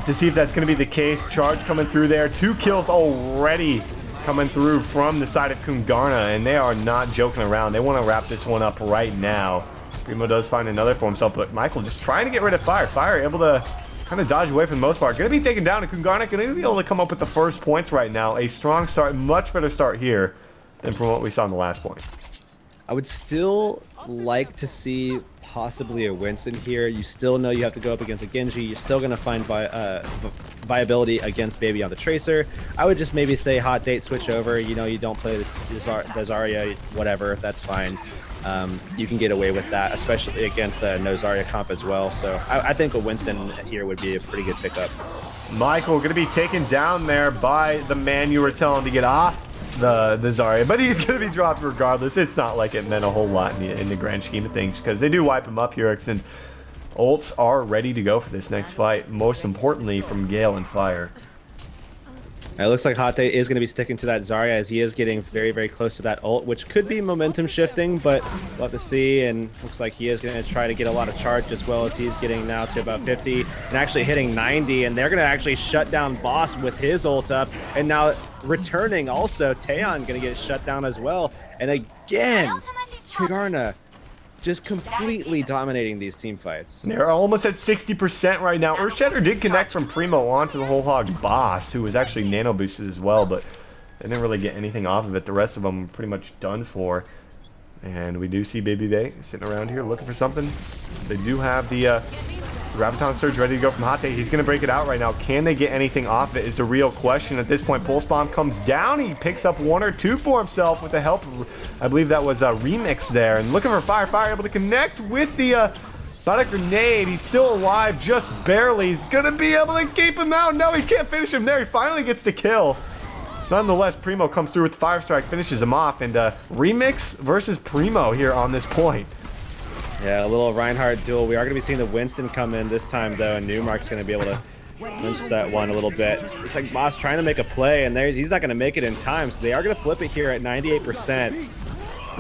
To see if that's going to be the case. Charge coming through there. 2 kills already coming through from the side of Kungarna, and they are not joking around. They want to wrap this one up right now. Primo does find another for himself, but Michael just trying to get rid of Fire. Fire able to kind of dodge away for the most part. Going to be taken down, and Kungarna going to be able to come up with the first points right now. A strong start, much better start here than from what we saw in the last point. I would still like to see possibly a Winston here. You still know you have to go up against a Genji. You're still going to find viability against Baby on the Tracer. I would just maybe say Hot Date, switch over. You know, you don't play the Zarya, whatever, that's fine. You can get away with that, especially against a no Zarya comp as well. So I think a Winston here would be a pretty good pickup. Michael going to be taken down there by the man you were telling to get off the Zarya, but he's going to be dropped regardless. It's not like it meant a whole lot in the grand scheme of things, because they do wipe him up here, and ults are ready to go for this next fight, most importantly from Gale and Fire. It looks like Hot Date is going to be sticking to that Zarya, as he is getting very, very close to that ult, which could be momentum shifting, but we'll have to see. And looks like he is going to try to get a lot of charge, as well as he's getting now to about 50 and actually hitting 90, and they're going to actually shut down Boss with his ult up. And now returning also, Taeon going to get shut down as well. And again, Kungarna just completely dominating these team fights. They're almost at 60% right now. Earthshatter did connect from Primo onto the whole hog Boss, who was actually nano boosted as well, but they didn't really get anything off of it. The rest of them were pretty much done for. And we do see Baby Bay sitting around here looking for something. They do have the Graviton Surge ready to go from Hot Day. He's going to break it out right now. Can they get anything off of it is the real question at this point. Pulse Bomb comes down. He picks up 1 or 2 for himself with the help of, I believe that was a Remix there. And looking for Fire. Fire able to connect with the about a grenade. He's still alive, just barely. He's going to be able to keep him out. No, he can't finish him there. He finally gets the kill. Nonetheless, Primo comes through with the Fire Strike, finishes him off. And Remix versus Primo here on this point. Yeah, a little Reinhardt duel. We are going to be seeing the Winston come in this time, though, and Newmark's going to be able to lynch that one a little bit. It's like Moss trying to make a play, and he's not going to make it in time, so they are going to flip it here at 98%.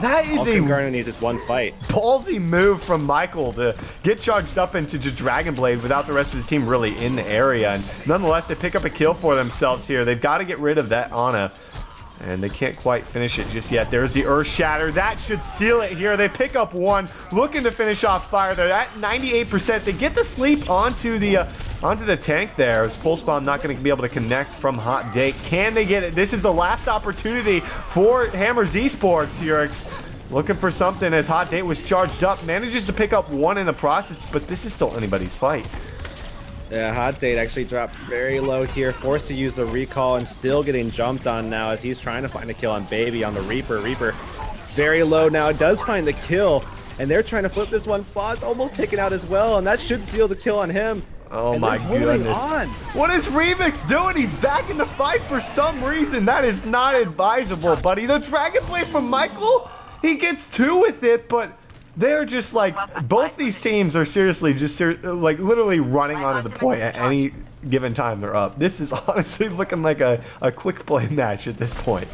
That is a Garner needs just one fight. Ballsy move from Michael to get charged up into just Dragon Blade without the rest of his team really in the area. And nonetheless, they pick up a kill for themselves here. They've got to get rid of that Ana. And they can't quite finish it just yet. There's the Earth Shatter. That should seal it here. They pick up 1, looking to finish off Fire. They're at 98%. They get to sleep onto the tank there. As Pulse Bomb not going to be able to connect from Hot Date. Can they get it? This is the last opportunity for Hammers Esports here. Looking for something as Hot Date was charged up. Manages to pick up 1 in the process, but this is still anybody's fight. Yeah, Hot Date actually dropped very low here, forced to use the recall and still getting jumped on now as he's trying to find a kill on Baby on the Reaper. Reaper very low now, does find the kill, and they're trying to flip this one. Foz almost taken out as well, and that should seal the kill on him. Oh my goodness. What is Remix doing? He's back in the fight for some reason. That is not advisable, buddy. The Dragon Blade from Michael, he gets 2 with it, but they're just like, both these teams are seriously just like literally running onto the point at any given time they're up. This is honestly looking like a quick play match at this point.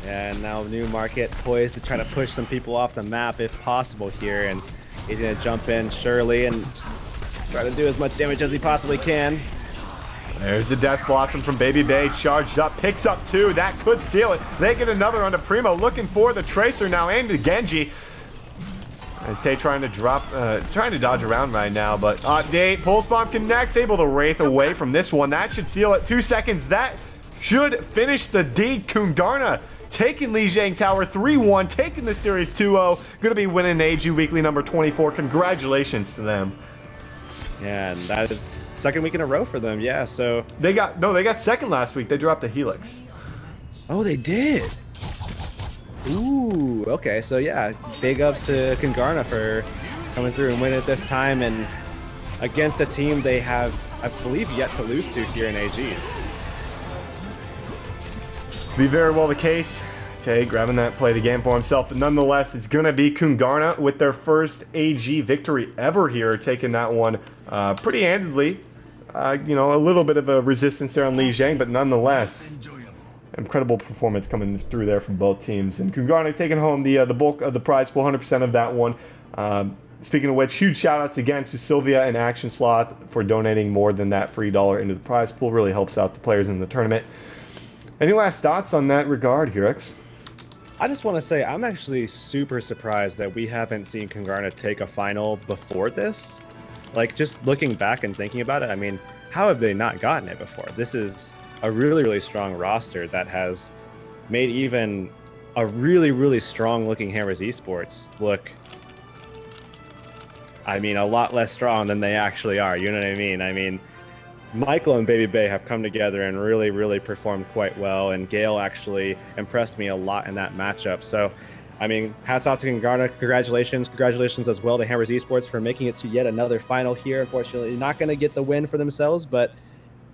And now New Market poised to try to push some people off the map if possible here, and he's going to jump in surely and try to do as much damage as he possibly can. There's the Death Blossom from Baby Bay, charged up, picks up 2. That could seal it. They get another onto Primo, looking for the Tracer now and the Genji. As Tay trying to dodge around right now, but Date, Pulse Bomb connects, able to Wraith away from this one. That should seal it. 2 seconds. That should finish the D. Kungarna taking Lijiang Tower 3-1, taking the series 2-0. Going to be winning AG Weekly number 24. Congratulations to them. Yeah, and that is second week in a row for them. Yeah, so they got second last week. They dropped a Helix. Oh, they did. Ooh, okay, so yeah, big ups to Kungarna for coming through and winning it this time, and against a team they have, I believe, yet to lose to here in AGs. Be very well the case. Tay grabbing that play of the game for himself, but nonetheless, it's gonna be Kungarna with their first AG victory ever here, taking that one pretty handedly. You know, a little bit of a resistance there on Lijiang, but nonetheless, incredible performance coming through there from both teams. And Kungarna taking home the bulk of the prize pool, 100% of that one. Speaking of which, huge shout outs again to Sylvia and Action Sloth for donating more than that free $1 into the prize pool. Really helps out the players in the tournament. Any last thoughts on that regard, Hirix? I just want to say I'm actually super surprised that we haven't seen Kungarna take a final before this. Like, just looking back and thinking about it, I mean, how have they not gotten it before? This is a really, really strong roster that has made even a really, really strong looking Hammers Esports look, I mean, a lot less strong than they actually are. You know what I mean? I mean, Michael and Baby Bay have come together and really, really performed quite well, and Gale actually impressed me a lot in that matchup. So, I mean, hats off to Kungarna. Congratulations. Congratulations as well to Hammers Esports for making it to yet another final here. Unfortunately, not going to get the win for themselves, but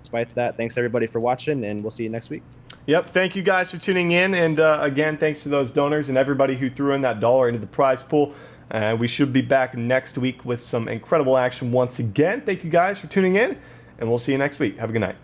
despite that, thanks everybody for watching, and we'll see you next week. Yep, thank you guys for tuning in, and again, thanks to those donors and everybody who threw in that $1 into the prize pool. We should be back next week with some incredible action once again. Thank you guys for tuning in, and we'll see you next week. Have a good night.